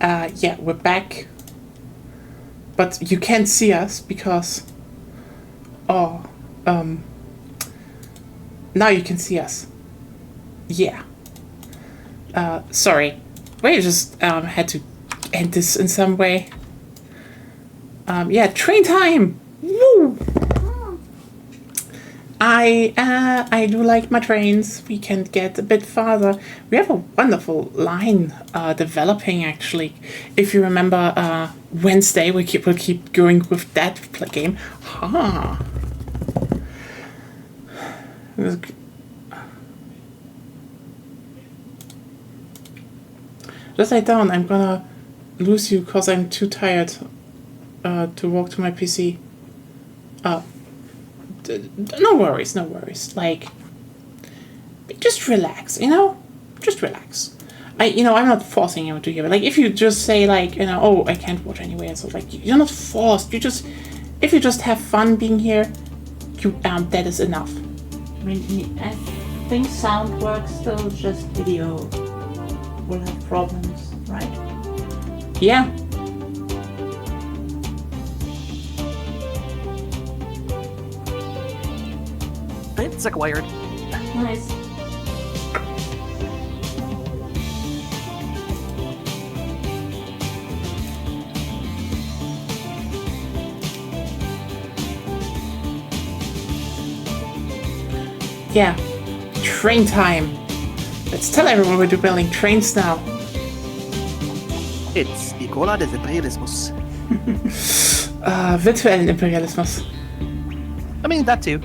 Yeah, we're back. But you can't see us because... now you can see us. Yeah. Sorry. We just had to end this in some way. Yeah, train time! Woo! I do like my trains. We can get a bit farther. We have a wonderful line developing, actually. If you remember Wednesday, we'll keep going with that game. Just lie down. I'm gonna lose you because I'm too tired to walk to my PC. No worries. Like, just relax, Just relax. I'm not forcing you to hear it. Like, if you just say, like, oh, I can't watch anyway, so, like, you're not forced. If you just have fun being here, that is enough. I mean, I think sound works still, just video will have problems, right? Yeah. It's acquired. Nice. Yeah. Train time. Let's tell everyone we're building trains now. It's Escola des Imperialismus. Virtuellen Imperialismus. I mean, that too.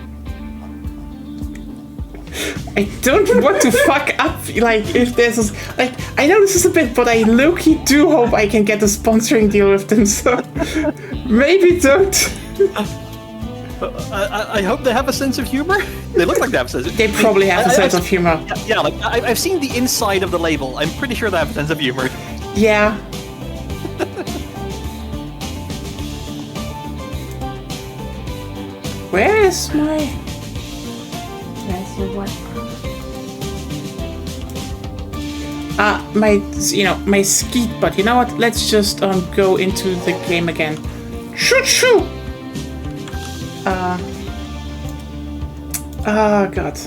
I don't want to fuck up, like, if there's a, like, I know this is a bit, but I low-key do hope I can get a sponsoring deal with them, so maybe don't. I hope they have a sense of humor. They look like they have a sense of They probably have a sense of humor. Yeah, like, I've seen the inside of the label. I'm pretty sure they have a sense of humor. Yeah. Where is my... That's your what? My skeet, but you know what? Let's just go into the game again. Choo-choo! Oh god. It's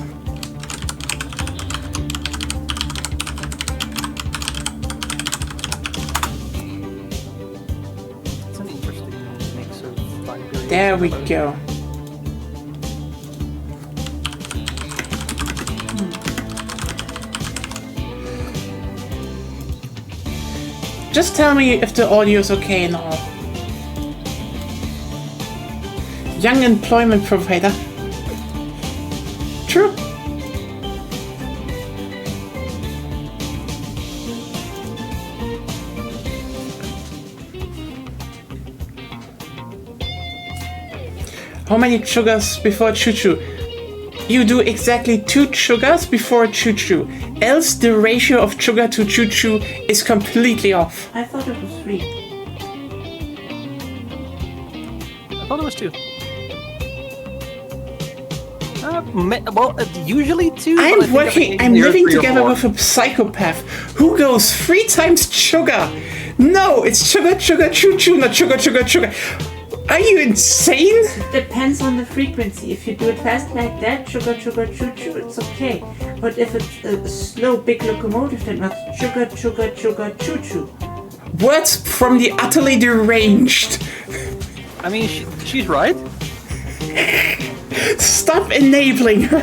an interesting mix of time periods. There we go. Just tell me if the audio's okay and all. Young employment provider. True. How many sugars before choo-choo? You do exactly 2 sugars before choo-choo. Else the ratio of sugar to choo-choo is completely off. I thought it was 3. I thought it was 2. Well, usually 2. I'm living together with a psychopath who goes 3 times sugar. No, it's sugar, choo-choo, not sugar, sugar. Are you insane? It depends on the frequency. If you do it fast like that, sugar, choo-choo, it's okay. But if it's a slow, big locomotive, then it's sugar, choo-choo. Words from the utterly deranged. I mean, she's right. Stop enabling her.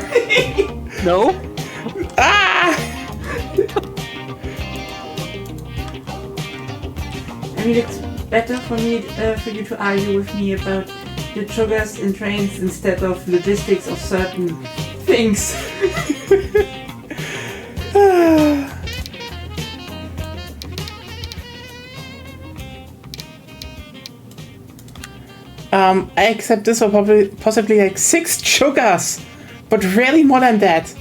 No. Ah! I mean, it's better for me, for you to argue with me about the sugars in trains instead of logistics of certain things. I accept this for possibly like 6 sugars, but rarely more than that.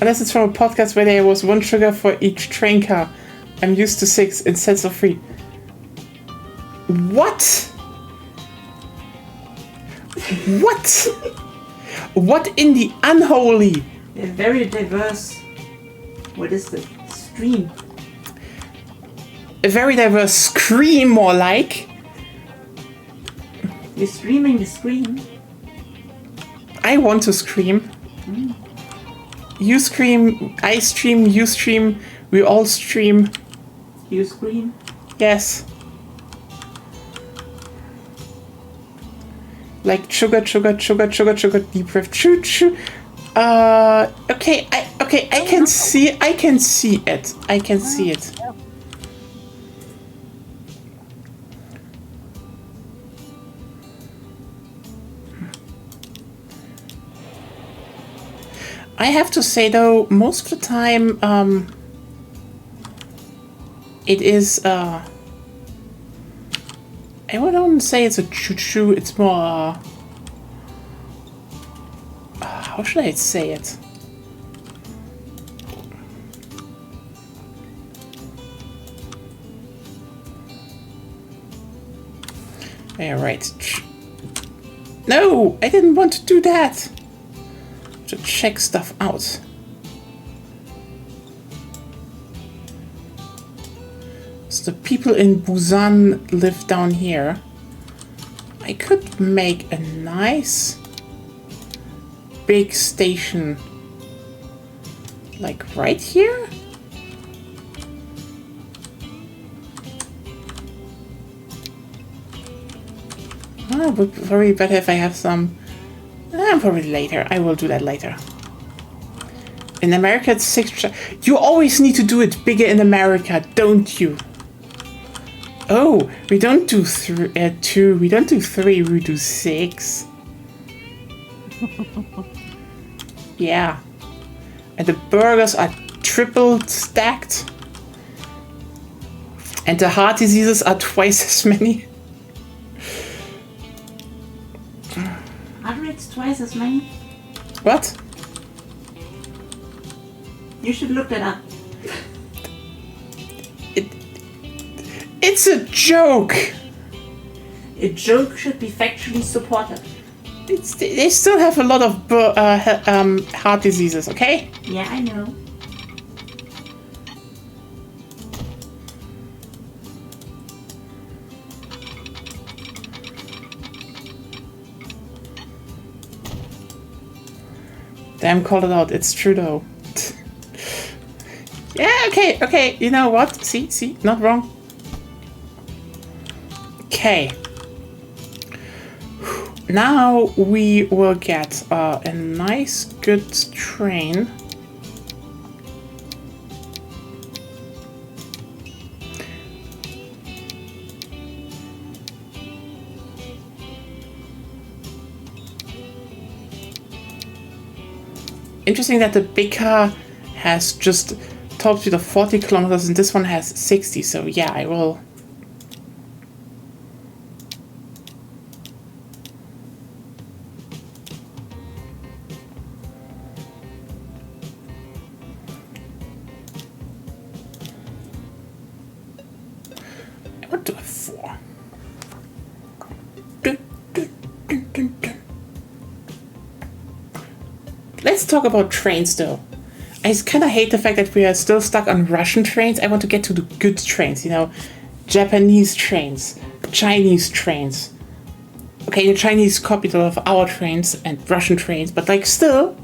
Unless it's from a podcast where there was 1 sugar for each train car. I'm used to 6 instead of 3. What? What? What in the unholy? They're very diverse. What is the stream? a very diverse scream, more like. You're screaming the scream. I want to scream. You scream, I stream, you stream, we all stream. You scream. Yes. Like sugar, sugar, sugar, sugar, sugar, deep breath, choo choo. Okay, I can see it. I can see it. I have to say though, most of the time, it is, I wouldn't say it's a choo-choo, it's more, how should I say it? Yeah, right. No, I didn't want to do that. To check stuff out. So the people in Busan live down here. I could make a nice big station like right here. Oh, it would be very better if I have some. Probably later. I will do that later. In America, it's 6. You always need to do it bigger in America, don't you? Oh, we don't do 2. We don't do 3. We do 6. Yeah. And the burgers are triple stacked. And the heart diseases are twice as many. It's twice as many. What? You should look that up. It's a joke. A joke should be factually supported. They still have a lot of heart diseases, okay? Yeah, I know. Damn, called it out. It's true though. Yeah, okay. You know what? See, not wrong. Okay. Now we will get a nice, good train. Interesting that the big car has just top speed of 40 kilometers and this one has 60, so yeah, I will. I would do a 4. Let's talk about trains though. I kind of hate the fact that we are still stuck on Russian trains. I want to get to the good trains, you know, Japanese trains, Chinese trains. Okay, the Chinese copied a lot of our trains and Russian trains, but like still.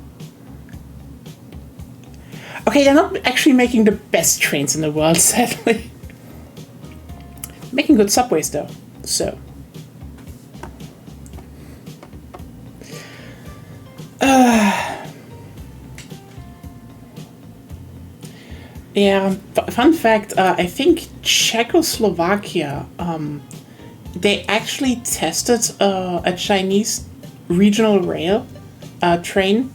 Okay, they're not actually making the best trains in the world, sadly. Making good subways though, so. Yeah, fun fact, I think Czechoslovakia, they actually tested a Chinese regional rail train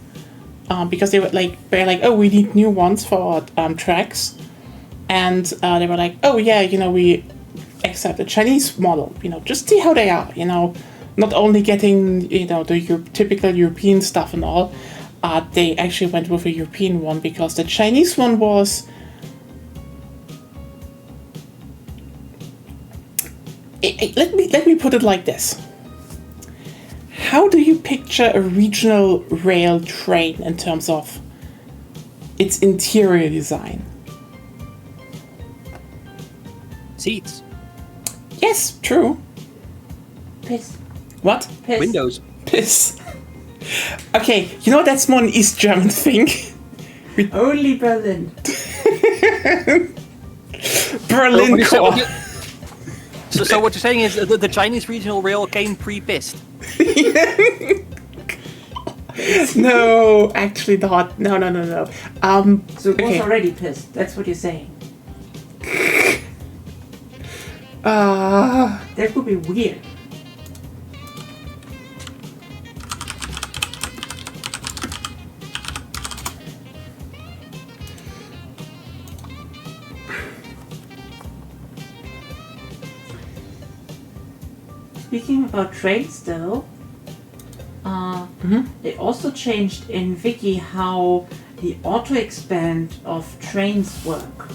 because they were like, oh, we need new ones for tracks. And they were like, oh yeah, you know, we accept a Chinese model, you know, just see how they are, you know, not only getting, you know, the typical European stuff and all, they actually went with a European one because the Chinese one was... Let me put it like this. How do you picture a regional rail train in terms of its interior design? Seats. Yes, true. Piss. What? Piss. Windows. Piss. Okay, you know that's more an East German thing. Only Berlin. Berlin core. So what you're saying is the Chinese regional rail came pre-pissed. No, actually not. No. So it was Okay. already pissed. That's what you're saying. That would be weird. Speaking about trains, though, they also changed in Wiki how the auto expand of trains work.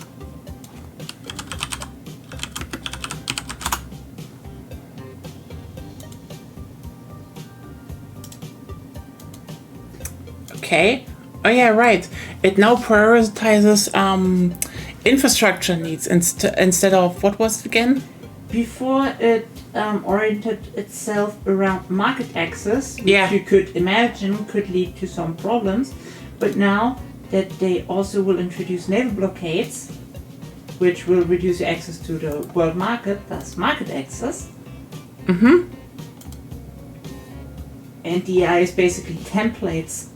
Okay. Oh yeah, right. It now prioritizes infrastructure needs instead of what was it again? Before it oriented itself around market access, which Yeah. you could imagine could lead to some problems, but now that they also will introduce naval blockades, which will reduce your access to the world market, thus market access. And DI is basically templates,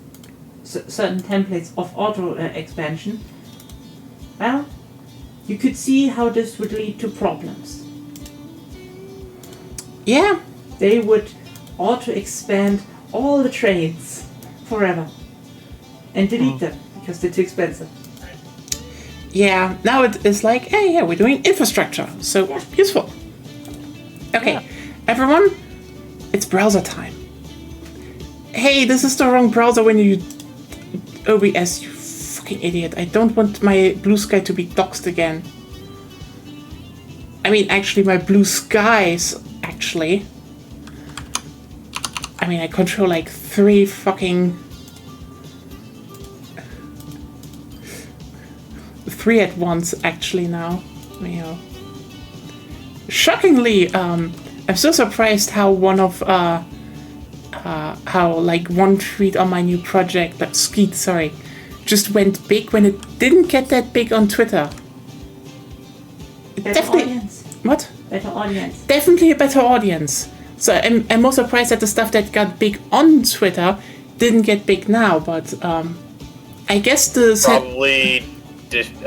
certain templates of auto expansion. Well, you could see how this would lead to problems. Yeah. They would auto expand all the trains forever and delete them because they're too expensive. Yeah. Now it is like, hey, yeah, we're doing infrastructure, so Yeah. useful. Okay, everyone, it's browser time. Hey, this is the wrong browser when you OBS, you fucking idiot. I don't want my blue sky to be doxed again. I mean, actually, my blue skies, actually. I mean, I control like 3 at once, actually, now. You know. Shockingly, I'm so surprised how one tweet on my new project, that Skeet, sorry, just went big when it didn't get that big on Twitter. Better audience. What? Better audience. Definitely a better audience. So I'm more surprised that the stuff that got big on Twitter didn't get big now, but I guess Probably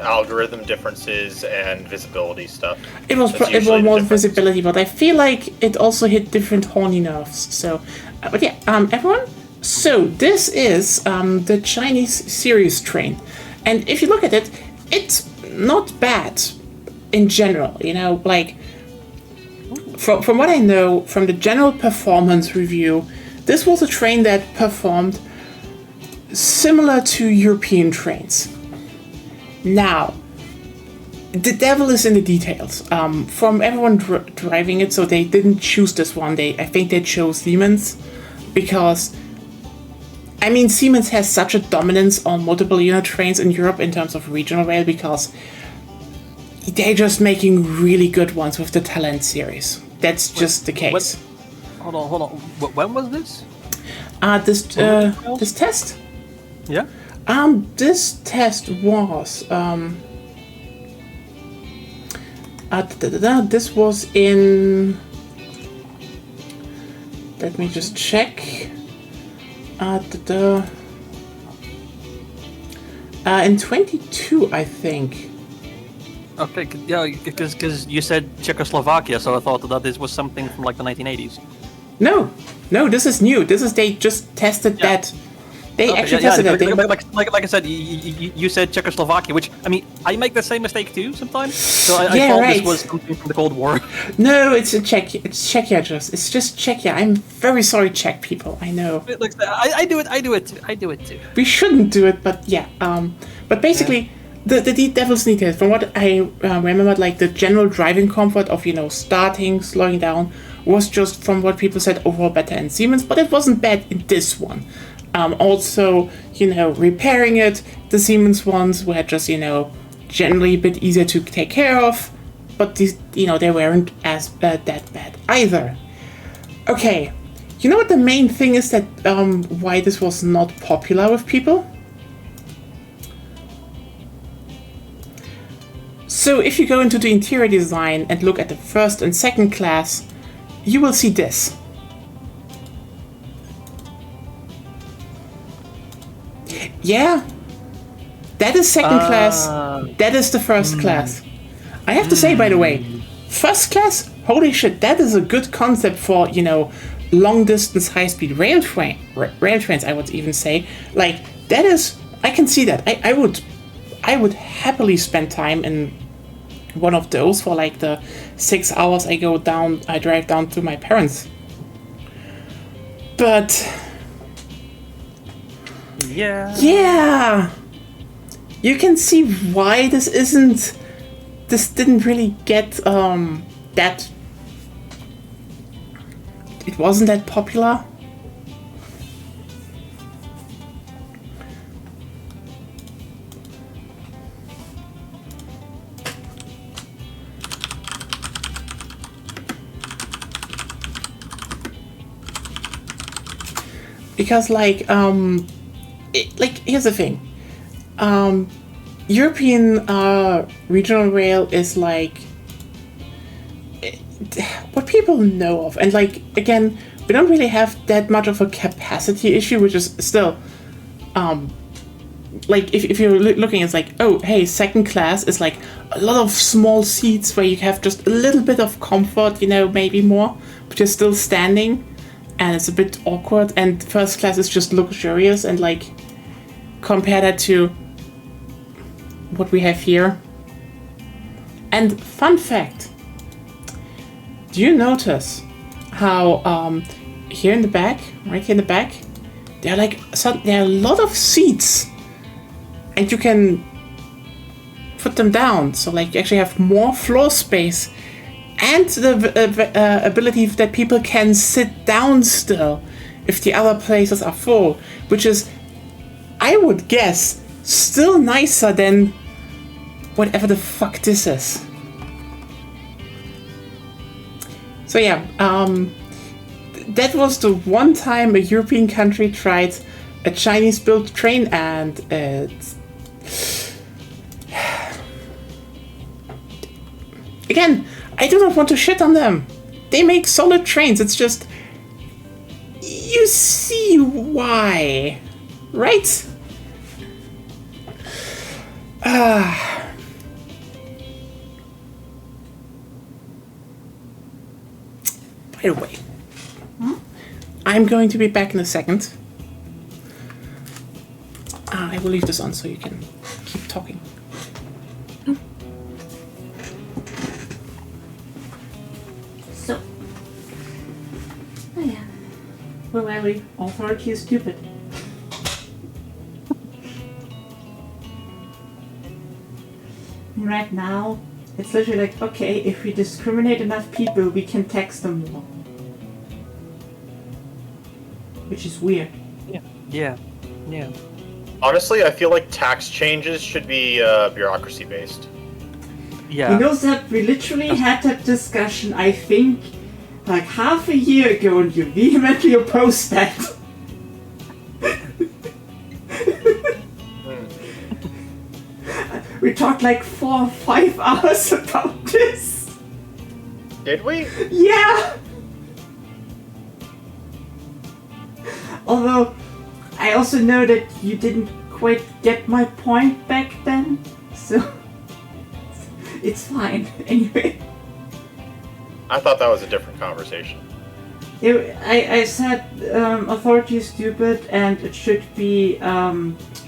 algorithm differences and visibility stuff. it was That's it was usually the more difference. visibility, but I feel like it also hit different horny nerves. So, but yeah, everyone. So this is the Chinese series train, and if you look at it, it's not bad in general. You know, like from what I know from the general performance review, this was a train that performed similar to European trains. Now, the devil is in the details. From everyone driving it, so they didn't choose this one. I think they chose Siemens because, I mean, Siemens has such a dominance on multiple unit trains in Europe in terms of regional rail because they're just making really good ones with the Talent series. That's just the case. Hold on. When was this? This test. Yeah. This test was this was in. Let me just check. In 22, I think. Okay, yeah, because you said Czechoslovakia, so I thought that this was something from like the 1980s. No, this is new. They just tested that. They actually tested that. Like I said, you said Czechoslovakia, which, I mean, I make the same mistake too sometimes. So I Yeah, thought right. this was something from the Cold War. No, it's a Czech. It's Czechia. It's just Czechia. I'm very sorry, Czech people. I know. Like, I do it too. We shouldn't do it, but yeah. But basically, the devil's details. From what I remember, like the general driving comfort of starting, slowing down, was just from what people said overall better in Siemens, but it wasn't bad in this one. Also, repairing it, the Siemens ones were just generally a bit easier to take care of, but these, they weren't as that bad either. Okay, you know what the main thing is that why this was not popular with people? So if you go into the interior design and look at the first and second class, you will see this. Yeah, that is second class. That is the first class. I have to say, by the way, first class, holy shit, that is a good concept for, long distance high speed rail trains, I would even say. Like, that is, I can see that. I would happily spend time in one of those for like the 6 hours I drive down to my parents. But yeah, you can see why this didn't really get that, it wasn't that popular. Because here's the thing. European regional rail is like what people know of, and again, we don't really have that much of a capacity issue, which is still if you're looking, it's like, oh hey, second class is like a lot of small seats where you have just a little bit of comfort, maybe more, but you're still standing. And it's a bit awkward, and first class is just luxurious, and compare that to what we have here. And fun fact, do you notice how here in the back, right here in the back, there are a lot of seats, and you can put them down, so you actually have more floor space. And the ability that people can sit down still if the other places are full, which is, I would guess, still nicer than whatever the fuck this is. So yeah, that was the one time a European country tried a Chinese-built train, and again, I do not want to shit on them. They make solid trains. It's just, you see why, right? By the way, I'm going to be back in a second. I will leave this on so you can keep talking. Well, every authority is stupid. Right now, it's literally like, okay, if we discriminate enough people, we can tax them more. Which is weird. Yeah. Honestly, I feel like tax changes should be bureaucracy based. Yeah. Zeb, we literally had that discussion, I think, like half a year ago, and you vehemently opposed that. We talked like 4 or 5 hours about this. Did we? Yeah! Although, I also know that you didn't quite get my point back then, so it's fine, anyway. I thought that was a different conversation. I said authority is stupid, and it should be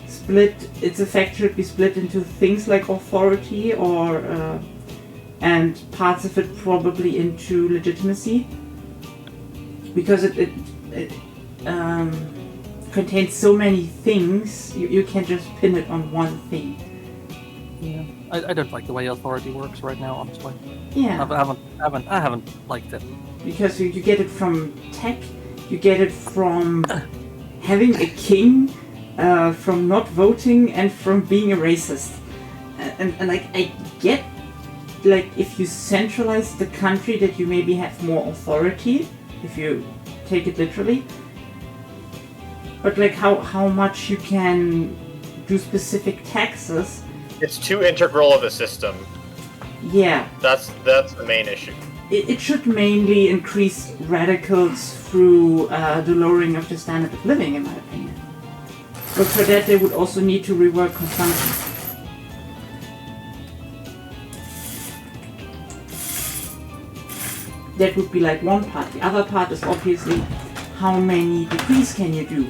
split. Its effect should be split into things like authority, or and parts of it probably into legitimacy, because it contains so many things. You can't just pin it on one thing. Yeah. I don't like the way authority works right now, honestly. Yeah. I haven't liked it. Because you get it from tech, you get it from having a king, from not voting, and from being a racist. And like, I get like if you centralize the country, that you maybe have more authority, if you take it literally. But like how much you can do specific taxes. It's too integral of a system. Yeah. That's the main issue. It should mainly increase radicals through the lowering of the standard of living, in my opinion. But for that, they would also need to rework consumption. That would be like one part. The other part is obviously how many decrees can you do,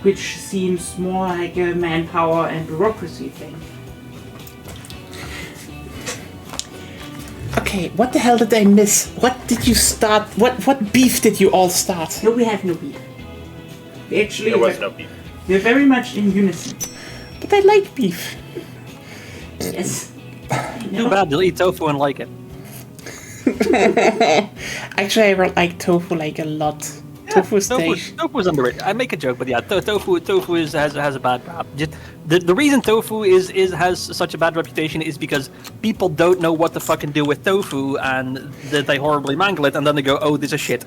which seems more like a manpower and bureaucracy thing. Okay, what the hell did I miss? What did you start? What beef did you all start? No, we have no beef. We actually, There was no beef. we're very much in unison. But I like beef. Yes. Too bad you'll eat tofu and like it. Actually, I like tofu like a lot. Tofu steak. Tofu is underrated. I make a joke, but yeah, tofu has a bad rap. Just the reason tofu has such a bad reputation is because people don't know what to fucking do with tofu, and they horribly mangle it, and then they go, "Oh, this is shit."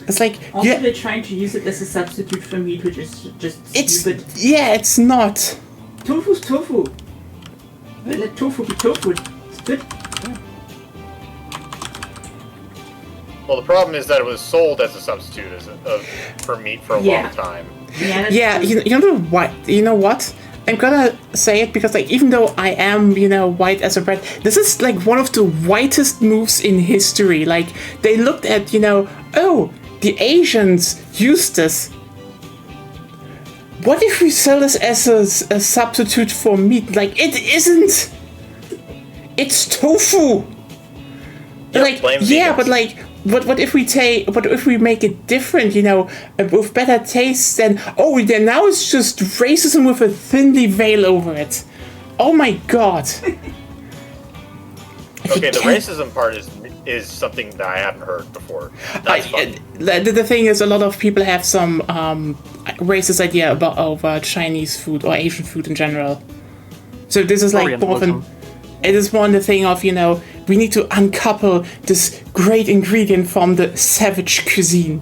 It's like Also, yeah, they're trying to use it as a substitute for meat, which is just it's stupid. yeah, it's not. Tofu's tofu. Let tofu be tofu. It's good. Well, the problem is that it was sold as a substitute for meat for a long time. Yeah, that's Yeah, true. you know what? You know what? I'm gonna say it because, like, even though I am, white as a bread, this is like one of the whitest moves in history. Like, they looked at, oh, the Asians used this. What if we sell this as a substitute for meat? Like, it isn't. It's tofu. Yeah, Like, blame yeah, vegans. but like, what if we make it different? With better taste? Then then now it's just racism with a thinly veil over it. Oh my god. Okay, the racism part is something that I haven't heard before. That's funny. The thing is, a lot of people have some racist idea over Chinese food or Asian food in general. So this is like more of an. It is more the thing of, we need to uncouple this great ingredient from the savage cuisine.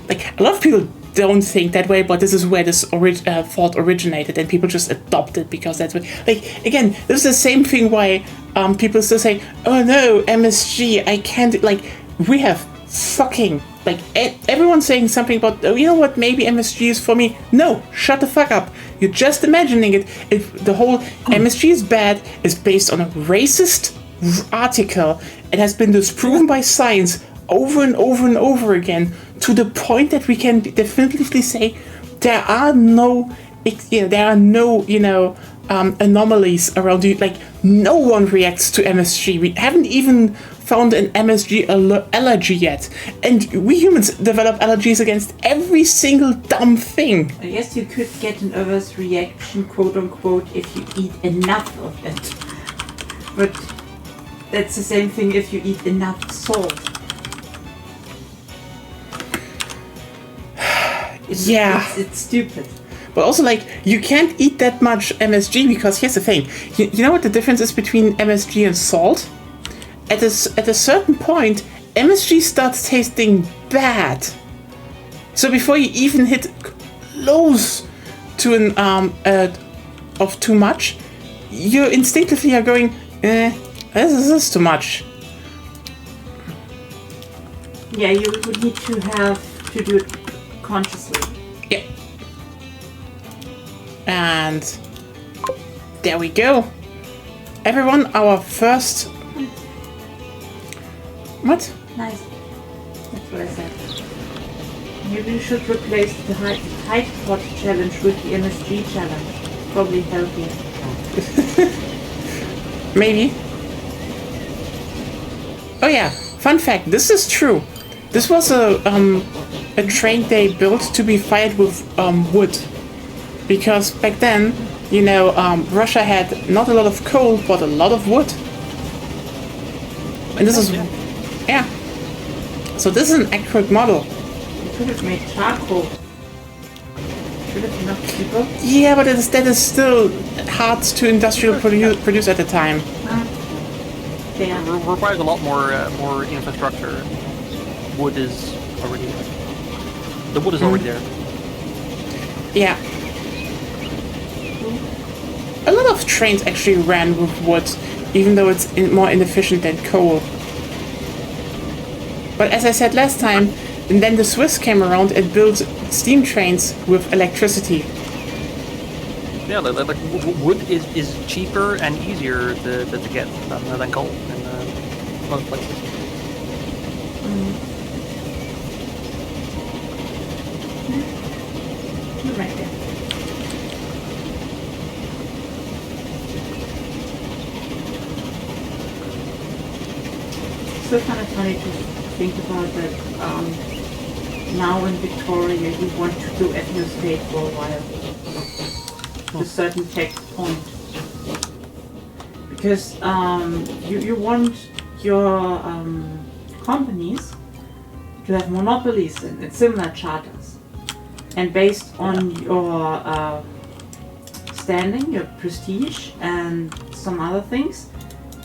Like, a lot of people don't think that way, but this is where this thought originated, and people just adopt it because that's what. Like, again, this is the same thing why people still say, oh no, MSG, I can't. Like, we have fucking. Like, everyone's saying something about, oh, you know what, maybe MSG is for me. No, shut the fuck up. You're just imagining it. The whole MSG is bad is based on a racist article. It has been disproven by science over and over and over again, to the point that we can definitively say there are no anomalies around you. Like, no one reacts to MSG. We haven't even found an MSG allergy yet, and we humans develop allergies against every single dumb thing. I guess you could get an adverse reaction, quote unquote, if you eat enough of it. But that's the same thing if you eat enough salt. It's stupid. But also, like, you can't eat that much MSG because here's the thing. You know what the difference is between MSG and salt? At a certain point, MSG starts tasting bad. So before you even hit close to an of too much, you instinctively are going, this is too much. Yeah, you would need to have to do it consciously. Yeah. And there we go. Everyone, our first. What? Nice. That's what I said. Maybe you should replace the height pot challenge with the MSG challenge. Probably healthier. Maybe. Oh yeah, fun fact, this is true. This was a train they built to be fired with wood. Because back then, Russia had not a lot of coal, but a lot of wood. And this is... Yeah. So this is an accurate model. You could have made charcoal. Should have enough people. Yeah, but that is still hard to industrially produce at the time. there. requires a lot more infrastructure. Wood is already there. The wood is already there. Yeah. A lot of trains actually ran with wood, even though it's more inefficient than coal. But as I said last time, and then the Swiss came around and built steam trains with electricity. Yeah, like wood is cheaper and easier to get than coal in most places. You're right there. Still kind of funny to think about that. Now in Victoria, you want to do ethnostate for a while, to a certain tax point, because you want your companies to have monopolies in similar charters, and based on your standing, your prestige, and some other things,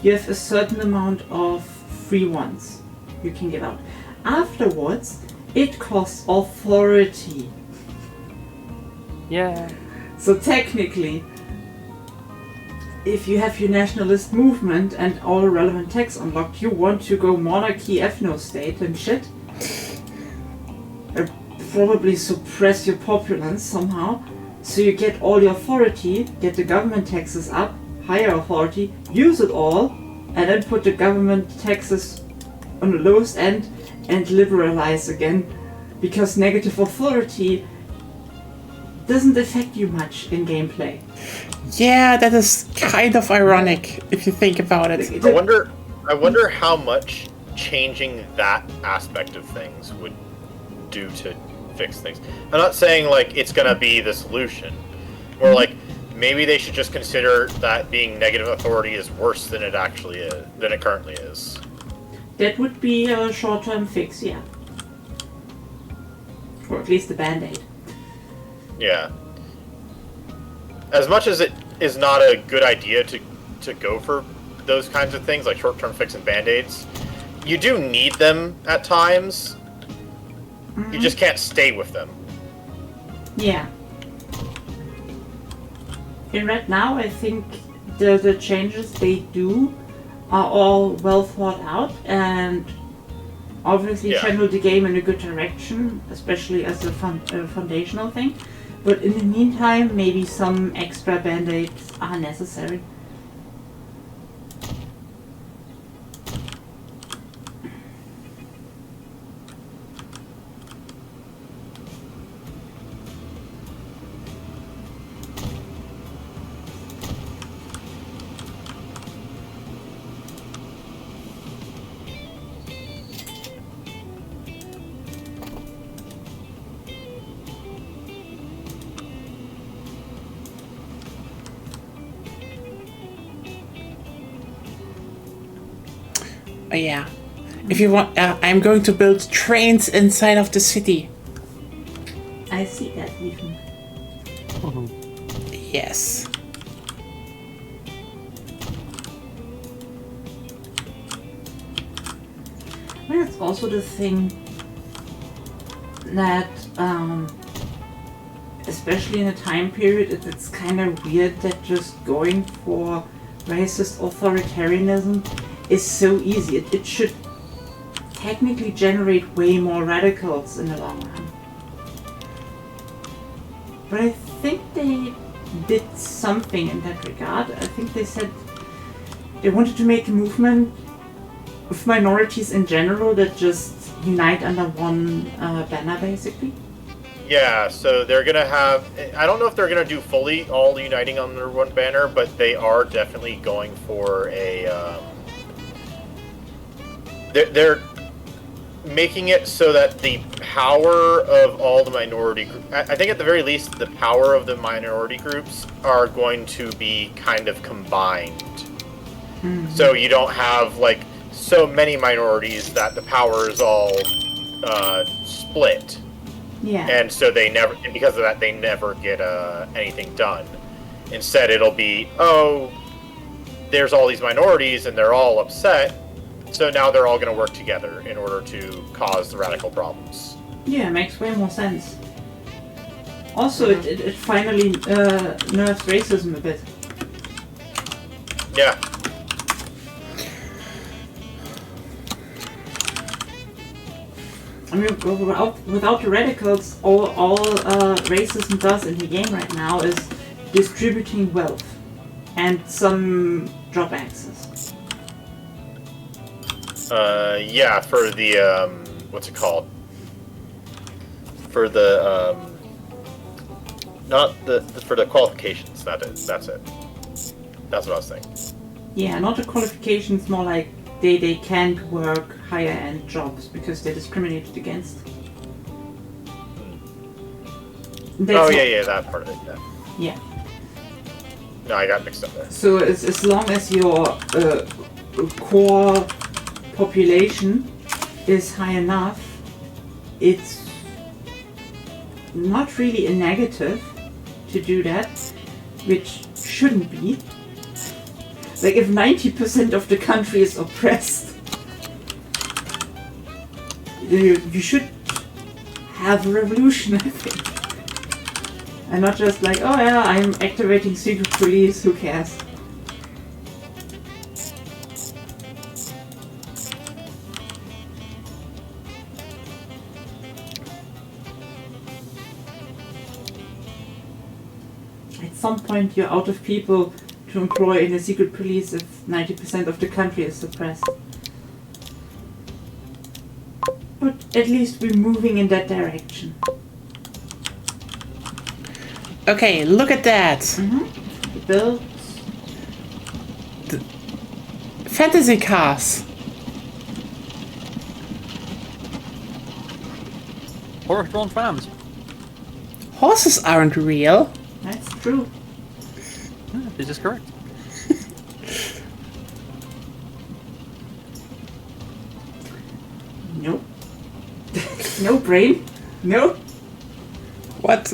you have a certain amount of free ones you can give out. Afterwards, it costs authority. Yeah. So technically, if you have your nationalist movement and all relevant texts unlocked, you want to go monarchy, ethno-state and shit, probably suppress your populace somehow, so you get all your authority, get the government taxes up, higher authority, use it all, and then put the government taxes on the lowest end and liberalize again, because negative authority doesn't affect you much in gameplay. Yeah, that is kind of ironic if you think about it. I wonder how much changing that aspect of things would do to fix things. I'm not saying like it's gonna be the solution, or like maybe they should just consider that being negative authority is worse than it actually is, than it currently is. That would be a short-term fix, yeah. Or at least a band-aid. Yeah. As much as it is not a good idea to go for those kinds of things, like short-term fix and band-aids, you do need them at times. You just can't stay with them. Yeah. In right now, I think the changes they do are all well thought out and obviously channel the game in a good direction, especially as a foundational thing. But in the meantime, maybe some extra band-aids are necessary. Yeah. If you want, I'm going to build trains inside of the city. I see that even. Yes. Well, it's also the thing that, especially in a time period, it's kind of weird that just going for racist authoritarianism is so easy. It should technically generate way more radicals in the long run. But I think they did something in that regard. I think they said they wanted to make a movement of minorities in general that just unite under one banner, basically. Yeah, so they're gonna have. I don't know if they're gonna do fully all uniting under one banner, but they are definitely going for a. They're making it so that the power of all the minority groups, I think at the very least, the power of the minority groups are going to be kind of combined. Mm-hmm. So you don't have like so many minorities that the power is all split. Yeah. And so they never, and because of that, they never get anything done. Instead, it'll be, there's all these minorities and they're all upset, so now they're all going to work together in order to cause the radical problems. Yeah, it makes way more sense. Also, it finally nerfs racism a bit. Yeah. I mean, without the radicals, all racism does in the game right now is distributing wealth and some job access. Yeah, for the, what's it called? For the, for the qualifications, that's it. That's what I was saying. Yeah, not the qualifications, more like they can't work higher end jobs because they're discriminated against. Yeah, that part of it, yeah. No, I got mixed up there. So as long as your core population is high enough, it's not really a negative to do that, which shouldn't be. Like, if 90% of the country is oppressed, you should have a revolution, I think. And not just like, oh yeah, I'm activating secret police, who cares? At some point you're out of people to employ in the secret police if 90% of the country is suppressed. But at least we're moving in that direction. Okay, look at that. The builds. Fantasy cars. Horse-drawn trams. Horses aren't real. That's true. Yeah, this is correct. Nope. No brain. No. What?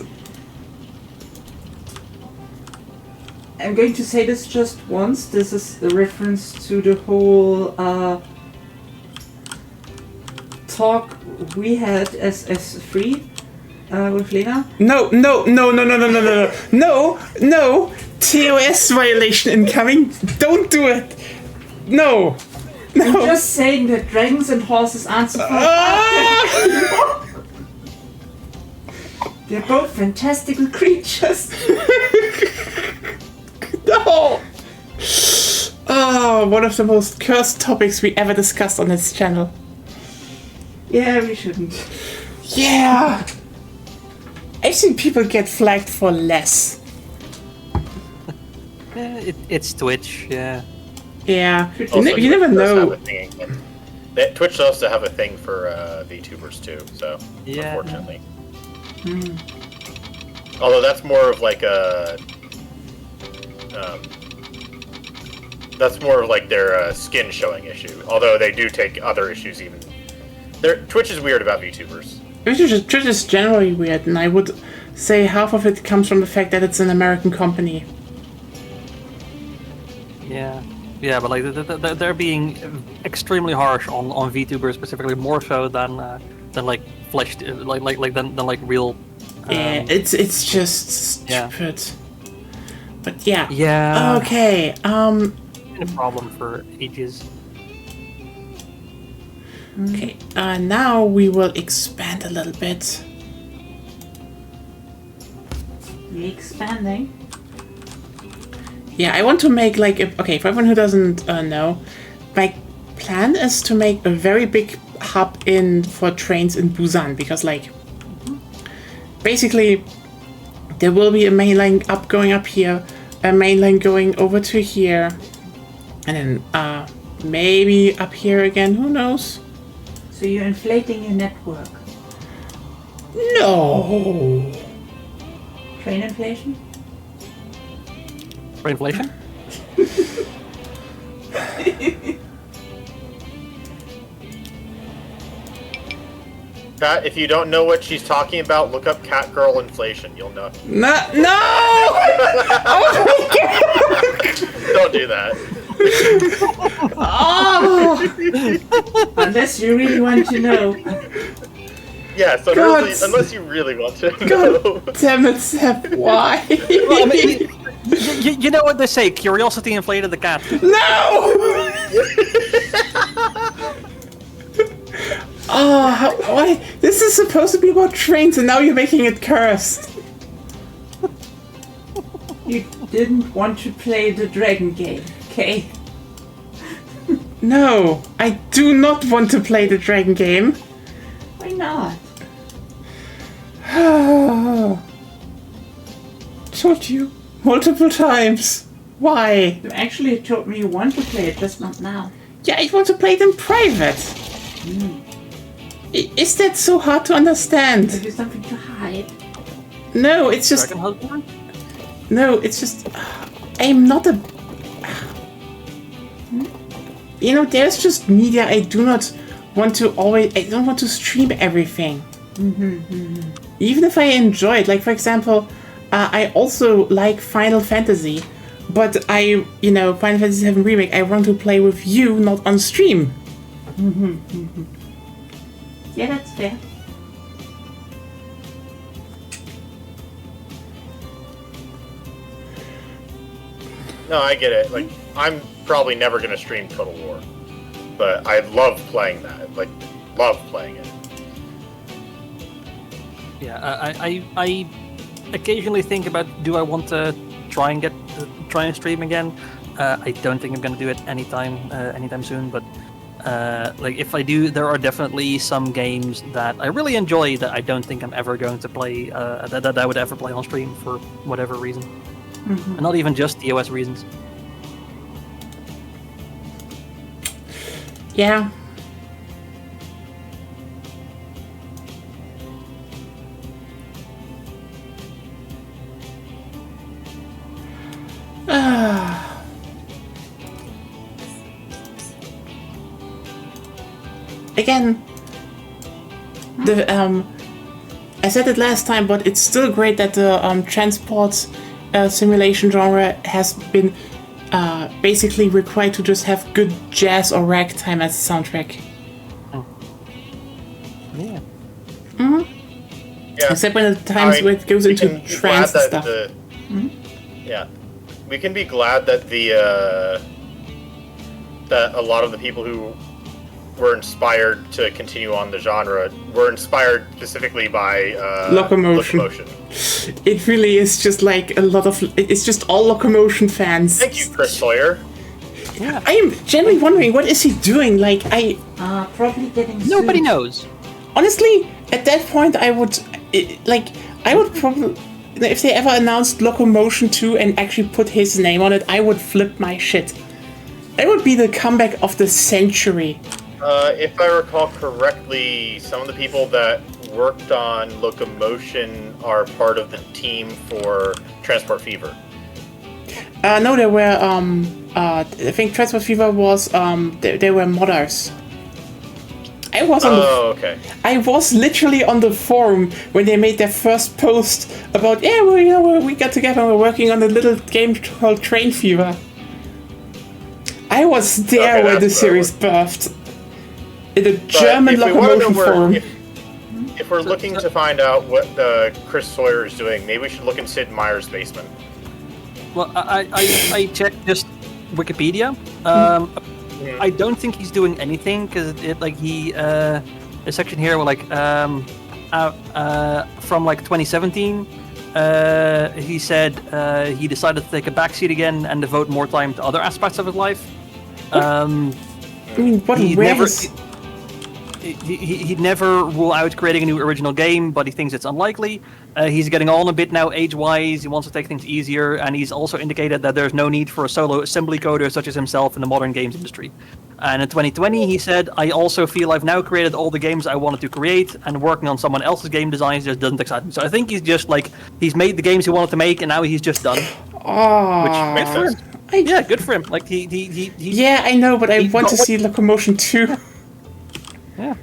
I'm going to say this just once. This is a reference to the whole talk we had as free with Lena. No. TOS violation incoming. Don't do it. No. I'm just saying that dragons and horses aren't supposed They're both fantastical creatures. No. Oh, one of the most cursed topics we ever discussed on this channel. Yeah, we shouldn't. Yeah. I've seen people get flagged for less. Yeah, it's Twitch, yeah. Yeah. Also, You never Twitch does have know. a thing. Twitch does also have a thing for VTubers too, so Yeah. unfortunately. Although that's more of like a that's more of like their skin showing issue. Although they do take other issues even. Twitch is weird about VTubers. Twitch is generally weird, and I would say half of it comes from the fact that it's an American company. Yeah, but like they're being extremely harsh on VTubers specifically, more so than like flesh, than like real. Yeah, it's just stupid. But yeah. Yeah. Okay. Been a problem for ages. Okay. Now we will expand a little bit. We're expanding. Yeah, I want to make like okay, for everyone who doesn't know, my plan is to make a very big hub for trains in Busan, because like basically there will be a main line going up here, a main line going over to here, and then maybe up here again, who knows? So you're inflating your network. No. Train inflation? For inflation? Pat, if you don't know what she's talking about, look up cat girl inflation. You'll know. No! Oh my god! Don't do that. Oh, Unless you really want to know. Yeah, so God. unless you really want to God know. damn it, Seb, why? Well, I mean, you know what they say, curiosity inflated the cat. No! Oh, why? This is supposed to be about trains and now you're making it cursed. You didn't want to play the dragon game, okay? No, I do not want to play the dragon game. Why not? Told you multiple times. Why? You actually told me you want to play it, just not now. Yeah, I want to play it in private. Is that so hard to understand? Have you something to hide? No, it's just... Dragon husband? No, it's just... I'm not a... You know, there's just media I do not want to always... I don't want to stream everything. Even if I enjoy it. Like, for example, I also like Final Fantasy. But Final Fantasy VII Remake, I want to play with you, not on stream. Yeah, that's fair. No, I get it. Like, I'm probably never gonna stream Total War, but I love playing that. Like, love playing it. Yeah, I occasionally think about, do I want to try and stream again? I don't think I'm gonna do it anytime soon. But like, if I do, there are definitely some games that I really enjoy that I don't think I'm ever going to play. That I would ever play on stream for whatever reason, and not even just TOS reasons. Yeah. Again, I said it last time, but it's still great that the transport simulation genre has been basically required to just have good jazz or ragtime as a soundtrack. Yeah. Yeah. Except when the times where it goes into trance and stuff. Yeah, we can be glad that that a lot of the people who were inspired to continue on the genre were inspired specifically by Locomotion. It really is just like a lot of... It's just all Locomotion fans. Thank you, Chris Sawyer. Yeah. I am genuinely wondering, what is he doing? Like, Probably getting Nobody sued. knows. honestly, at that point, I would probably... If they ever announced Locomotion 2 and actually put his name on it, I would flip my shit. It would be the comeback of the century. If I recall correctly, some of the people that worked on Locomotion are part of the team for Transport Fever. No, there were, I think Transport Fever was, there were modders. I was on okay. I was literally on the forum when they made their first post about, yeah, well, we got together and we're working on a little game called Train Fever. I was there when the series birthed. In the German Locomotion forum. If we're looking to find out what Chris Sawyer is doing, maybe we should look in Sid Meier's basement. Well, I checked just Wikipedia. I don't think he's doing anything because a section here with from 2017. He said he decided to take a backseat again and devote more time to other aspects of his life. I mean, what He'd never rule out creating a new original game, but he thinks it's unlikely. He's getting on a bit now age-wise. He wants to take things easier, and he's also indicated that there's no need for a solo assembly coder such as himself in the modern games industry. And in 2020, he said, I also feel I've now created all the games I wanted to create, and working on someone else's game designs just doesn't excite me. So I think he's just he's made the games he wanted to make, and now he's just done. Which makes sense. Yeah, good for him. Yeah, I know, but I want to see Locomotion 2. Yeah.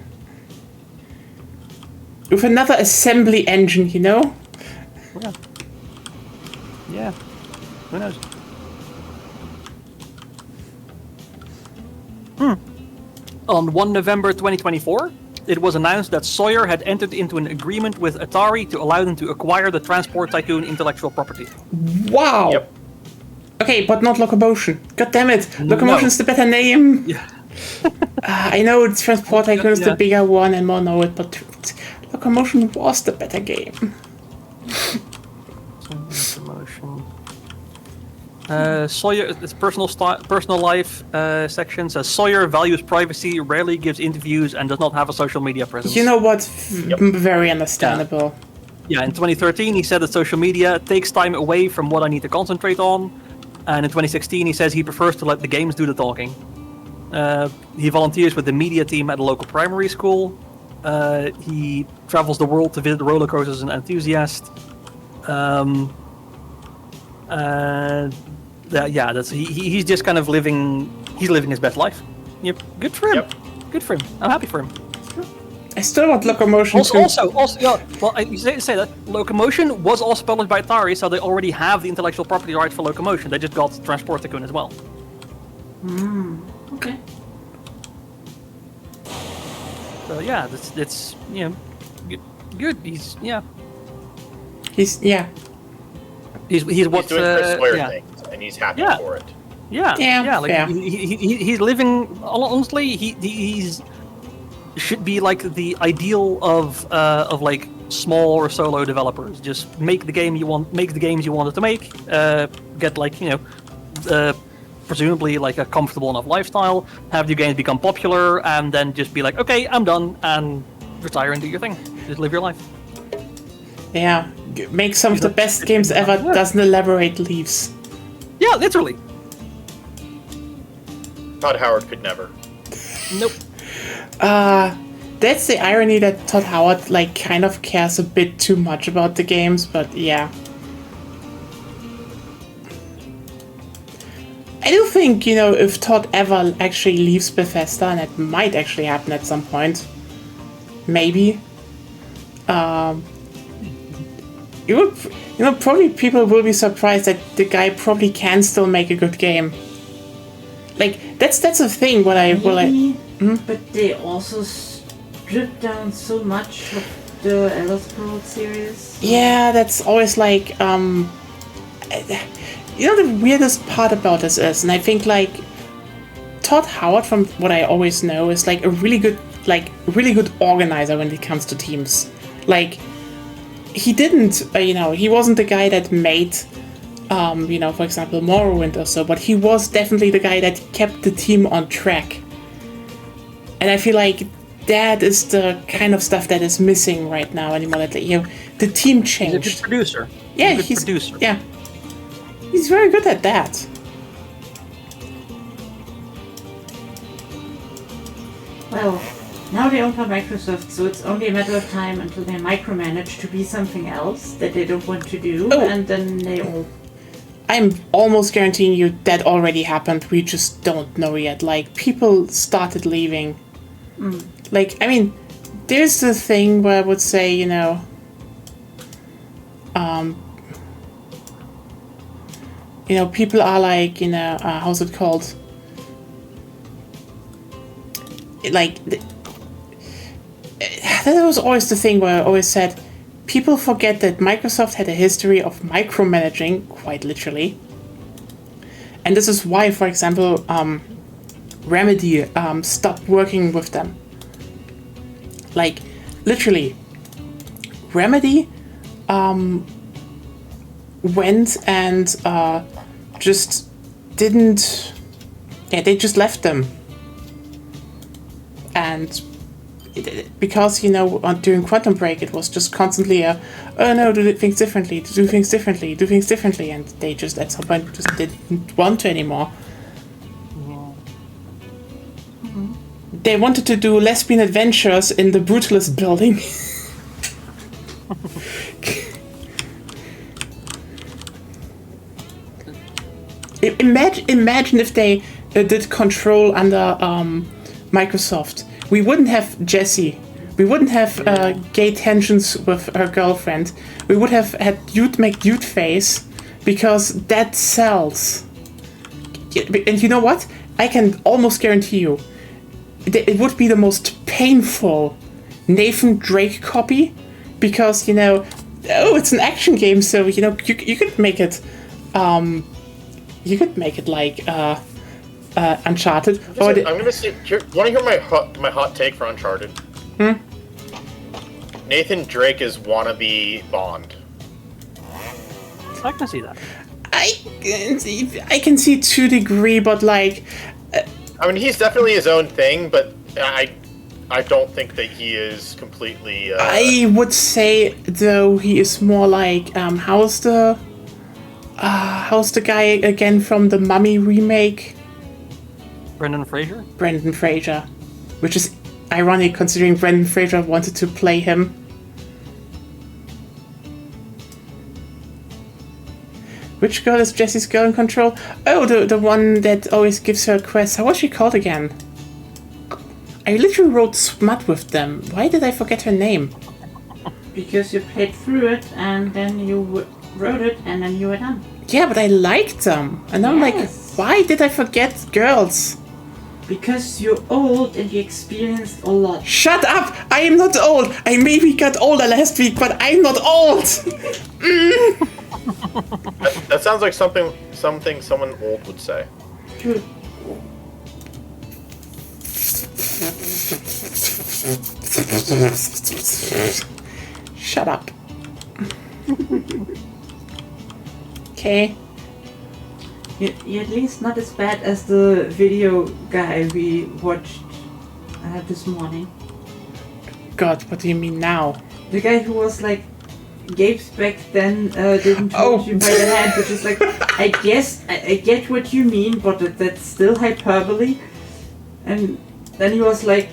With another assembly engine, you know? Yeah. Who knows? On 1 November 2024, it was announced that Sawyer had entered into an agreement with Atari to allow them to acquire the Transport Tycoon intellectual property. Wow. Yep. Okay, but not Locomotion. God damn it. Locomotion's the better name. Yeah. I know Transport Tycoon is the Yeah. bigger one and more know it, but Locomotion was the better game. Promotion. Sawyer, its personal life section says Sawyer values privacy, rarely gives interviews, and does not have a social media presence. You know what? Very understandable. Yeah, in 2013, he said that social media takes time away from what I need to concentrate on. And in 2016, he says he prefers to let the games do the talking. He volunteers with the media team at a local primary school. He travels the world to visit roller coasters as an enthusiast. He's just kind of living his best life. Yep, good for him. Yep. Good for him. I'm happy for him. I still want Locomotion Also, yeah. Well, you say that Locomotion was also published by Atari, so they already have the intellectual property rights for Locomotion. They just got Transport Tycoon as well. Okay. So yeah, it's good. He's He's what He's doing Chris Sawyer yeah. things, and he's happy Yeah. for it. Yeah, Like fair. he's living. Honestly, he's should be like the ideal of like small or solo developers. Just make the games you wanted to make. Get like presumably like a comfortable enough lifestyle. Have your games become popular, and then just be like, okay, I'm done, and retire and do your thing. Just live your life. Yeah, make some of the best games ever. Yeah. Doesn't elaborate leaves. Yeah, literally. Todd Howard could never. Nope. That's the irony that Todd Howard like kind of cares a bit too much about the games, but yeah. I do think, if Todd ever actually leaves Bethesda, and it might actually happen at some point, maybe, probably people will be surprised that the guy probably can still make a good game. Like, that's a thing, Maybe, but they also stripped down so much of the Elder Scrolls series. Yeah, that's always like, the weirdest part about this is, and I think like Todd Howard, from what I always know, is like a really good organizer when it comes to teams. Like, he didn't, he wasn't the guy that made, for example, Morrowind or so, but he was definitely the guy that kept the team on track. And I feel like that is the kind of stuff that is missing right now anymore. That the team changed. He's a good producer. Yeah, he's a good producer. Yeah, he's very good at that. Well, now they own by Microsoft, so it's only a matter of time until they micromanage to be something else that they don't want to do, Oh. and then they all. I'm almost guaranteeing you that already happened. We just don't know yet. Like, people started leaving. Like, I mean, there's the thing where I would say, people are like, how's it called? Like, that was always the thing where I always said, people forget that Microsoft had a history of micromanaging, quite literally. And this is why, for example, Remedy stopped working with them. Like, literally, Remedy went and just didn't... Yeah, they just left them. And because, during Quantum Break, it was just constantly oh no, do things differently, do things differently, and they just, at some point, just didn't want to anymore. They wanted to do lesbian adventures in the Brutalist building. Imagine if they did Control under Microsoft. We wouldn't have Jessie. We wouldn't have gay tensions with her girlfriend. We would have had Dude make Dude face, because that sells. And you know what? I can almost guarantee you, it would be the most painful Nathan Drake copy, because it's an action game, so you could make it like Uncharted. I'm gonna say. You want to hear my hot take for Uncharted? Nathan Drake is wannabe Bond. I can see that. I can see to a degree, but like, I mean, he's definitely his own thing, but I don't think that he is completely. I would say though he is more like how's the guy again from the Mummy remake? Brendan Fraser? Brendan Fraser, which is ironic considering Brendan Fraser wanted to play him. Which girl is Jessie's girl in Control? Oh, the one that always gives her quests. How was she called again? I literally wrote smut with them. Why did I forget her name? Because you played through it and then you wrote it and then you were done. Yeah, but I liked them. And I'm like, why did I forget girls? Because you're old and you experienced a lot. Shut up! I am not old. I maybe got older last week, but I'm not old. That sounds like something someone old would say. True. Shut up. Okay. You're at least not as bad as the video guy we watched this morning. God, what do you mean now? The guy who was like, Gabe's back then didn't hold you by the hand, which is like, I guess, I get what you mean, but that's still hyperbole. And then he was like,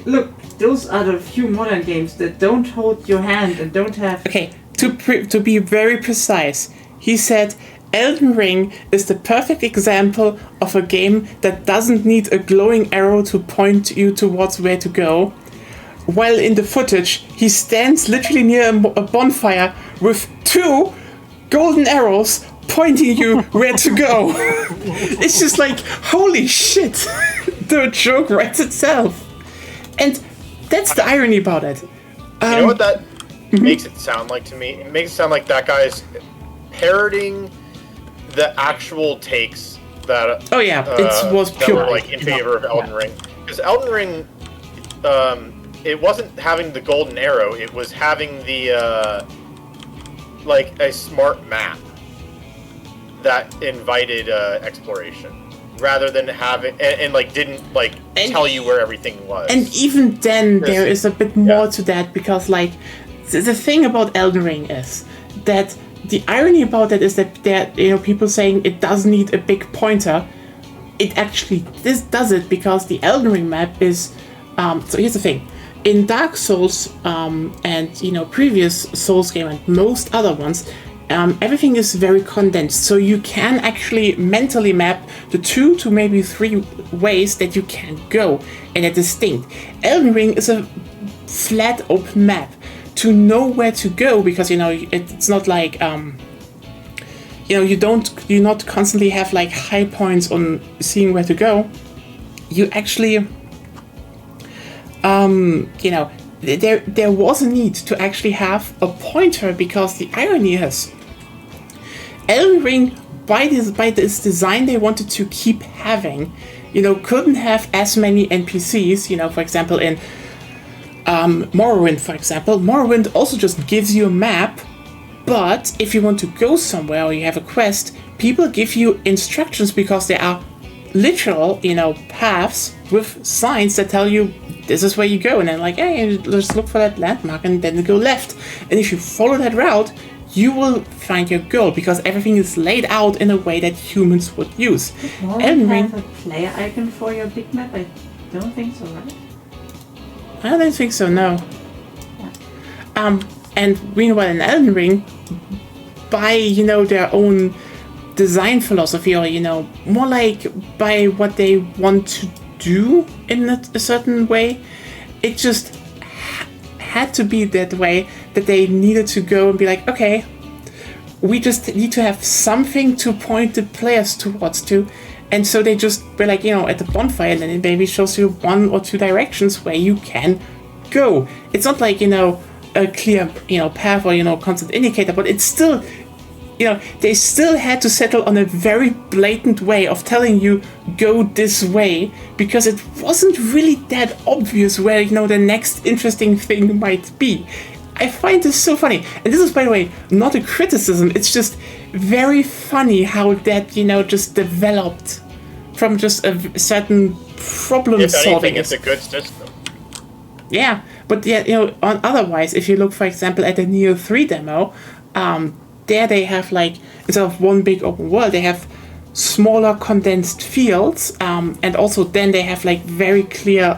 look, those are the few modern games that don't hold your hand and don't have... Okay, to be very precise, he said Elden Ring is the perfect example of a game that doesn't need a glowing arrow to point you towards where to go. While in the footage, he stands literally near a bonfire with 2 golden arrows pointing you where to go. It's just like, holy shit, the joke writes itself. And that's the irony about it. You know what that makes it sound like to me? It makes it sound like that guy's parroting the actual takes that. Oh yeah, it was that pure. were like in favor of Elden Ring, because Elden Ring, it wasn't having the golden arrow; it was having the like a smart map that invited exploration, rather than having and like didn't like tell you where everything was. And even then, there is a bit more to that, because like the thing about Elden Ring is that. The irony about that is that there, people saying it doesn't need a big pointer. It actually does it, because the Elden Ring map is. So here's the thing: in Dark Souls and previous Souls game and most other ones, everything is very condensed. So you can actually mentally map the 2 to maybe 3 ways that you can go, and they're distinct. Elden Ring is a flat open map. To know where to go, because it's not like you not constantly have like high points on seeing where to go. You actually there was a need to actually have a pointer, because the irony is Elden Ring by this design they wanted to keep having, couldn't have as many NPCs, for example in Morrowind, for example. Morrowind also just gives you a map, but if you want to go somewhere or you have a quest, people give you instructions, because there are literal, paths with signs that tell you this is where you go, and then like, hey, just look for that landmark and then go left. And if you follow that route, you will find your goal, because everything is laid out in a way that humans would use. Elden Ring have a player icon for your big map? I don't think so, right? I don't think so, no. Yeah. And meanwhile in Elden Ring, by, their own design philosophy, or, more like by what they want to do in a certain way, it just had to be that way, that they needed to go and be like, okay, we just need to have something to point the players towards to, And so they just were like, at the bonfire, and then it maybe shows you 1 or 2 directions where you can go. It's not like, a clear, path or, constant indicator, but it's still, they still had to settle on a very blatant way of telling you, go this way, because it wasn't really that obvious where, the next interesting thing might be. I find this so funny. And this is, by the way, not a criticism. It's just very funny how that, just developed from just a certain problem If solving. anything, it's a good system. Yeah, but otherwise, if you look, for example, at the Neo 3 demo, there they have, like, instead of one big open world, they have smaller condensed fields, and also then they have, like, very clear,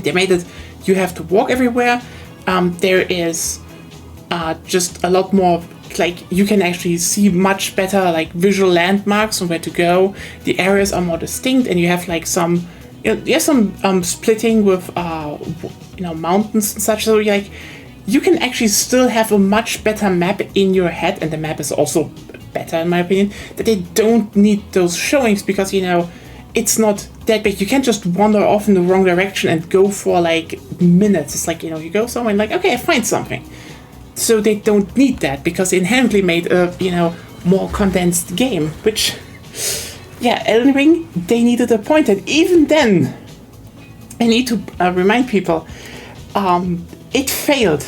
they made it, you have to walk everywhere. There is just a lot more, like, you can actually see much better, like, visual landmarks on where to go. The areas are more distinct, and you have, like, some splitting with, mountains and such. So, like, you can actually still have a much better map in your head, and the map is also better, in my opinion, that they don't need those showings because, it's not that big. You can't just wander off in the wrong direction and go for, like, minutes. It's like, you go somewhere and, like, okay, I find something. So they don't need that because they inherently made a, more condensed game, which, yeah, Elden Ring, they needed a point. And even then, I need to remind people, it failed.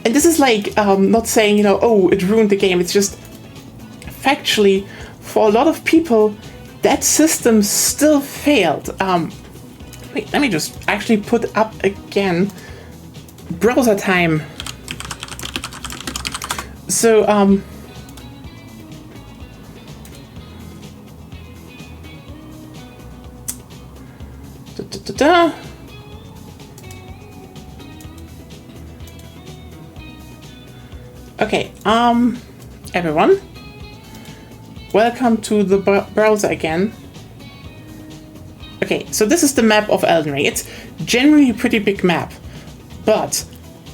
And this is like, not saying, oh, it ruined the game. It's just factually, for a lot of people, that system still failed. Wait, let me just actually put up again browser time. So, Okay, everyone, welcome to the browser again. Okay, so this is the map of Elden Ring. It's generally a pretty big map, but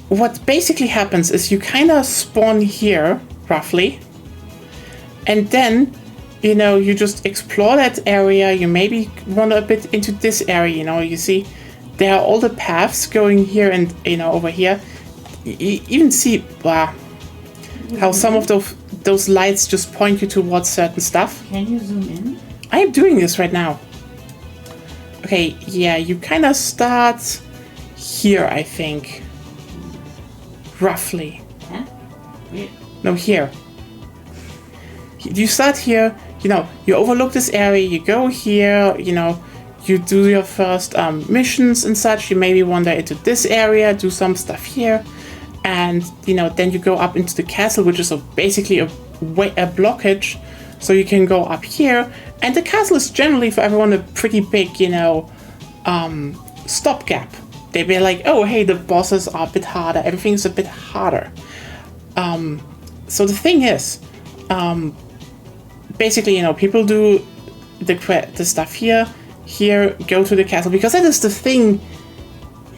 what basically happens is you kind of spawn here, roughly, and then, you just explore that area. You maybe wander a bit into this area, you see there are all the paths going here and, over here. You even see, how some of those lights just point you towards certain stuff. Can you zoom in? I am doing this right now. Okay, yeah, you kind of start here, I think. Roughly. Huh? Wait. No, here. You start here, you overlook this area, you go here, you do your first missions and such. You maybe wander into this area, do some stuff here. And, then you go up into the castle, which is basically a blockage. So you can go up here. And the castle is generally, for everyone, a pretty big, stopgap. They be like, oh, hey, the bosses are a bit harder. Everything's a bit harder. So the thing is, basically, people do the stuff here, go to the castle. Because that is the thing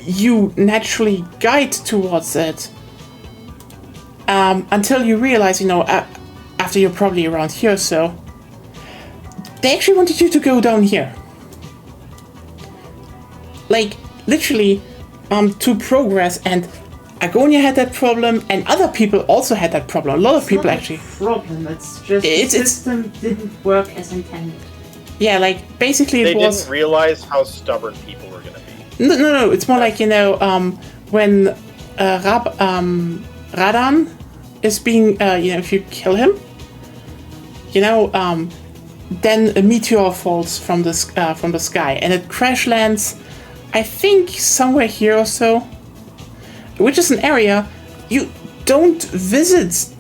you naturally guide towards it. Until you realize, after you're probably around here or so, they actually wanted you to go down here. Like, literally, to progress, and Agonia had that problem, and other people also had that problem. A lot of people actually. Problem. It's just the system didn't work as intended. Yeah, like, basically They it was... didn't realize how stubborn people were going to be. No, it's more like, when Radan is being, if you kill him, then a meteor falls from the sky, and it crash lands, I think, somewhere here or so, which is an area you don't visit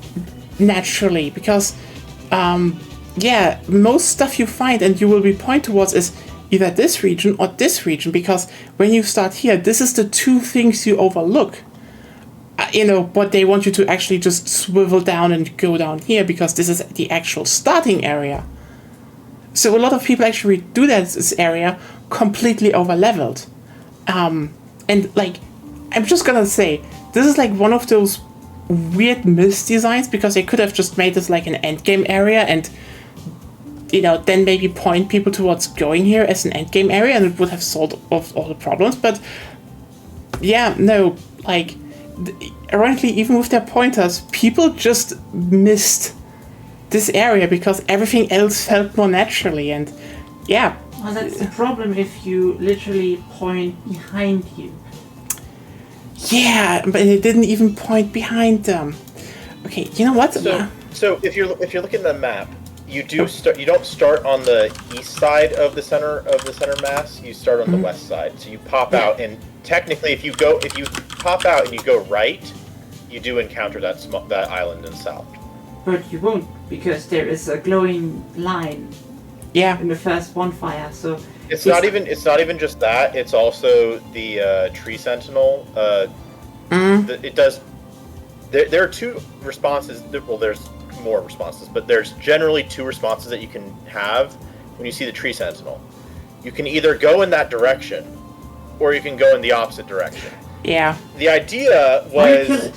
naturally, because, most stuff you find and you will be pointed towards is either this region or this region, because when you start here, this is the two things you overlook. But they want you to actually just swivel down and go down here because this is the actual starting area. So a lot of people actually do this area completely over-leveled. And, like, I'm just gonna say, this is, like, one of those weird misdesigns because they could have just made this, like, an endgame area and then maybe point people towards going here as an endgame area, and it would have solved off all the problems. But yeah, no, like, ironically, even with their pointers, people just missed this area because everything else felt more naturally, and yeah. Well, that's the problem if you literally point behind you. Yeah, but it didn't even point behind them. Okay, you know what? So if you're looking at the map, you don't start on the east side of the center mass. You start on the west side. So you pop out, and technically, if you pop out and you go right, you do encounter that island in the south. But you won't, because there is a glowing line. Yeah. In the first bonfire, so it's not even just that. It's also the tree sentinel. It does. There are two responses. Well, there's more responses, but there's generally two responses that you can have when you see the tree sentinel. You can either go in that direction, or you can go in the opposite direction. Yeah. The idea was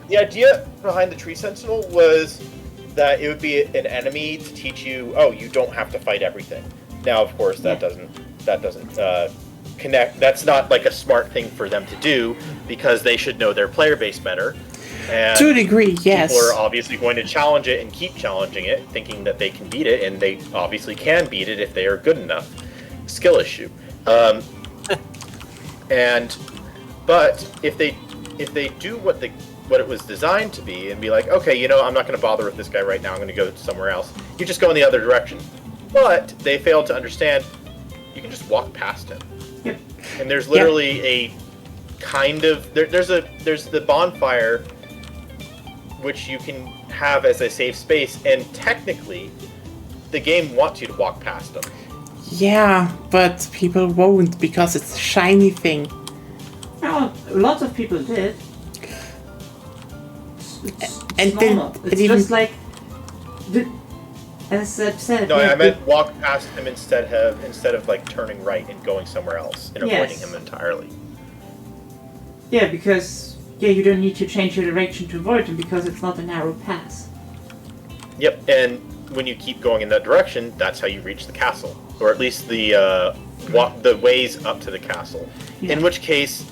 the idea behind the tree sentinel was that it would be an enemy to teach you, oh, you don't have to fight everything. Now, of course, that doesn't connect. That's not like a smart thing for them to do, because they should know their player base better. And to a degree, yes. People are obviously going to challenge it and keep challenging it, thinking that they can beat it, and they obviously can beat it if they are good enough. Skill issue. But if they do what it was designed to be, and be like, okay, I'm not going to bother with this guy right now, I'm going to go somewhere else. You just go in the other direction. But they failed to understand you can just walk past him. Yep. And there's literally a kind of there's the bonfire, which you can have as a safe space, and technically the game wants you to walk past them. Yeah, but people won't because it's a shiny thing. Well, lots of people did. And normal. It's just like, as I've said. No, I meant walk past him instead of like turning right and going somewhere else and avoiding him entirely. Yeah, because you don't need to change your direction to avoid him because it's not a narrow pass. Yep, and when you keep going in that direction, that's how you reach the castle, or at least the ways up to the castle. Yeah. In which case,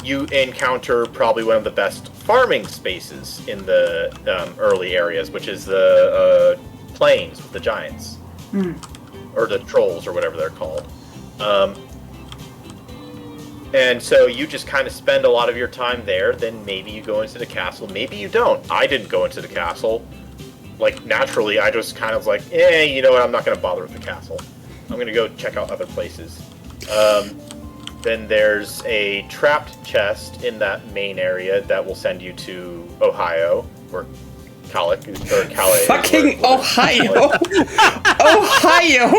you encounter probably one of the best farming spaces in the early areas, which is the plains with the giants, or the trolls, or whatever they're called. And so you just kind of spend a lot of your time there. Then maybe you go into the castle, maybe you don't. I didn't go into the castle. Like, naturally, I just kind of like, you know what, I'm not going to bother with the castle. I'm going to go check out other places. Then there's a trapped chest in that main area that will send you to Ohio, or Calais. Fucking Ohio! Ohio!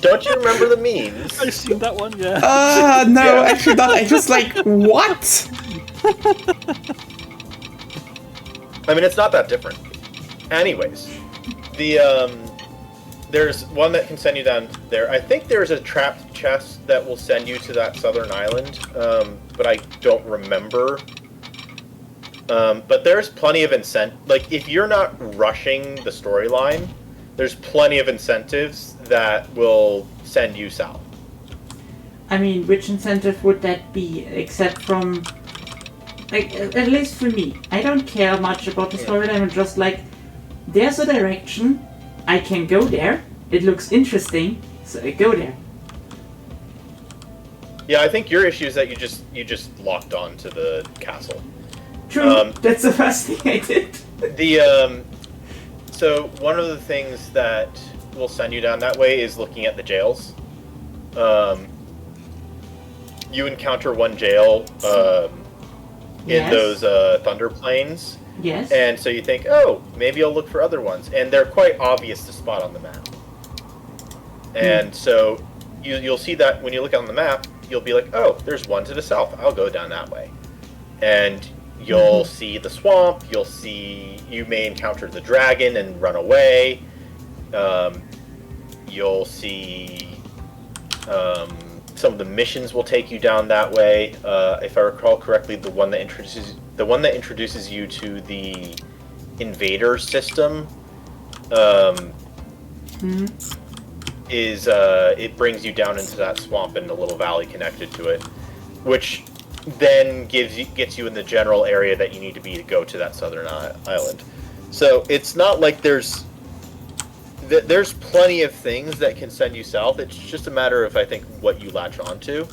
Don't you remember the memes? I've seen that one, yeah. No, Yeah. actually not. I just like, what? I mean, it's not that different. Anyways, there's one that can send you down there. I think there's a trapped chest that will send you to that southern island, but I don't remember. But there's plenty of like, if you're not rushing the storyline, there's plenty of incentives that will send you south. I mean, which incentive would that be, except from, like, at least for me, I don't care much about the storyline. I'm just like, there's a direction, I can go there, it looks interesting, so I go there. Yeah, I think your issue is that you just locked on to the castle. True, that's the first thing I did. So one of the things that will send you down that way is looking at the jails. You encounter one jail in those Thunder Plains. Yes. And so you think, oh, maybe I'll look for other ones. And they're quite obvious to spot on the map. And so you'll see that when you look on the map, you'll be like, oh, there's one to the south. I'll go down that way. And you'll see the swamp. You may encounter the dragon and run away. You'll see some of the missions will take you down that way. If I recall correctly, the one that introduces you to the invader system is it brings you down into that swamp and a little valley connected to it, which then gets you in the general area that you need to be to go to that southern island. So it's not like there's plenty of things that can send you south. It's just a matter of, I think, what you latch onto.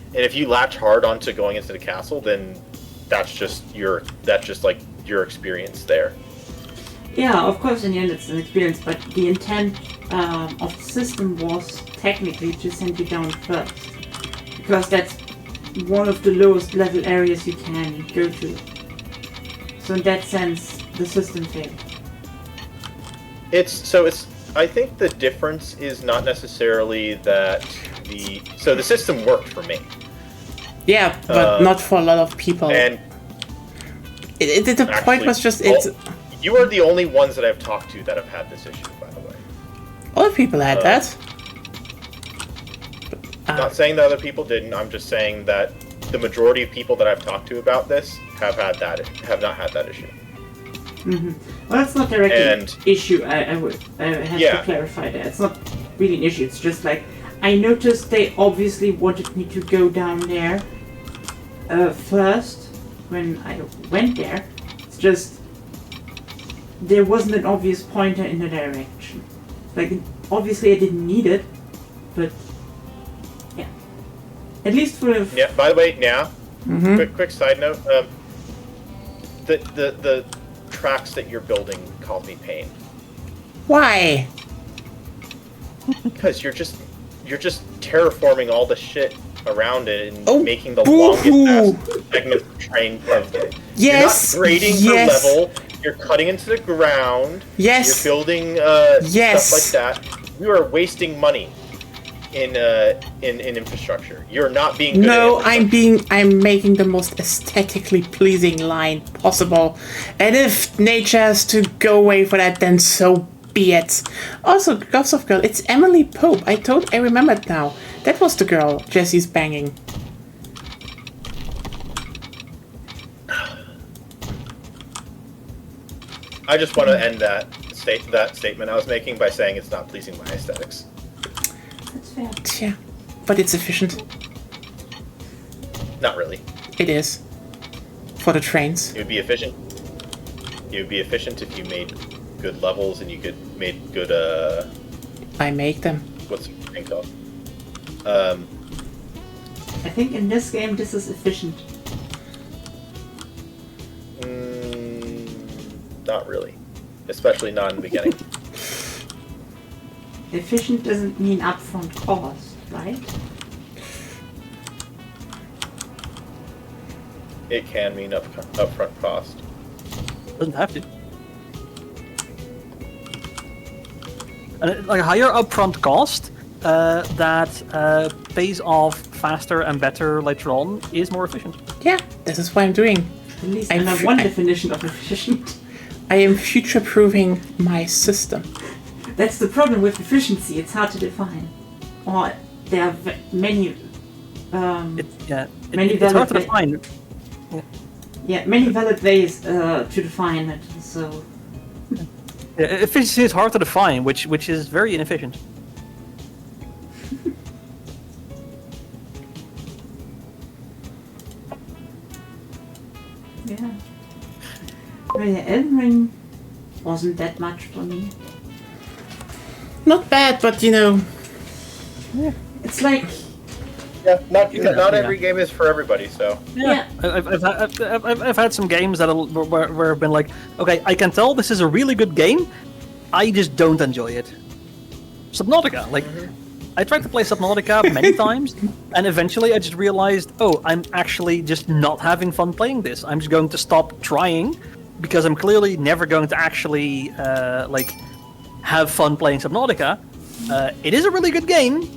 And if you latch hard onto going into the castle, then that's just like your experience there. Yeah, of course, in the end it's an experience, but the intent of the system was technically to send you down first, because that's one of the lowest level areas you can go to. So in that sense, the system failed. I think the difference is not necessarily that the system worked for me. Yeah, but not for a lot of people. And the point was just you are the only ones that I've talked to that have had this issue, by the way. Other people had that. Not saying that other people didn't. I'm just saying that the majority of people that I've talked to about this have not had that issue. Mm-hmm. Well, that's not directly an issue. I have to clarify that. It's not really an issue. It's just like I noticed they obviously wanted me to go down there first when I went there. It's just there wasn't an obvious pointer in the direction. Like obviously I didn't need it, but yeah. At least for yeah. By the way, now, quick side note. The tracks that you're building cause me pain. Why? Because you're just terraforming all the shit around it and making the longest segment of train of it. Yes. You're not grading per level. You're cutting into the ground. Yes. You're building stuff like that. You are wasting money in infrastructure. You're not being good I'm making the most aesthetically pleasing line possible. And if nature has to go away for that, then so be it. Also, Ghost of Girl, it's Emily Pope. I remember it now. That was the girl Jesse's banging. I just want to end that statement I was making by saying it's not pleasing my aesthetics. That's fair. Yeah, but it's efficient. Not really. It is. For the trains. It would be efficient. It would be efficient if you made good levels and you made good. I make them. What's the thing called? I think in this game this is efficient. Not really, especially not in the beginning. Efficient doesn't mean upfront cost, right? It can mean upfront cost. Doesn't have to. And like a higher upfront cost that pays off faster and better later on is more efficient. Yeah, this is what I'm doing. At least I have one definition of efficient. I am future-proofing my system. That's the problem with efficiency. It's hard to define. Or there are many. It's hard to define. Yeah, many valid ways to define it. So. Efficiency is hard to define, which is very inefficient. Yeah. But yeah, Elden Ring wasn't that much for me. Not bad, but you know. Yeah. It's like. Yeah, not every game is for everybody. So. Yeah. I've had some games that where I've been like, okay, I can tell this is a really good game. I just don't enjoy it. Subnautica, like. I tried to play Subnautica many times, and eventually I just realized, oh, I'm actually just not having fun playing this. I'm just going to stop trying, because I'm clearly never going to actually, have fun playing Subnautica. It is a really good game.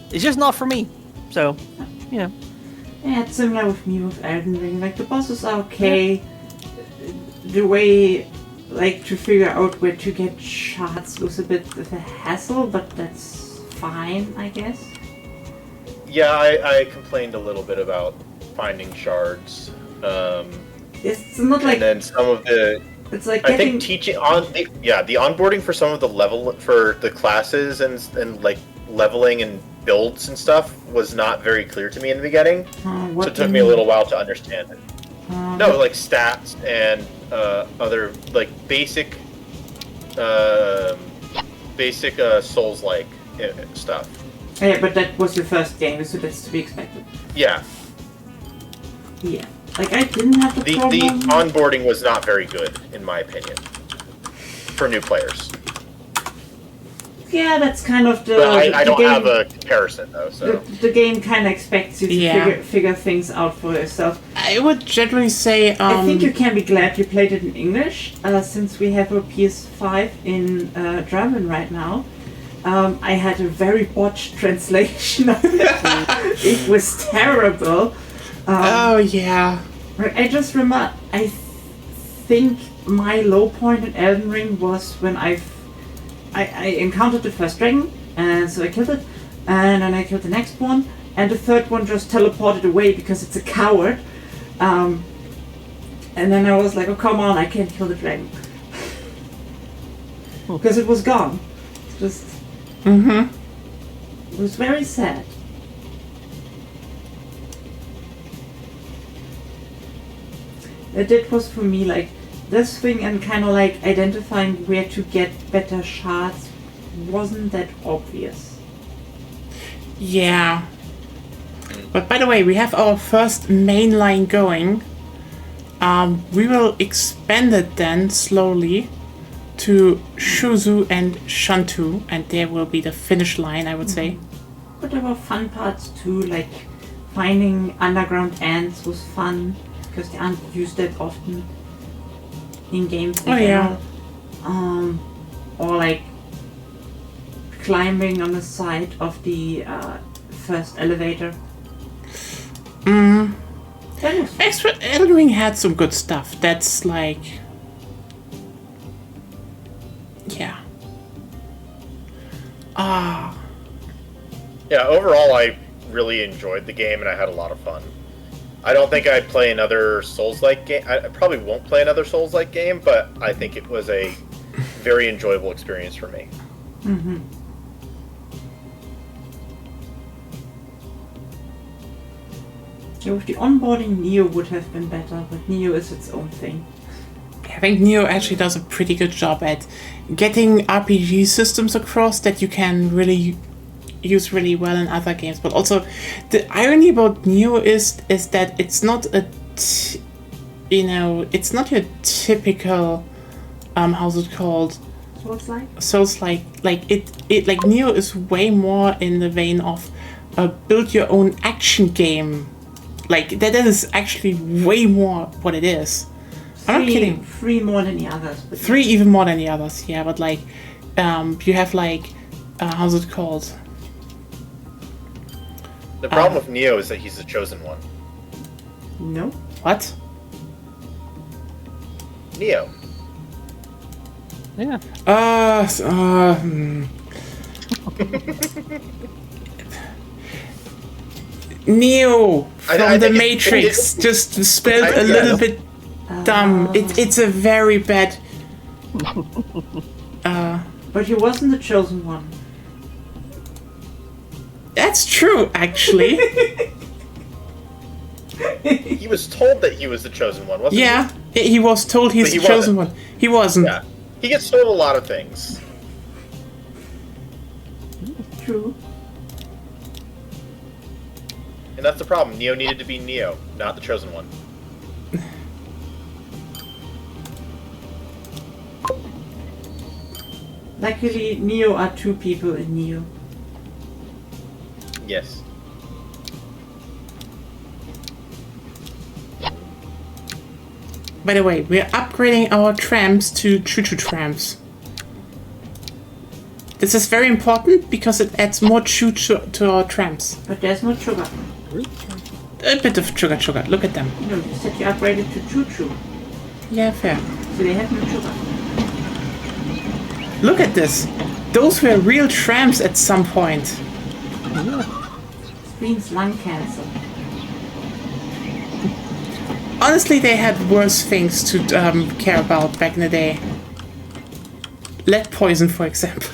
It's just not for me. So, you know. Yeah, it's similar with me with Elden Ring. Like, the bosses are okay. The way, like, to figure out where to get shots was a bit of a hassle, but that's fine, I guess. Yeah, I complained a little bit about finding shards. It's not like... And then some of the It's like I getting. think teaching the onboarding for some of the classes and like leveling and builds and stuff was not very clear to me in the beginning. What So it do took you me a mean? little while to understand it. No, like stats and other like basic Souls-like stuff. Yeah, but that was your first game, so that's to be expected. Yeah, Yeah. Like, I didn't have the the problem. onboarding was not very good in my opinion for new players. Yeah, that's kind of the. But I the don't game, have a comparison though, so The game kind of expects you to Yeah. figure things out for yourself. I would generally say, I think you can be glad you played it in English, since we have a PS5 in German right now. I had a very botched translation of it. It was terrible. oh yeah. I just remember, I think my low point in Elden Ring was when I encountered the first dragon, and so I killed it, and then I killed the next one, and the third one just teleported away because it's a coward. And then I was like, oh come on, I can't kill the dragon. Because it was gone. Just... It was very sad. That was for me like this thing, and kind of like identifying where to get better shards wasn't that obvious. Yeah. But by the way, we have our first main line going. We will expand it then slowly to Shuzu and Shantu, and there will be the finish line, I would say. But there were fun parts too, like finding underground ants was fun because they aren't used that often in games. In yeah. general. Or like climbing on the side of the first elevator. That was fun. Extra Elden Ring had some good stuff. That's like, yeah. yeah, overall I really enjoyed the game and I had a lot of fun. I don't think I'd play another Souls-like game. I probably won't play another Souls-like game, but I think it was a very enjoyable experience for me. Yeah, with the onboarding, Neo would have been better, but Neo is its own thing. I think Neo actually does a pretty good job at getting RPG systems across that you can really use really well in other games. But also, the irony about Neo is that it's not it's not your typical how's it called? Souls like it like Neo is way more in the vein of build your own action game. Like that is actually way more what it is. I'm not kidding. 3 more than the others. But 3 even more than the others, yeah. But like, you have like, how's it called? The problem with Neo is that he's the chosen one. No. What? Neo. Yeah. Neo from I the think Matrix, just spelled a yeah. little bit dumb. It's a very bad. But he wasn't the chosen one. That's true, actually. He was told that he was the chosen one, wasn't Yeah, he was told he's But he the chosen wasn't. one. He wasn't. he? Yeah. He gets told a lot of things. True. And that's the problem. Neo needed to be Neo, not the chosen one. Luckily, Neo are 2 people in Neo. Yes. By the way, we're upgrading our trams to choo-choo trams. This is very important because it adds more choo-choo to our trams. But there's no sugar. A bit of sugar. Look at them. No, you said you upgraded to choo-choo. Yeah, fair. So they have no sugar. Look at this. Those were real trams at some point. Screams lung cancer. honestly, they had worse things to care about back in the day. Lead poison, for example.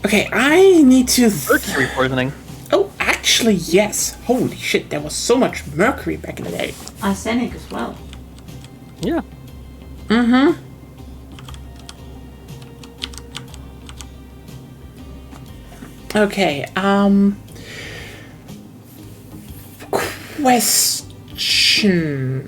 Okay, I need to... Mercury poisoning. Oh, actually, yes. Holy shit, there was so much mercury back in the day. Arsenic as well. Yeah. Mm-hmm. Okay, question.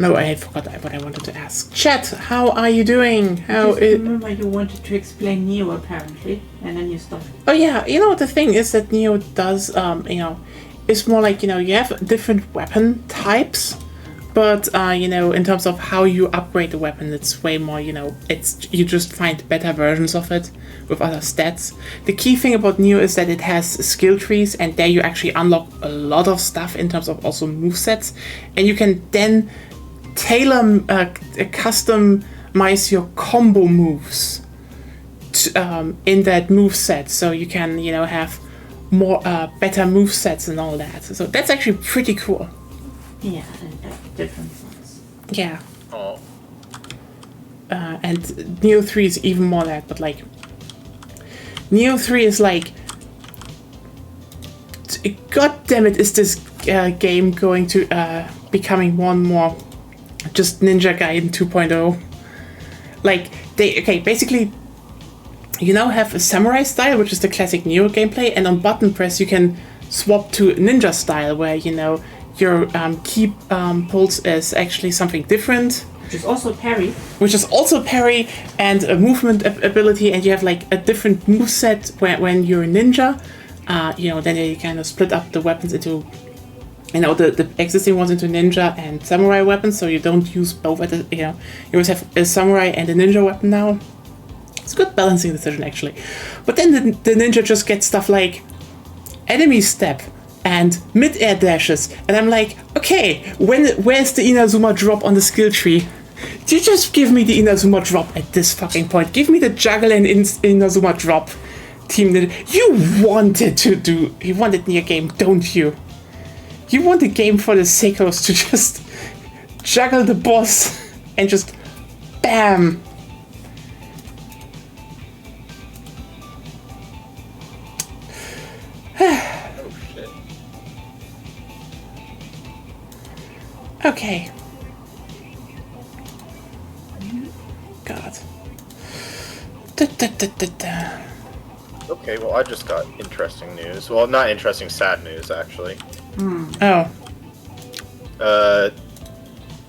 No, I forgot what I wanted to ask. Chat, how are you doing? How Just is... remember you wanted to explain Neo apparently, and then you stopped. Oh yeah, you know, the thing is that Neo does, you know, it's more like, you know, you have different weapon types, but, you know, in terms of how you upgrade the weapon, it's way more, you know, you just find better versions of it with other stats. The key thing about Neo is that it has skill trees, and there you actually unlock a lot of stuff in terms of also movesets, and you can then tailor, customize your combo moves in that moveset, so you can, you know, have more better movesets and all that. So that's actually pretty cool. Yeah, and different ones. Yeah. Oh. And Neo 3 is even more that, but like Neo 3 is like, god damn it, is this game going to becoming more and more just Ninja Gaiden 2.0. Like, basically, you now have a samurai style, which is the classic Neo gameplay, and on button press you can swap to ninja style, where, you know, your key pulse is actually something different. Which is also parry. And a movement ability, and you have like a different moveset when you're a ninja. You know, then you kind of split up the weapons into, you know, the existing ones into ninja and samurai weapons, so you don't use both at the, you know, you always have a samurai and a ninja weapon now. It's a good balancing decision, actually. But then the ninja just gets stuff like enemy step and mid-air dashes, and I'm like, okay, where's the Inazuma drop on the skill tree? You just give me the Inazuma drop at this fucking point. Give me the juggle and Inazuma drop. Team Ninja. You wanted Neo game, don't you? You want the game for the Seikos to just juggle the boss and just bam. Oh shit. Okay. God. Okay, well, I just got interesting news. Well, not interesting, sad news, actually. Oh.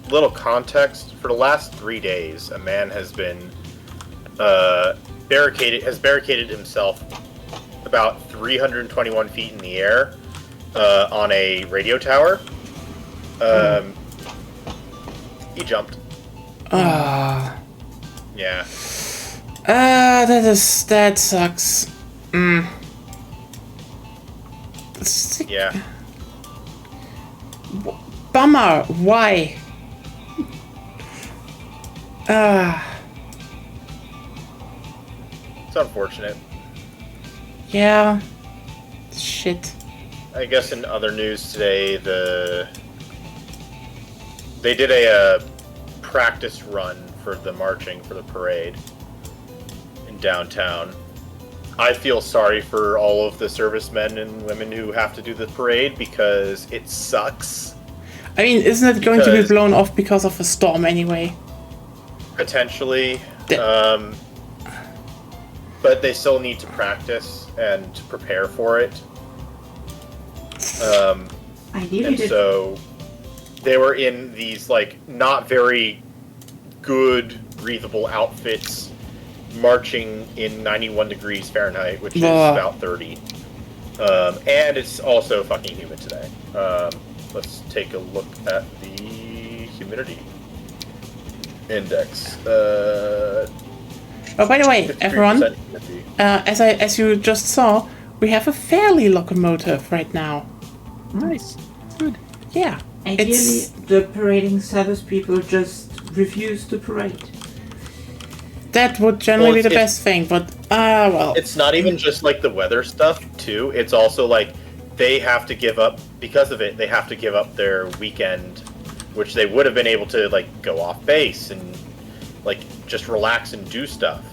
Little context. For the last 3 days, a man has been barricaded himself about 321 feet in the air on a radio tower. He jumped. Yeah. That sucks. Yeah. Bummer. Why? It's unfortunate. Yeah. Shit. I guess in other news today, they did a practice run for the marching for the parade in downtown. I feel sorry for all of the servicemen and women who have to do the parade because it sucks. I mean, isn't it going to be blown off because of a storm anyway? Potentially. But they still need to practice and to prepare for it. And so they were in these, like, not very good breathable outfits marching in 91 degrees Fahrenheit, which is about 30. And it's also fucking humid today. Let's take a look at the humidity index. Oh, by the way, everyone, as you just saw, we have a fairly locomotive right now. Nice. Good. Yeah. Ideally, the parading service people just refuse to parade. That would generally be the best thing, but well. It's not even just like the weather stuff too. It's also like they have to give up, because of it, they have to give up their weekend, which they would have been able to, like, go off base and, like, just relax and do stuff.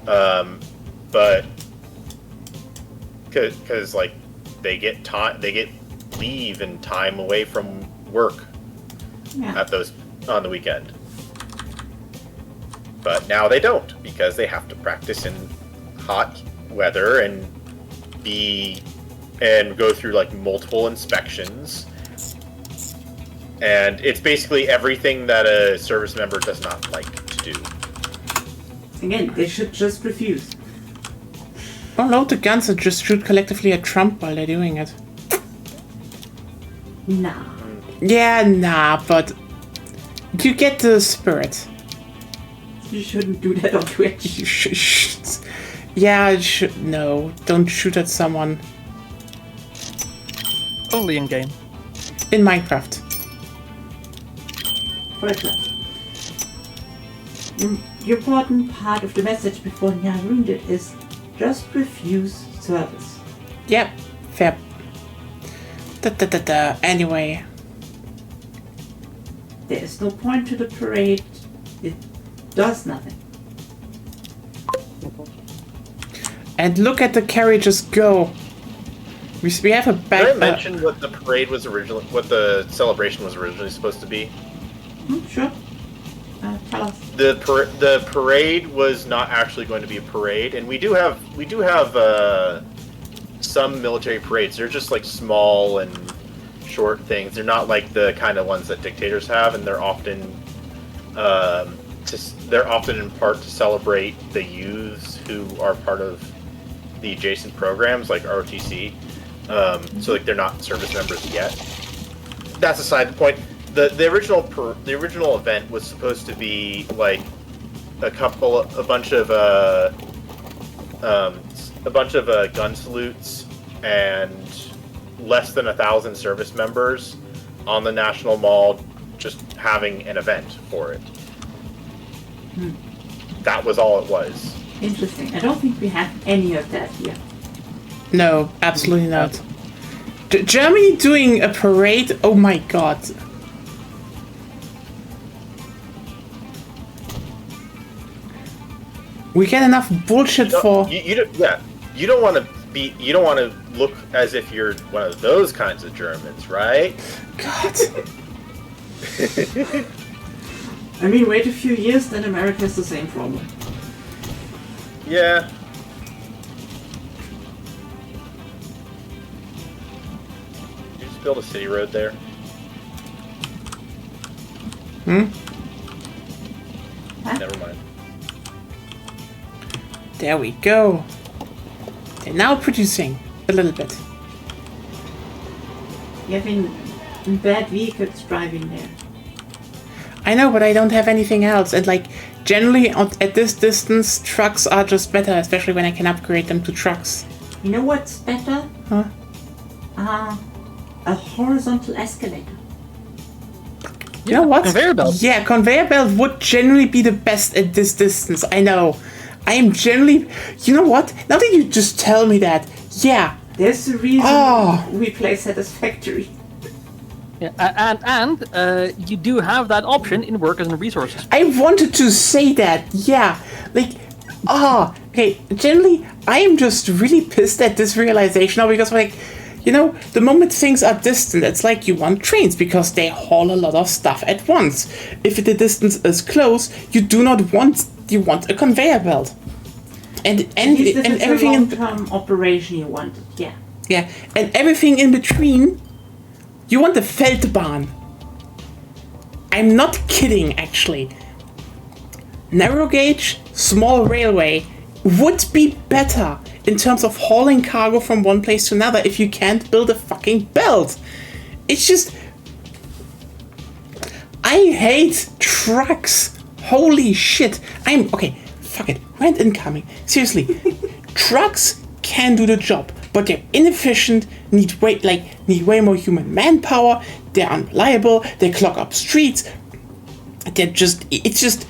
But, because, like, they get leave and time away from work on the weekend. But now they don't, because they have to practice in hot weather and go through like multiple inspections. And it's basically everything that a service member does not like to do. Again, they should just refuse. Oh, load the guns and just shoot collectively at Trump while they're doing it. Nah. Yeah, nah, but you get the spirit. You shouldn't do that on Twitch. Yeah, no, don't shoot at someone. Only in game. In Minecraft. For example. The important part of the message before Nya ruined it is just refuse service. Yep, fair. Anyway. There is no point to the parade. It does nothing. And look at the carriages go. We have a back. Did I mention what the parade was originally, what the celebration was originally supposed to be? Sure. Tell us. The parade was not actually going to be a parade, and we do have some military parades. They're just like small and short things. They're not like the kind of ones that dictators have, and they're often in part to celebrate the youths who are part of the adjacent programs like ROTC. So like they're not service members yet. That's aside the point. The original event was supposed to be like a bunch of gun salutes and less than 1,000 service members on the National Mall, just having an event for it. That was all it was. Interesting. I don't think we have any of that here. No, absolutely not. Germany doing a parade? Oh my god. We get enough bullshit for... You don't want to look as if you're one of those kinds of Germans, right? God. I mean, wait a few years, then America has the same problem. Yeah. Did you just build a city road there? Huh? Never mind. There we go. They're now producing a little bit. You're having bad vehicles driving there. I know, but I don't have anything else. And like, generally at this distance, trucks are just better, especially when I can upgrade them to trucks. You know what's better? Huh? A horizontal escalator. You know what? Conveyor belt. Yeah, conveyor belt would generally be the best at this distance. I know. I am generally... You know what? Now that you just tell me that, yeah. There's a reason we play Satisfactory. Yeah, and you do have that option in workers and resources. I wanted to say that, yeah. Like, okay, generally, I am just really pissed at this realization now because, like, you know, the moment things are distant, it's like you want trains because they haul a lot of stuff at once. If the distance is close, you want a conveyor belt. And everything in long-term operation you wanted, yeah. Yeah, and everything in between, you want the Feldbahn. I'm not kidding, actually. Narrow gauge, small railway would be better in terms of hauling cargo from one place to another if you can't build a fucking belt. It's just... I hate trucks. Holy shit. Okay, fuck it. Rent incoming. Seriously. Trucks can do the job, but they're inefficient, need way more human manpower, they're unreliable, they clog up streets. It's just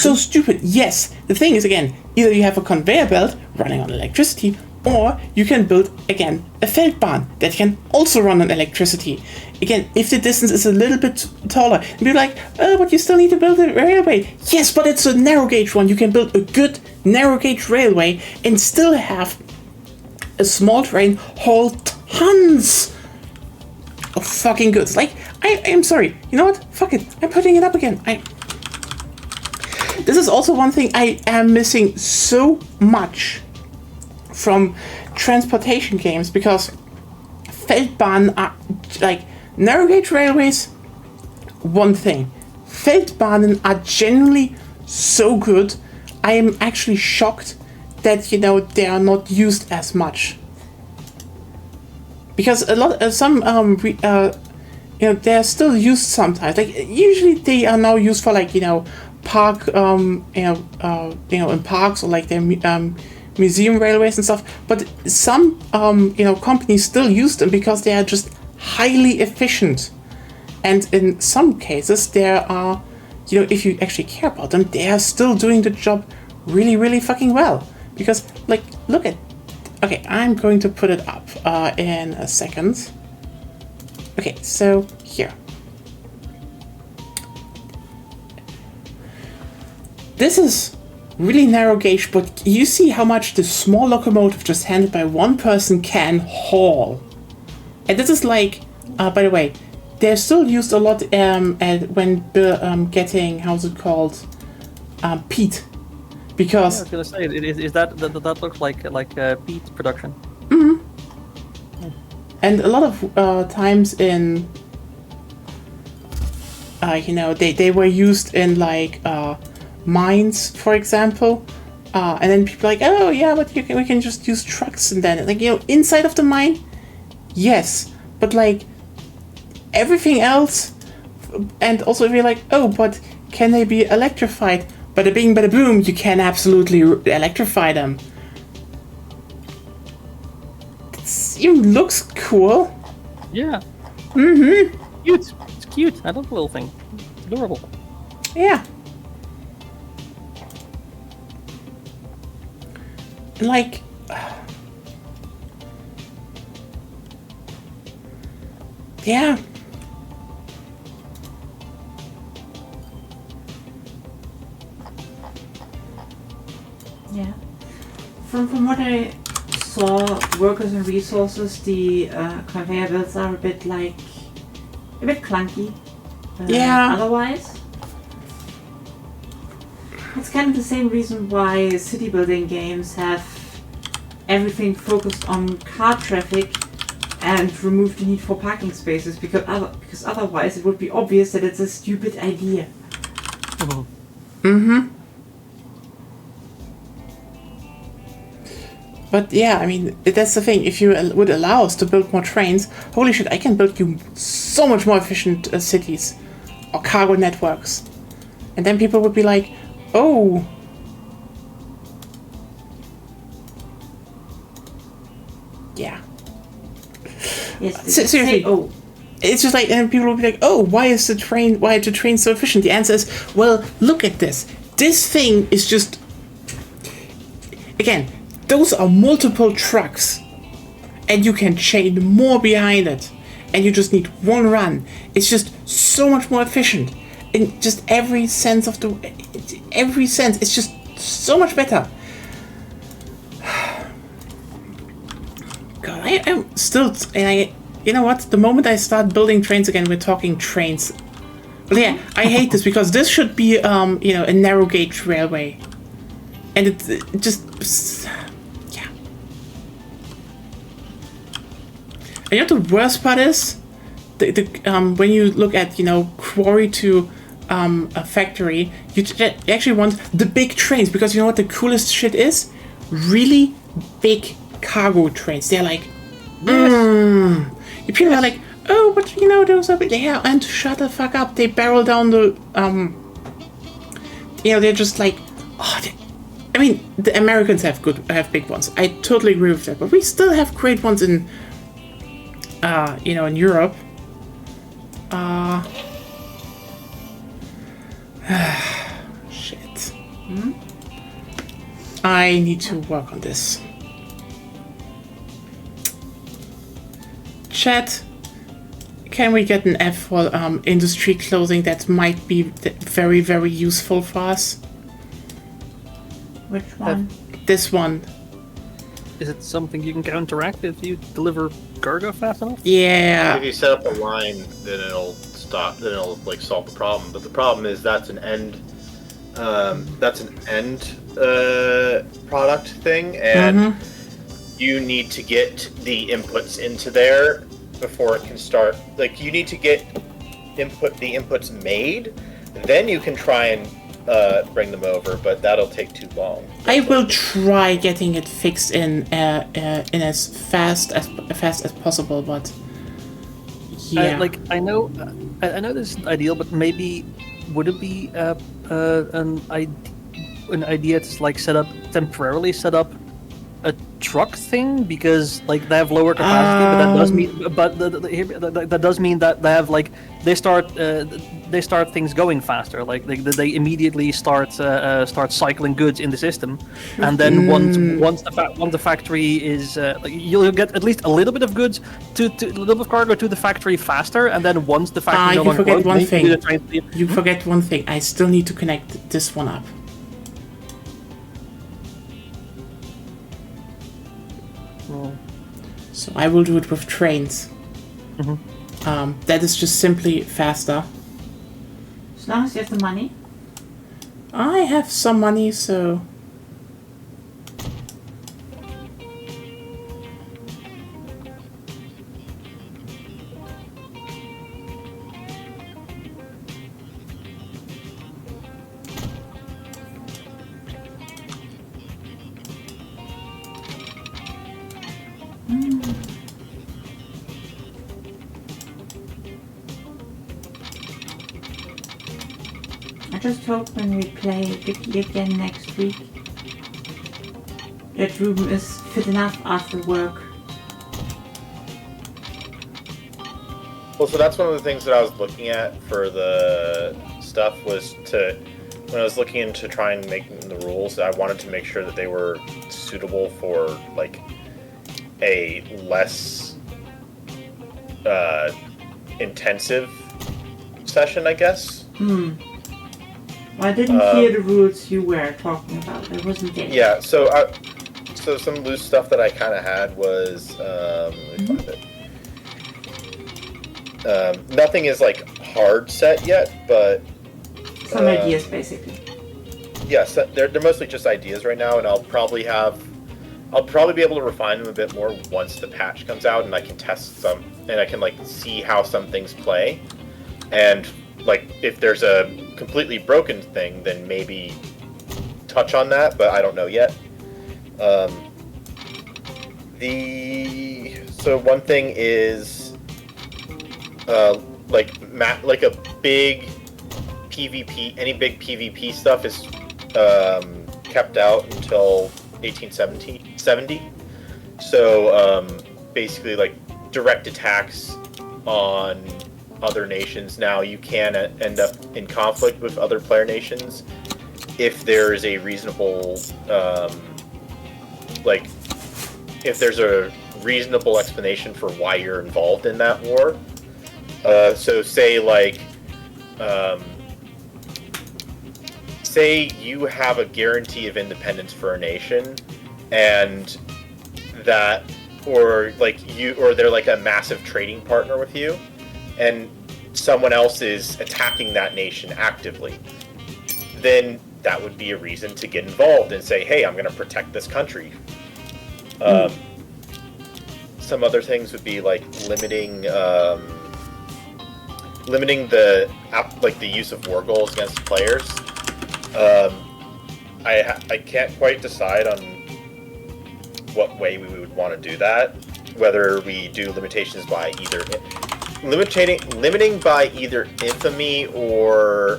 so stupid. Yes, the thing is, again, either you have a conveyor belt running on electricity, Or you can build, again, a Feldbahn that can also run on electricity. Again, if the distance is a little bit taller, you'd be like, oh, but you still need to build a railway. Yes, but it's a narrow gauge one. You can build a good narrow gauge railway and still have a small train haul tons of fucking goods. Like, I'm sorry. You know what? Fuck it. I'm putting it up again. This is also one thing I am missing so much from transportation games, because Feldbahn are like narrow gauge railways, one thing. Feldbahnen are generally so good. I am actually shocked that, you know, they are not used as much. Because some you know, they're still used sometimes. Like, usually they are now used for, like, you know, park in parks, or like their museum railways and stuff. But some you know, companies still use them because they are just highly efficient. And in some cases there are, you know, if you actually care about them, they are still doing the job really, really fucking well. Because, like, look at, okay, I'm going to put it up in a second. Okay, so here. This is really narrow gauge, but you see how much the small locomotive just handled by one person can haul. And this is like, by the way, they're still used a lot when getting, how's it called, peat. Because I was gonna say, is that looks like peat production. And a lot of times in, you know, they were used in like mines, for example, and then people are like, oh yeah, but we can just use trucks, and then, like, you know, inside of the mine, yes, but like everything else, and also if you're like, oh, but can they be electrified? Bada bing, bada boom, you can absolutely electrify them. It even looks cool. Yeah. Mm-hmm. Cute. It's cute. I love the little thing. It's adorable. Yeah. Like, yeah. Yeah. From what I saw, workers and resources, the conveyor belts are a bit clunky. Yeah. Otherwise, it's kind of the same reason why city building games have everything focused on car traffic and remove the need for parking spaces, because otherwise it would be obvious that it's a stupid idea. Mm-hmm. But yeah, I mean, that's the thing. If you would allow us to build more trains, holy shit, I can build you so much more efficient cities or cargo networks. And then people would be like, oh. Yeah. Yes. Seriously. Oh. It's just like, and people will be like, oh, why is the train so efficient? The answer is, well, look at this. This thing is just, again, those are multiple trucks, and you can chain more behind it, and you just need one run. It's just so much more efficient in just every sense. It's just so much better. God, I'm still, and you know what? The moment I start building trains again, we're talking trains. But yeah, I hate this, because this should be, you know, a narrow gauge railway, and it just. And you know what the worst part is? When you look at, you know, quarry to a factory, you actually want the big trains, because you know what the coolest shit is? Really big cargo trains. They're like, People are like, oh, but you know, those are big. Yeah, and shut the fuck up. They barrel down the, you know, they're just like, oh, I mean, the Americans have big ones. I totally agree with that, but we still have great ones in, you know, in Europe. Shit. I need to work on this. Chat, can we get an F for industry clothing that might be very, very useful for us? Which one? This one. Is it something you can counteract if you deliver cargo fast enough? Yeah. If you set up a line, then it'll stop. Then it'll like solve the problem. But the problem is that's an end. That's an end product thing, and you need to get the inputs into there before it can start. Like you need to get the inputs made, then you can try and bring them over, but that'll take too long. I will try getting it fixed in as fast as possible, but yeah. I know this isn't ideal, but maybe would it be an idea to like temporarily set up a truck thing, because like they have lower capacity, but that does mean that they have like they start things going faster. Like they immediately start cycling goods in the system, and then once the factory is you'll get at least a little bit of goods to a little bit of cargo to the factory faster, and then once the factory you forget one thing. You Hmm? forget one thing. I still need to connect this one up. So I will do it with trains. That is just simply faster. As long as you have the money. I have some money, so... I just hope when we play Vicky again next week, that room is fit enough after work. Well, so that's one of the things that I was looking at for the stuff was when I was looking into trying making the rules, I wanted to make sure that they were suitable for like a less intensive session, I guess. Well, I didn't hear the rules you were talking about. I wasn't there. Yeah, so some loose stuff that I kind of had was let me find it. Nothing is like hard set yet, but Some ideas, basically. yes, they're mostly just ideas right now, and I'll probably be able to refine them a bit more once the patch comes out, and I can test some, and I can like see how some things play, and like if there's a completely broken thing, then maybe touch on that, but I don't know yet. So one thing is like a big PvP. Any big PvP stuff is kept out until 1870. So basically, like direct attacks on other nations. Now you can end up in conflict with other player nations if there is a reasonable if there's a reasonable explanation for why you're involved in that war. So say like say you have a guarantee of independence for a nation, and that or they're like a massive trading partner with you, and someone else is attacking that nation actively, then that would be a reason to get involved and say, hey, I'm going to protect this country. Some other things would be like limiting the use of war goals against players. I can't quite decide on what way we would want to do that. Whether we do limitations by either limiting by either infamy or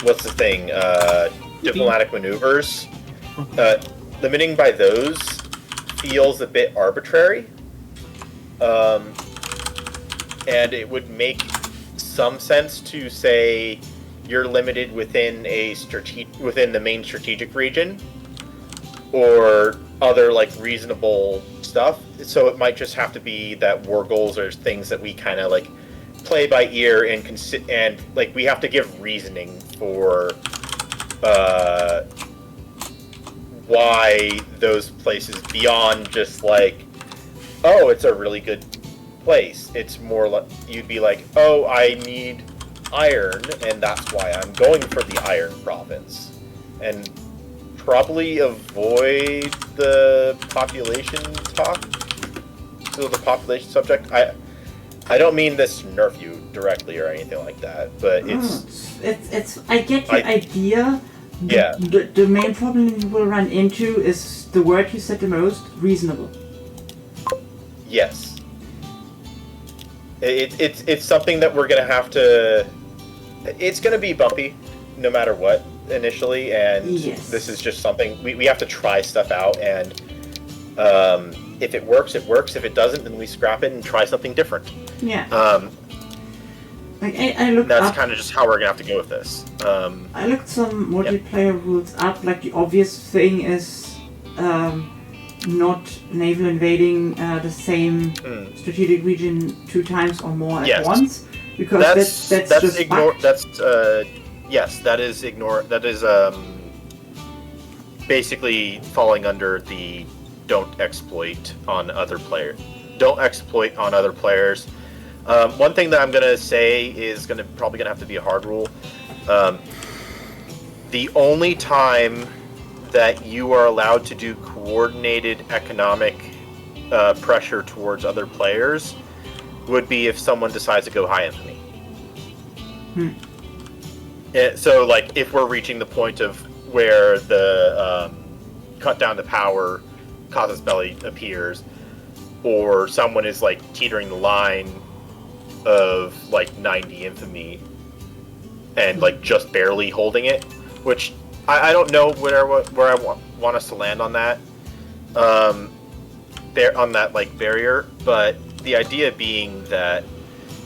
what's the thing? Diplomatic maneuvers. Limiting by those feels a bit arbitrary, and it would make some sense to say you're limited within the main strategic region, or other like reasonable stuff. So it might just have to be that war goals are things that we kind of like play by ear and and like we have to give reasoning for why those places beyond just like, oh, it's a really good place. It's more like you'd be like, oh, I need iron, and that's why I'm going for the iron province, and probably avoid the population talk. So the population subject. I don't mean this to nerf you directly or anything like that, but it's I get your idea. Yeah. The main problem you will run into is the word you said the most, reasonable. Yes. It's something that we're gonna have to. It's gonna be bumpy, no matter what initially, and this is just something we have to try stuff out, and if it works, it works. If it doesn't, then we scrap it and try something different. Yeah. Like I looked that's up. kind of just how we're gonna have to go with this. I looked some multiplayer rules up. Like the obvious thing is not naval invading the same strategic region 2 times or more at once, because that's just ignore. That's yes, that is ignore. That is basically falling under the don't exploit on other players. Don't exploit on other players. One thing that I'm gonna say is probably gonna have to be a hard rule. The only time that you are allowed to do coordinated economic pressure towards other players would be if someone decides to go high infamy. So, like, if we're reaching the point of where the cut down the power, Casus Belli appears, or someone is like teetering the line of like 90 infamy and like just barely holding it, which I don't know where I want us to land on that there on that like barrier, but the idea being that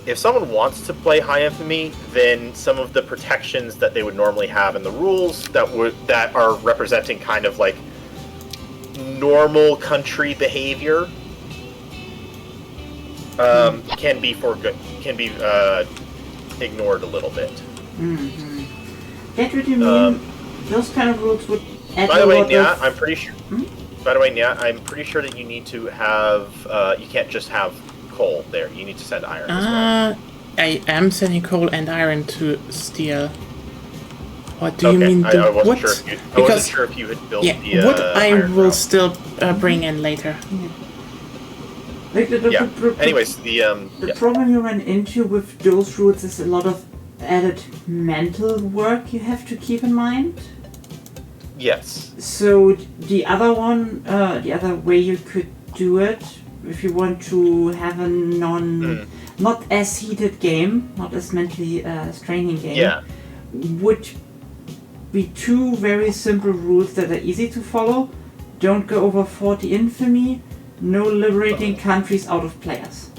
if someone wants to play high infamy, then some of the protections that they would normally have in the rules that are representing kind of like normal country behavior can be ignored a little bit. Get what you mean. Those kind of rules would add By the way, Nya, I'm pretty sure. By the way, Nya, I'm pretty sure that you need to have. You can't just have coal there. You need to send iron as well. I am sending coal and iron to steel. What do you mean? I wasn't what? sure. I wasn't sure if you had built the. What I iron will route. still bring in later. Like Anyways, the problem you run into with those rules is a lot of added mental work you have to keep in mind. Yes. So the other the other way you could do it, if you want to have a not as heated game, not as mentally straining game, would be 2 very simple rules that are easy to follow. Don't go over 40 infamy. No liberating countries out of players.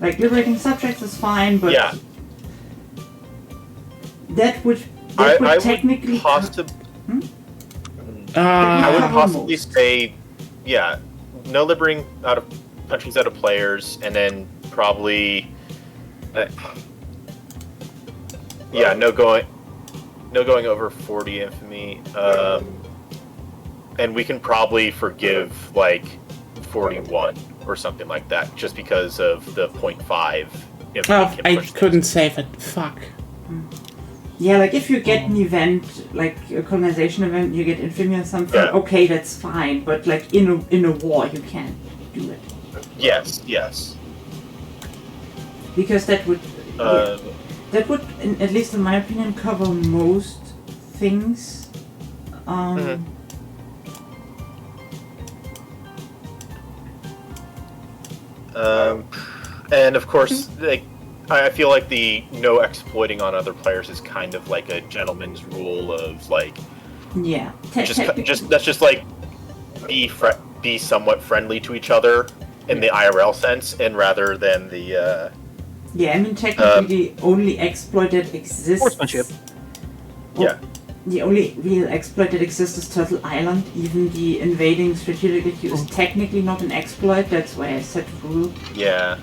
Like liberating subjects is fine, but that would technically. I would possibly say, no liberating countries out of players, and then probably, no going over 40 infamy, and we can probably forgive like 41 or something like that, just because of the 0.5. I couldn't save it. Fuck. Yeah, like if you get an event, like a colonization event, you get infamy or something. Okay, that's fine. But like in a war, you can't do it. Yes. Because that would at least in my opinion, cover most things. And of course, like I feel like the no exploiting on other players is kind of like a gentleman's rule of like, just like be somewhat friendly to each other in the IRL sense, and rather than the. I mean technically the only exploit that exists. Sportsmanship. the only real exploit that exists is Turtle Island. Even the invading strategic that you is technically not an exploit. That's why I set the rule. Yeah.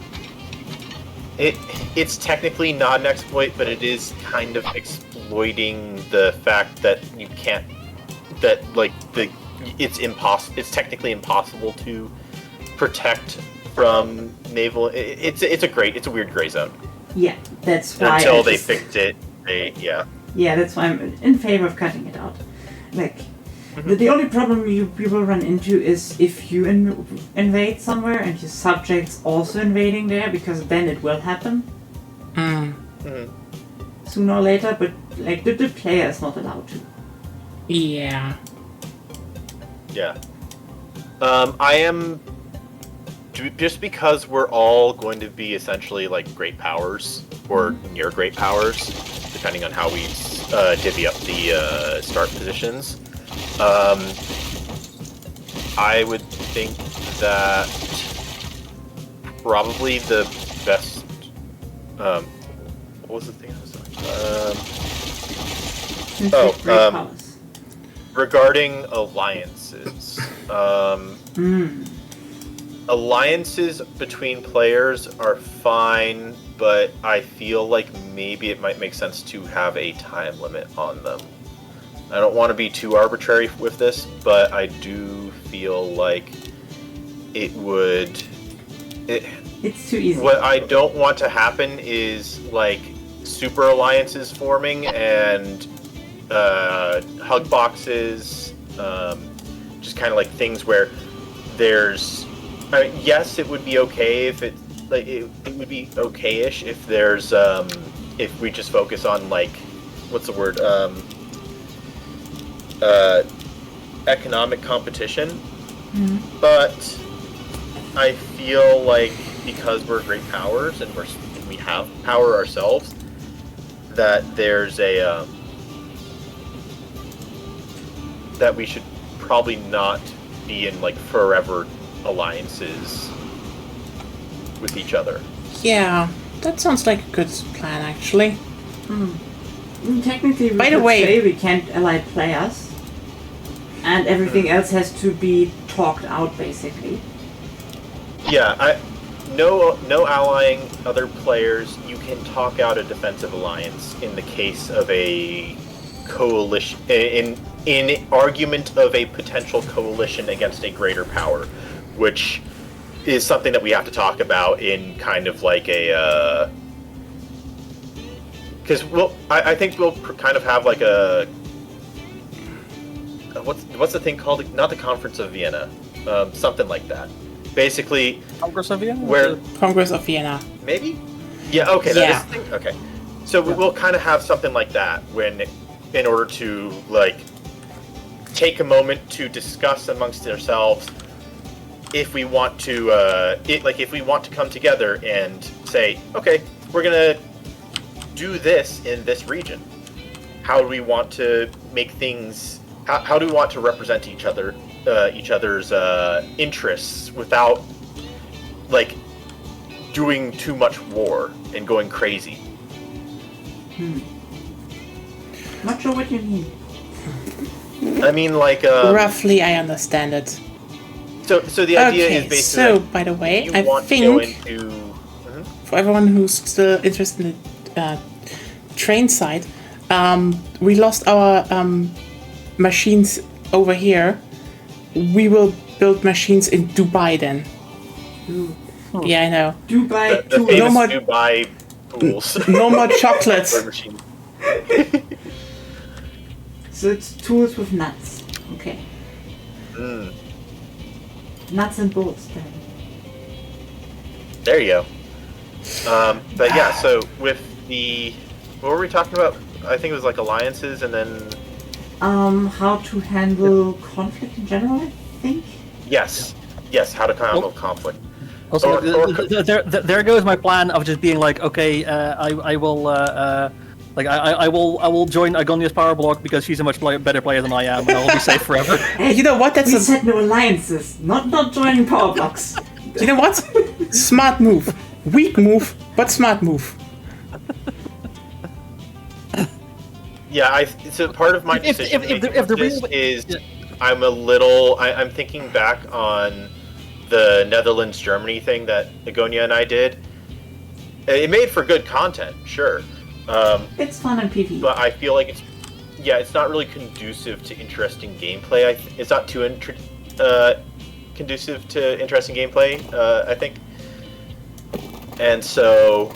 It's technically not an exploit, but it is kind of exploiting the fact that you can't. That like it's impossible. It's technically impossible to protect from naval. It's a weird gray zone. Yeah, that's why. Until they fixed it, Yeah, that's why I'm in favor of cutting it out. Like, the only problem you will run into is if you invade somewhere and your subject's also invading there, because then it will happen. Sooner or later, but like the player is not allowed to. Yeah. Yeah. I am... Just because we're all going to be essentially like great powers, or near great powers, depending on how we divvy up the start positions, I would think that probably the best... what was the thing I was talking regarding alliances. Alliances between players are fine, but I feel like maybe it might make sense to have a time limit on them. I don't want to be too arbitrary with this, but I do feel like it would... It's too easy. What I don't want to happen is, like, super alliances forming and hug boxes, just kind of like things where there's... I mean, yes, it would be okay if it would be okay-ish if there's if we just focus on like what's the word economic competition, but I feel like because we're great powers and we have power ourselves, that there's a that we should probably not be in like forever alliances with each other. Yeah, that sounds like a good plan, actually. Technically, By the way, say we can't ally players, and everything else has to be talked out, basically. Yeah, no allying other players. You can talk out a defensive alliance in the case of a coalition, in argument of a potential coalition against a greater power, which is something that we have to talk about in kind of like a... Because I think we'll kind of have like a... What's the thing called? Not the Conference of Vienna. Something like that. Basically... Congress of Vienna? Where... Congress of Vienna. Maybe? Yeah, okay. Yeah. That is the thing. Okay. So we'll kind of have something like that in order to, like, take a moment to discuss amongst ourselves if we want to, if we want to come together and say, okay, we're gonna do this in this region. How do we want to make things? How do we want to represent each other's interests without, like, doing too much war and going crazy? Not sure what you mean. I mean, like, roughly, I understand it. So the idea is basically. So, by the way, I think for everyone who's still interested in the train side, we lost our machines over here. We will build machines in Dubai then. Yeah, I know. Dubai, the famous no more Dubai pools. No more chocolates. So it's tools with nuts. Okay. Nuts and bolts, then. There you go. But yeah, so with the... What were we talking about? I think it was like alliances and then... How to handle conflict in general, I think? Yes, how to handle conflict. Also, there goes my plan of just being like, okay, I will join Agonia's power block because she's a much better player than I am, and I will be safe forever. Hey, you know what? That's we said no alliances, not joining power blocks. You know what? Smart move. Weak move, but smart move. Yeah, so part of my If- decision if the- making if the with this real- is yeah. I'm thinking back on the Netherlands-Germany thing that Agonia and I did. It made for good content, sure. It's fun in PvE. But I feel like it's not really conducive to interesting gameplay. It's not too conducive to interesting gameplay, I think. And so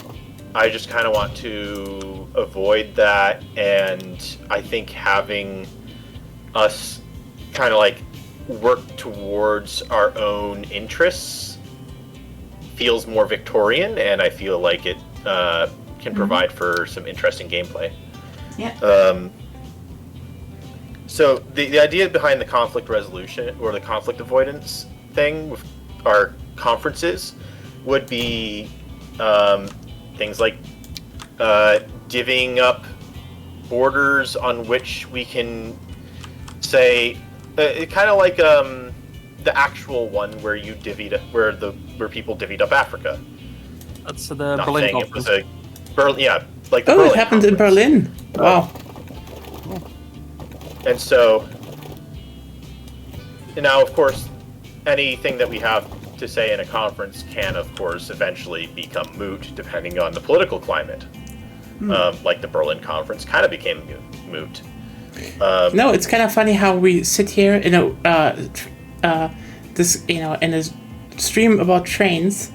I just kind of want to avoid that, and I think having us kind of like work towards our own interests feels more Victorian, and I feel like it can provide for some interesting gameplay. Yeah. So the idea behind the conflict resolution or the conflict avoidance thing with our conferences would be things like divvying up borders on which we can say kind of like the actual one where you divvied where people divvied up Africa. That's the Not Berlin saying it was conference. like the Oh, Berlin it happened in conference. Berlin. Wow. And so, and now, of course, anything that we have to say in a conference can, of course, eventually become moot, depending on the political climate. Like the Berlin conference kind of became moot. No, it's kind of funny how we sit here, this, in a stream about trains,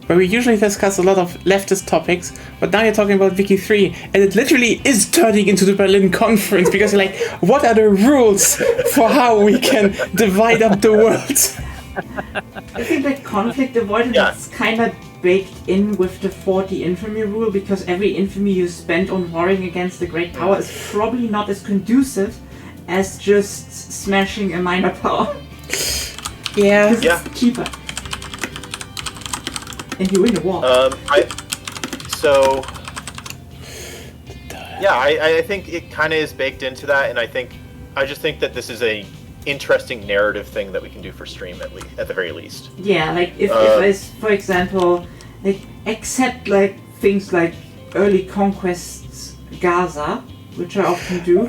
where we usually discuss a lot of leftist topics, but now you're talking about Wiki 3, and it literally is turning into the Berlin conference, because you're like, what are the rules for how we can divide up the world? I think that conflict avoidance is kind of baked in with the 40 infamy rule, because every infamy you spend on warring against a great power is probably not as conducive as just smashing a minor power. Yeah. Because it's cheaper. And you win the war. I think it kind of is baked into that, and I just think that this is a interesting narrative thing that we can do for stream at the very least. Yeah, like if I, for example, like accept like things like early conquests Gaza, which I often do,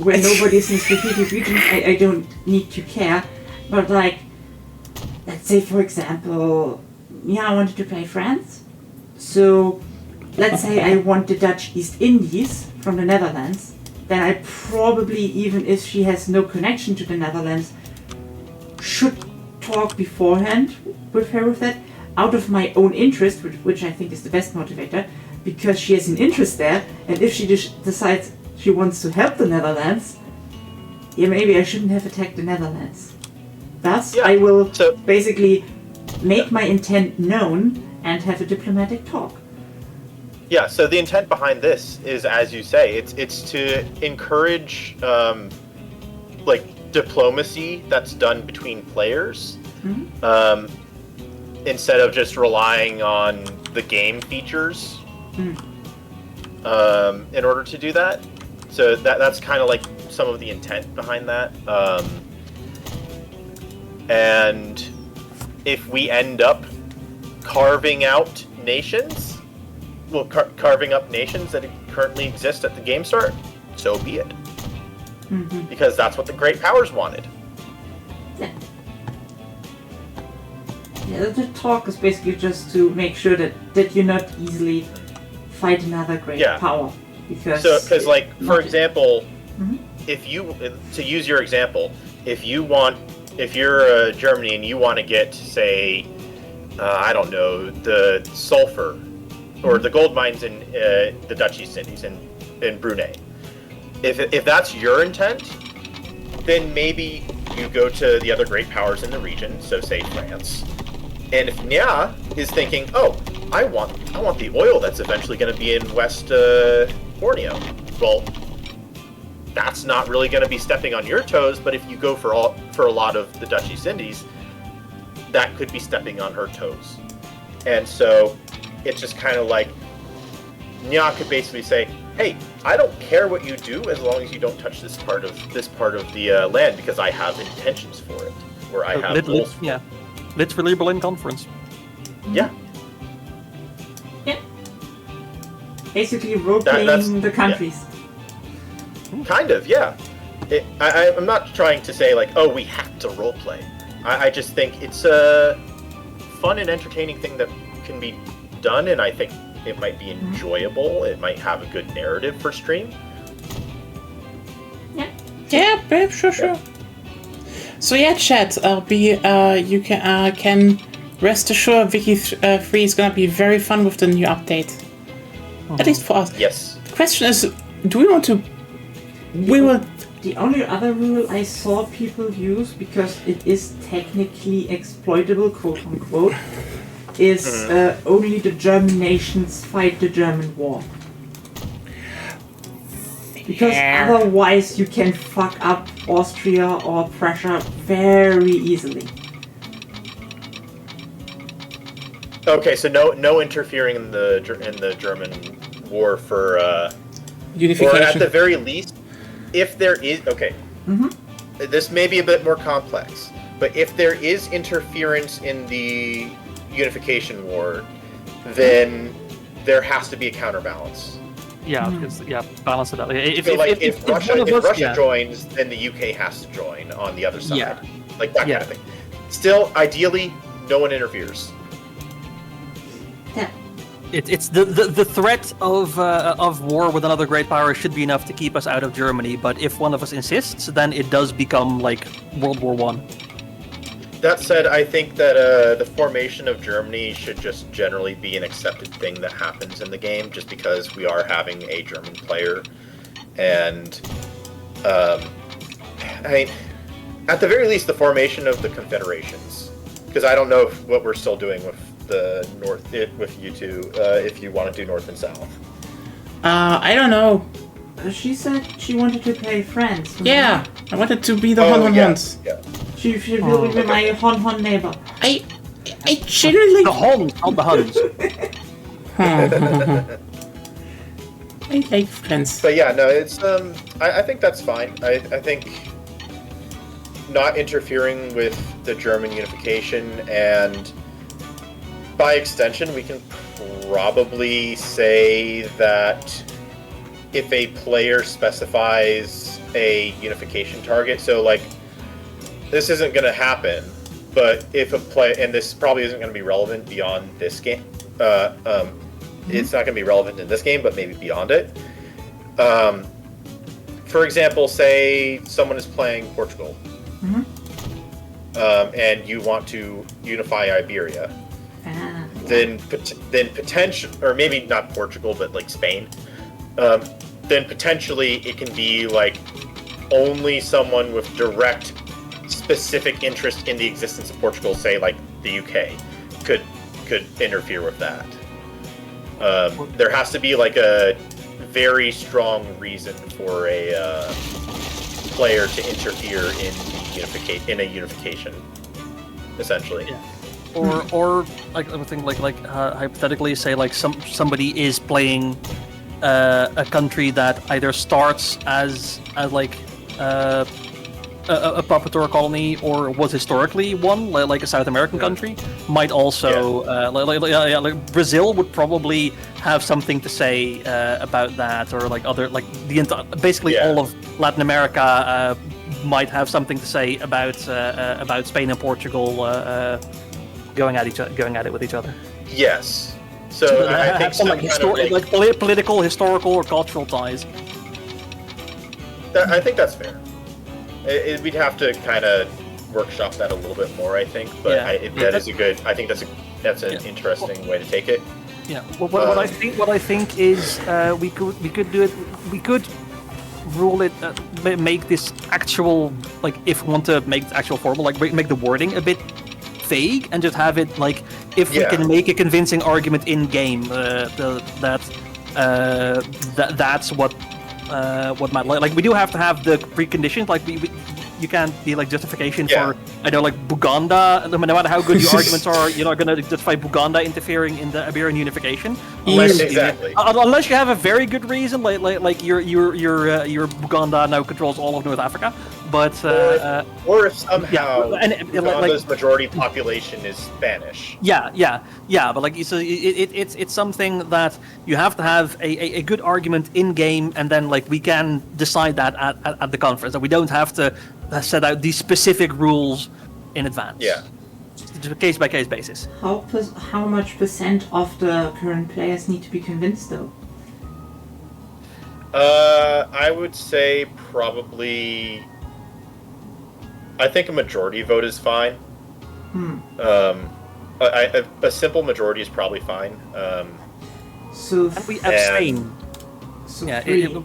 where nobody's in strategic regions, I don't need to care. But like, let's say for example, I wanted to play France, so let's say I want the Dutch East Indies from the Netherlands. Then I probably, even if she has no connection to the Netherlands, should talk beforehand with her with that, out of my own interest, which I think is the best motivator, because she has an interest there, and if she decides she wants to help the Netherlands, maybe I shouldn't have attacked the Netherlands. Thus, I will basically make my intent known and have a diplomatic talk. Yeah, so the intent behind this is, as you say, it's to encourage like diplomacy that's done between players, instead of just relying on the game features in order to do that. So that's kind of like some of the intent behind that. And if we end up carving out nations, carving up nations that currently exist at the game start, so be it. Because that's what the great powers wanted. Yeah, the talk is basically just to make sure that you not easily fight another great power. Because like, for example, if you, to use your example, if you're Germany and you want to get, say, I don't know, the sulfur or the gold mines in the Dutch East Indies in Brunei. If that's your intent, then maybe you go to the other great powers in the region, so say France. And if Nya is thinking, oh, I want the oil that's eventually going to be in West Borneo, well, that's not really going to be stepping on your toes. But if you go for a lot of the Dutch East Indies, that could be stepping on her toes. And so it's just kind of like Nya could basically say, hey, I don't care what you do as long as you don't touch this part of the land, because I have intentions for it, or I have goals for it. Literally Berlin conference. Yeah. Yeah. Basically role-playing the countries. Kind of, yeah. I'm not trying to say like, oh, we have to roleplay. I just think it's a fun and entertaining thing that can be done, and I think it might be enjoyable. It might have a good narrative for stream. Yeah, babe, sure. So yeah, chat. You can rest assured, Wiki 3 is gonna be very fun with the new update. At least for us. Yes. The question is, do we want to? The only other rule I saw people use, because it is technically exploitable, quote unquote, is only the German nations fight the German war. Because otherwise you can fuck up Austria or Prussia very easily. Okay, so no interfering in the German war for Unification. or at the very least, if there is this may be a bit more complex, but if there is interference in the unification war, then there has to be a counterbalance. Yeah, because balance it out. If Russia joins, then the UK has to join on the other side. Yeah. Like that kind of thing. Still, ideally, no one interferes. Yeah. It's the threat of war with another great power should be enough to keep us out of Germany. But if one of us insists, then it does become like World War One. That said, I think that the formation of Germany should just generally be an accepted thing that happens in the game, just because we are having a German player, and I mean, at the very least, the formation of the confederations, because I don't know what we're still doing with the North, with you two, if you want to do North and South. I don't know. She said she wanted to play France. Yeah, I wanted to be the Hon-Hons. Yeah. She will be my Hon neighbor. I genuinely. The Huns, not the Huns. I like France. But yeah, no, it's I think that's fine. I think not interfering with the German unification, and by extension, we can probably say that if a player specifies a unification target, so like this isn't going to happen, but if a play, and this probably isn't going to be relevant beyond this game, it's not going to be relevant in this game, but maybe beyond it. For example, say someone is playing Portugal, and you want to unify Iberia, then potential, or maybe not Portugal, but like Spain. Then potentially it can be like only someone with direct specific interest in the existence of Portugal, say like the UK, could interfere with that. There has to be like a very strong reason for a player to interfere in a unification, essentially. Yeah. Or like I would think like hypothetically say like somebody is playing a country that either starts as like a puppet or a colony, or was historically one, like a South American country, might also like Brazil would probably have something to say about that, or like other like the basically all of Latin America might have something to say about Spain and Portugal going at it with each other. Yes. So I think some like political, historical, or cultural ties. I think that's fair. We'd have to kind of workshop that a little bit more, I think. But I think that's an interesting way to take it. Yeah. Well, what I think is we could do it. We could rule it. Make this actual, like, if we want to make it actual formal, like make the wording a bit vague and just have it like, if we can make a convincing argument in game that's what might like we do have to have the preconditions, like you can't be like justification for, I know, like Buganda. No matter how good your arguments are, you're not going to justify Buganda interfering in the Iberian unification unless unless you have a very good reason, like your Buganda now controls all of North Africa. but or if somehow and Uganda's majority population is Spanish. Yeah. But like, so it's something that you have to have a good argument in game, and then like we can decide that at the conference, and we don't have to set out these specific rules in advance. Yeah. It's a case by case basis. How much percent of the current players need to be convinced though? I would say probably. I think a majority vote is fine. A simple majority is probably fine. So And we abstain. So Yeah. three.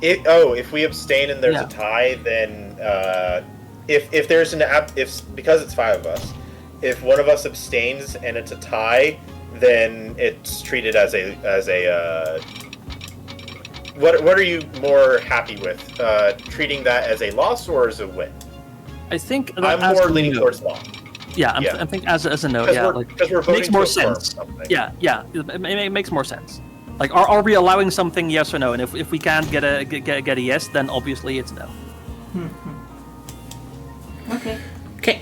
If we abstain and there's Yeah. a tie, then if there's because it's 5 of us, if one of us abstains and it's a tie, then it's treated as a. What are you more happy with? Treating that as a loss or as a win? I think I'm as more a leaning no. towards loss. Yeah, Yeah. I think as a no. Because Yeah, we're voting makes more to affirm sense. something. Yeah, it makes more sense. Like, are we allowing something? Yes or no? And if we can't get a yes, then obviously it's no. Okay. Okay.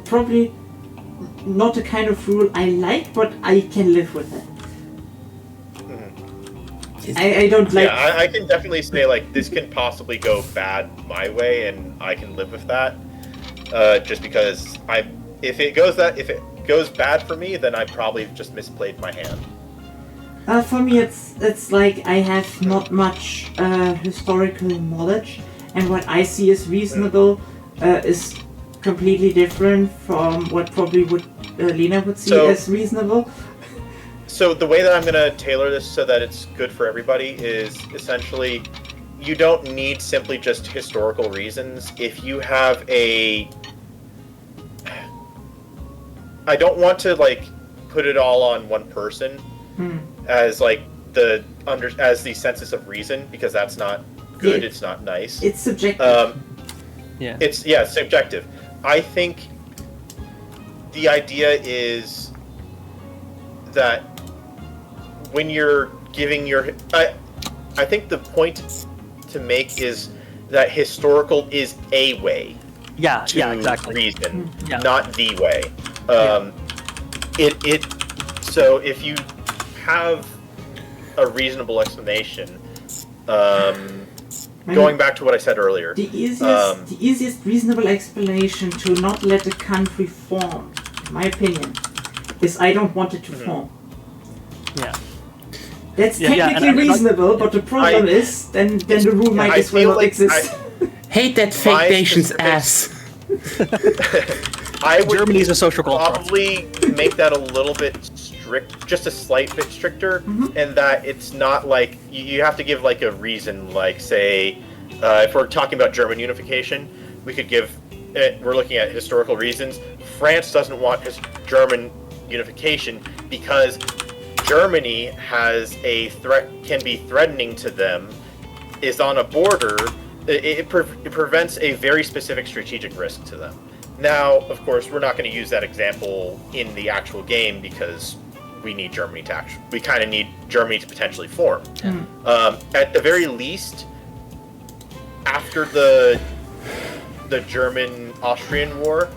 Probably not a kind of rule I like, but I can live with it. I don't like. Yeah, I can definitely say like this can possibly go bad my way, and I can live with that. Just because if it goes bad for me, then I probably just misplayed my hand. For me, it's like I have not much historical knowledge, and what I see as reasonable is completely different from what probably Lena would see as reasonable. So the way that I'm going to tailor this so that it's good for everybody is essentially you don't need simply just historical reasons. If you have I don't want to like put it all on one person as like as the census of reason, because that's not good. It's not nice. It's subjective. It's subjective. I think the idea is that when you're giving I think the point to make is that historical is a way to exactly. reason, Yeah. not the way. So if you have a reasonable explanation, going back to what I said earlier, the easiest reasonable explanation to not let a country form, in my opinion, is I don't want it to form. Yeah. That's Yeah, technically and reasonable, but the problem is then the rule might I as well feel not like exist. Hate that fake My nation's specific- ass. I would Germany's a social construct. probably make that a little bit strict, just a slight bit stricter, and that it's not like you have to give like a reason, like say, if we're talking about German unification, we could give, we're looking at historical reasons. France doesn't want German unification because Germany has can be threatening to them, is on a border. It prevents a very specific strategic risk to them. Now, of course, we're not going to use that example in the actual game because we need Germany to we kind of need Germany to potentially form. At the very least, after the German-Austrian War,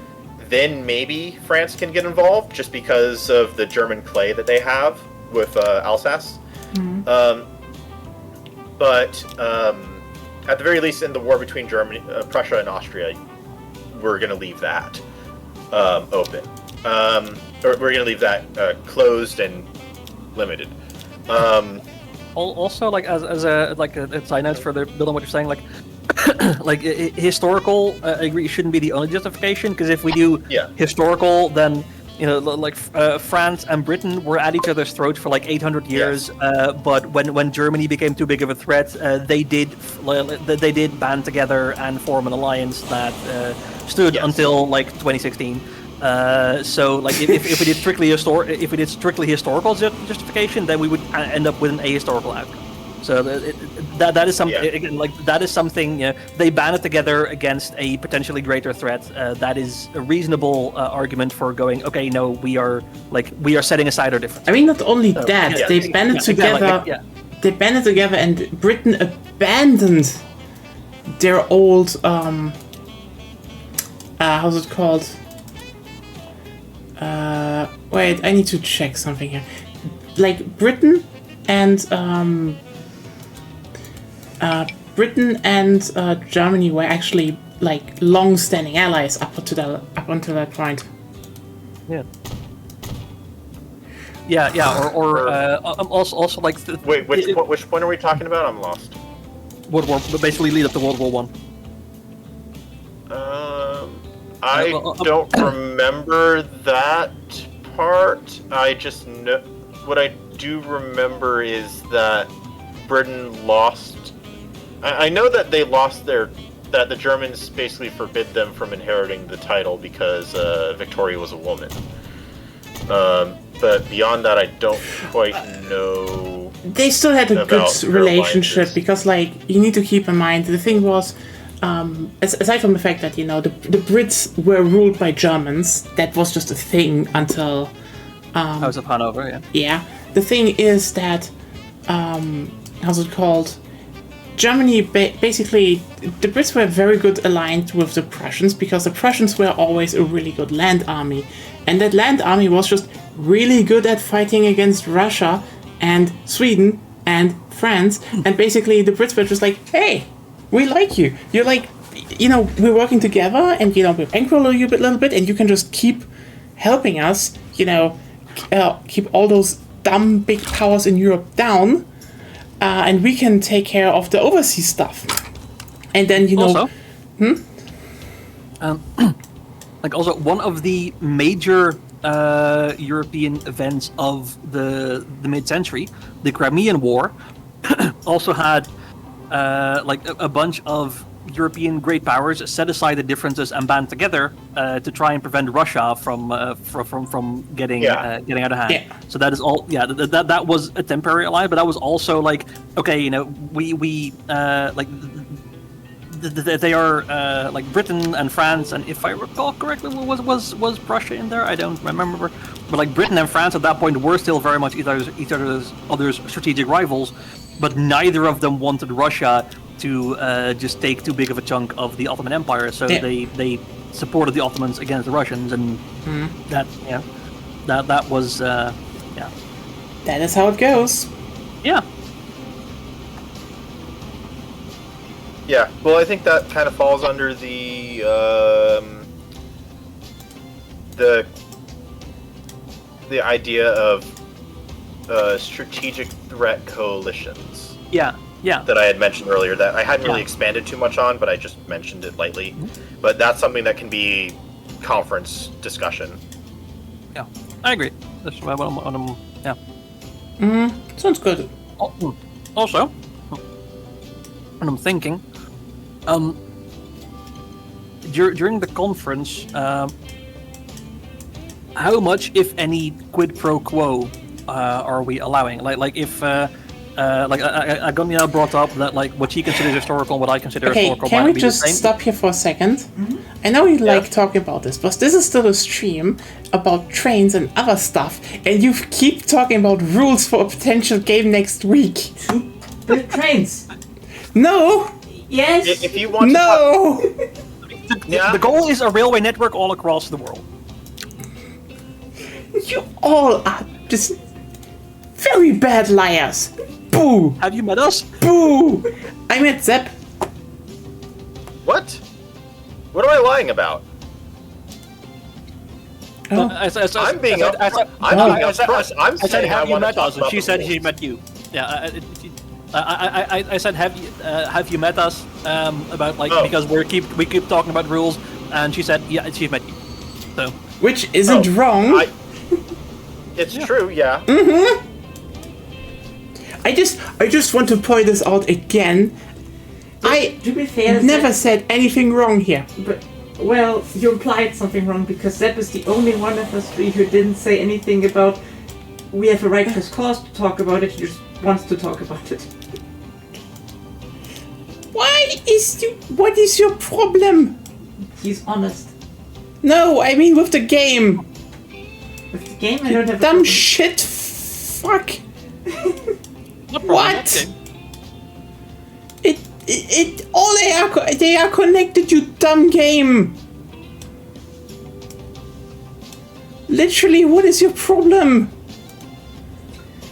then maybe France can get involved just because of the German clay that they have with Alsace. At the very least, in the war between Prussia and Austria, we're going to leave that open. Or we're going to leave that closed and limited. Also, like as a side note for the build on what you're saying, like like historical, I agree, shouldn't be the only justification, because if we do historical, then like France and Britain were at each other's throats for like 800 years. But when Germany became too big of a threat, they did band together and form an alliance that stood until like 2016. So like if we did strictly historical justification, then we would end up with an ahistorical outcome. So that is something again, like that is something they band it together against a potentially greater threat. That is a reasonable argument for going. Okay, no, we are setting aside our difference. I mean, not only that, they banded together. They banded together, and Britain abandoned their old how's it called? Wait, I need to check something here. Like Britain and Germany were actually like long-standing allies up until that point. Yeah. Yeah. Or also like. Wait, which point are we talking about? I'm lost. World War, basically lead up to World War One. I don't remember that part. I just know what I do remember is that Britain lost. I know that they lost that the Germans basically forbid them from inheriting the title because Victoria was a woman. But beyond that, I don't quite know. They still had a good relationship because, like, you need to keep in mind the thing was, aside from the fact that the Brits were ruled by Germans, that was just a thing until House of Hanover. Yeah. Yeah. The thing is that how's it called? Germany basically the Brits were very good aligned with the Prussians because the Prussians were always a really good land army, and that land army was just really good at fighting against Russia and Sweden and France, and basically the Brits were just like, hey, we like you. You're like, we're working together, and we bankroll you a little bit, and you can just keep helping us, keep all those dumb big powers in Europe down. And we can take care of the overseas stuff. And then, Also, like also one of the major European events of the mid-century, the Crimean War, also had like a bunch of European great powers set aside the differences and band together to try and prevent Russia from getting out of hand. Yeah. So that is all. Yeah, that was a temporary ally, but that was also like, okay, we like they are like Britain and France, and if I recall correctly, was Prussia in there? I don't remember, but like Britain and France at that point were still very much each other's strategic rivals, but neither of them wanted Russia to just take too big of a chunk of the Ottoman Empire, so they supported the Ottomans against the Russians, and that was that is how it goes. Yeah. Yeah, well, I think that kind of falls under the idea of strategic threat coalitions. Yeah. That I had mentioned earlier that I hadn't really expanded too much on, but I just mentioned it lightly. Mm-hmm. But that's something that can be conference discussion. Yeah, I agree. That's what I'm yeah. Sounds good. Also, and I'm thinking, during the conference, how much, if any, quid pro quo are we allowing? Like if Agonia brought up that like what she considers historical and what I consider historical. Can might we be just the same. stop here for a second? Mm-hmm. I know you like talking about this, but this is still a stream about trains and other stuff, and you keep talking about rules for a potential game next week. Build trains. No. Yes. If you want no. The goal is a railway network all across the world. You all are just very bad liars. Boo! Have you met us? Boo! I met Zep. What? What am I lying about? Oh. I'm being upfront. I'm I said, saying have I you want to met talk us? And about she the said rules. she met you. Yeah, I said, have you met us? About like because we keep talking about rules, and she said, yeah, she met you. So. Which isn't wrong. It's true, yeah. Mm-hmm. I just want to point this out again. I to be fair, never said anything wrong here. But well, you implied something wrong because Zep is the only one of us three who didn't say anything about we have a righteous cause to talk about it. He just wants to talk about it. What is your problem? He's honest. No, I mean with the game. With the game, I don't have Dumb a shit. Fuck. No problem, What? okay. They are connected, you dumb game. Literally, what is your problem?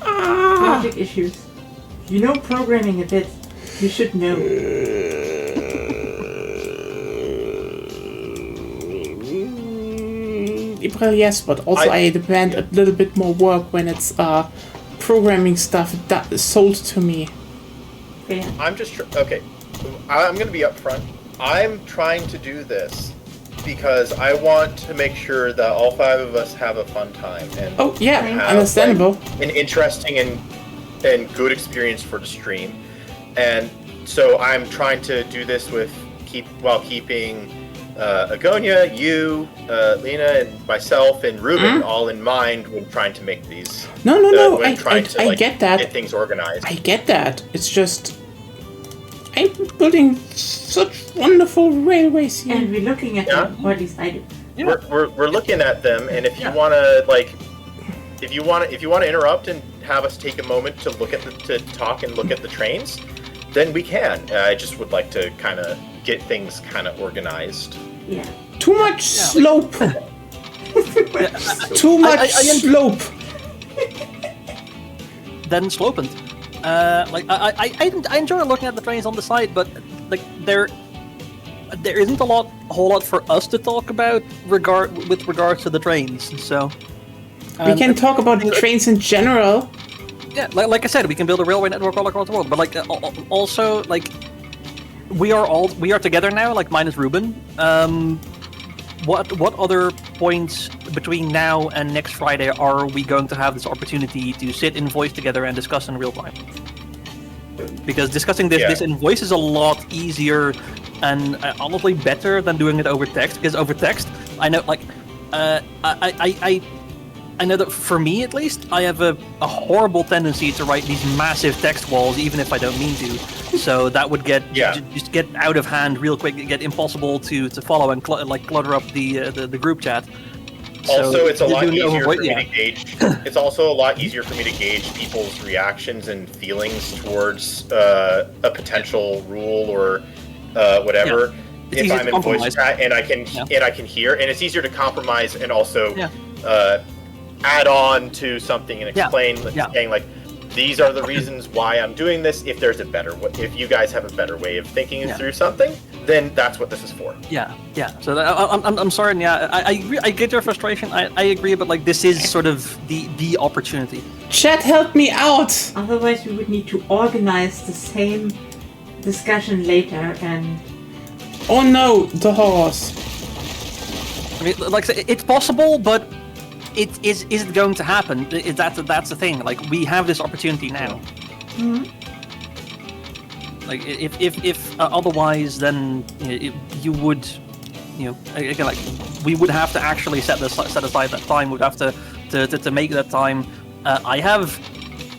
Logic issues. You know programming a bit. You should know. Well, yes, but also I demand a little bit more work when it's programming stuff that is sold to me. Yeah. I'm just okay. I'm going to be upfront. I'm trying to do this because I want to make sure that all 5 of us have a fun time and have, understandable. Like, an interesting and good experience for the stream. And so I'm trying to do this while keeping Agonia, you, Lena, and myself, and Ruben all in mind when trying to make these. No. I get that. Get things organized. I get that. It's just I'm building such wonderful railways here. And we're looking at them, or at least I do. Yeah. We're looking at them, and if you want to interrupt and have us take a moment to to talk and look at the trains, then we can. I just would like to kind of get things kind of organized. Yeah. Too much slope. Too much slope. Then slopend. I enjoy looking at the trains on the side, but like there isn't a whole lot for us to talk about with regards to the trains. So we can talk about the trains in general. Yeah, like I said, we can build a railway network all across the world. But like also like we are together now, like minus Ruben. What other points between now and next Friday are we going to have this opportunity to sit in voice together and discuss in real time? Because discussing this in voice is a lot easier and honestly better than doing it over text. Because over text, I know, like, I know that for me at least, I have a horrible tendency to write these massive text walls, even if I don't mean to. So that would just get out of hand real quick, get impossible to follow and clutter up the group chat. Also, it's a lot easier for me to gauge. It's also a lot easier for me to gauge people's reactions and feelings towards a potential rule or whatever. If I'm in voice chat and I can hear, and it's easier to compromise and also add on to something and explain, saying like, these are the reasons why I'm doing this. If there's a better way, if you guys have a better way of thinking through something, then that's what this is for. Yeah. So I'm sorry. And I get your frustration. I agree, but like this is sort of the opportunity. Chat, help me out. Otherwise, we would need to organize the same discussion later and. Oh no, the horse. I mean, like it's possible, but. Is it going to happen? That's the thing. Like we have this opportunity now. Mm-hmm. Like if otherwise, then you would, again, like we would have to actually set aside that time. We'd have to make that time. I have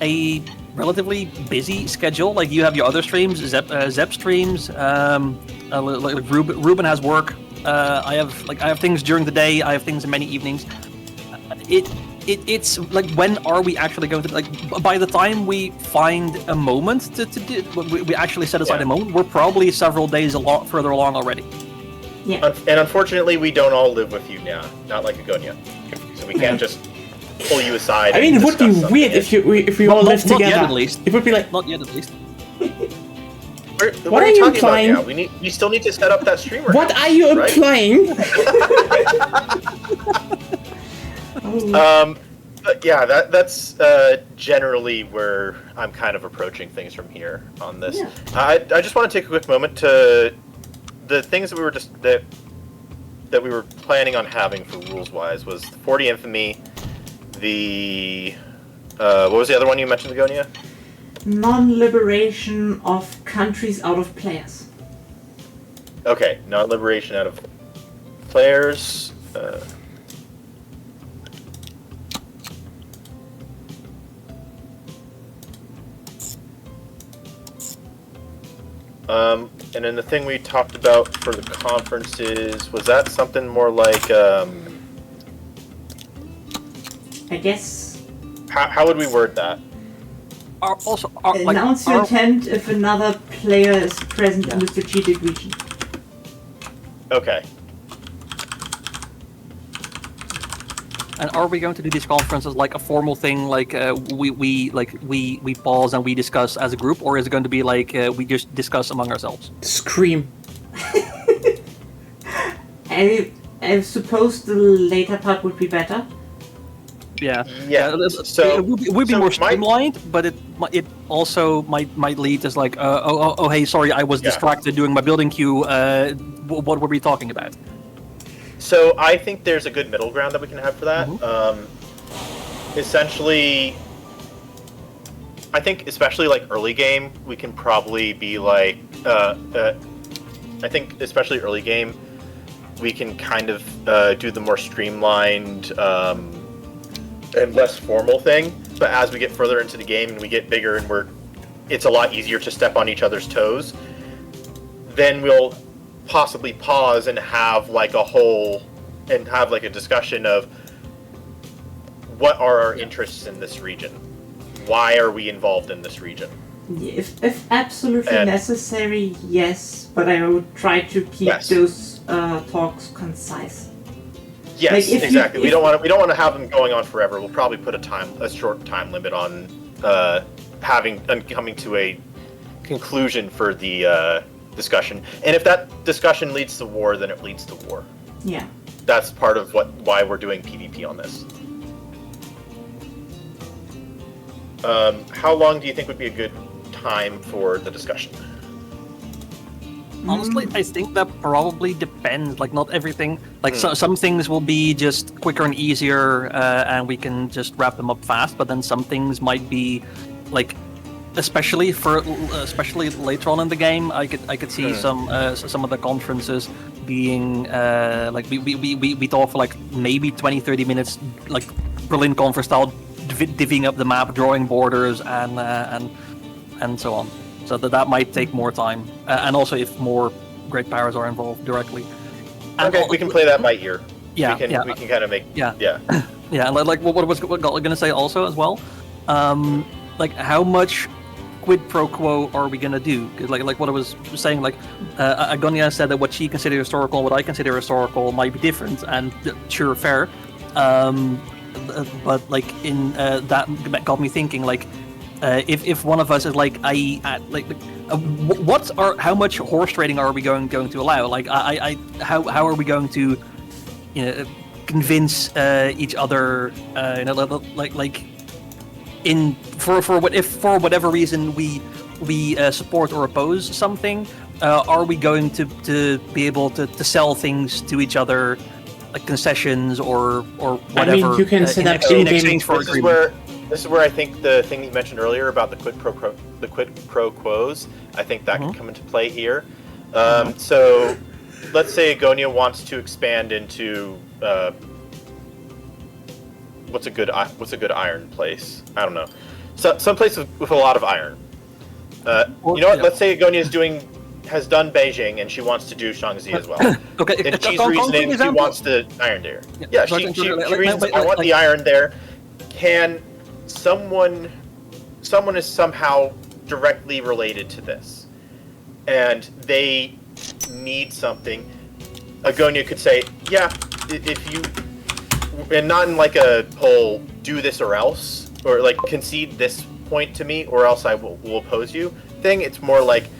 a relatively busy schedule. Like you have your other streams, Zep streams. Like Ruben has work. I have things during the day. I have things in many evenings. It's like, when are we actually going to, like, by the time we find a moment to do, we actually set aside a moment, we're probably several days a lot further along already. Yeah. And unfortunately, we don't all live with you now, not like Agonia. So we can't just pull you aside. I mean, it would be weird if we all lived together. Not yet, at least. It would be like... Not yet, at least. What are you talking about now? We still need to set up that streamer. What are you implying? But yeah, that's generally where I'm kind of approaching things from here on this. Yeah. I just want to take a quick moment to the things that we were that we were planning on having for rules wise was the 40 Infamy, the what was the other one you mentioned, Agonia? Non-liberation of countries out of players. Okay, non-liberation out of players. And then the thing we talked about for the conferences, was that something more like, I guess. How would we word that? Announce your intent if another player is present in the strategic region. Okay. And are we going to do these conferences like a formal thing, like we pause and we discuss as a group, or is it going to be like we just discuss among ourselves? Scream. I suppose the later part would be better. Yeah. So it would be so more my- streamlined, but it also might lead as like oh hey, sorry, I was distracted doing my building queue. What were we talking about? So I think there's a good middle ground that we can have for that. Essentially, I think especially like early game, we can probably be like, I think especially early game, we can kind of do the more streamlined and less formal thing. But as we get further into the game and we get bigger and it's a lot easier to step on each other's toes, then we'll possibly pause and have like a discussion of what are our interests in this region, why are we involved in this region. If absolutely necessary, yes, but I would try to keep those talks concise. Yes, like exactly. We don't want to have them going on forever. We'll probably put a short time limit on coming to a conclusion for the discussion. And if that discussion leads to war, then it leads to war. Yeah. That's part of why we're doing PvP on this. How long do you think would be a good time for the discussion? Honestly, I think that probably depends. Like, not everything. Like, some things will be just quicker and easier, and we can just wrap them up fast. But then some things might be, like, especially later on in the game, I could see some of the conferences being like we talk for like maybe 20-30 minutes, like Berlin conference style, divvying up the map, drawing borders, and so on. So that might take more time, and also if more great powers are involved directly. And okay, we can play that by ear. Yeah, we can kind of make yeah. And like what was going to say also as well, like how much quid pro quo are we gonna do? Because like what I was saying, like Agonia said that what she considers historical and what I consider historical might be different, and sure, fair. But like in that got me thinking, like if one of us is like how much horse trading are we going to allow? Like how are we going to convince each other like in for whatever reason we support or oppose something, are we going to be able to sell things to each other, like concessions or whatever? I mean, you can set up in exchange for agreement. This is where I think the thing that you mentioned earlier about the quid pro quos, I think that can come into play here. So let's say Agonia wants to expand into what's a good iron place? I don't know. So some place with a lot of iron. You know what? Let's say Agonia has done Beijing and she wants to do Shaanxi as well. Okay. And she's reasoning she wants the iron there. Yeah, she reasons I want the iron there. Can someone is somehow directly related to this, and they need something? Agonia could say, yeah, if you, and not in like a whole do this or else, or like concede this point to me or else I will oppose you thing. It's more like,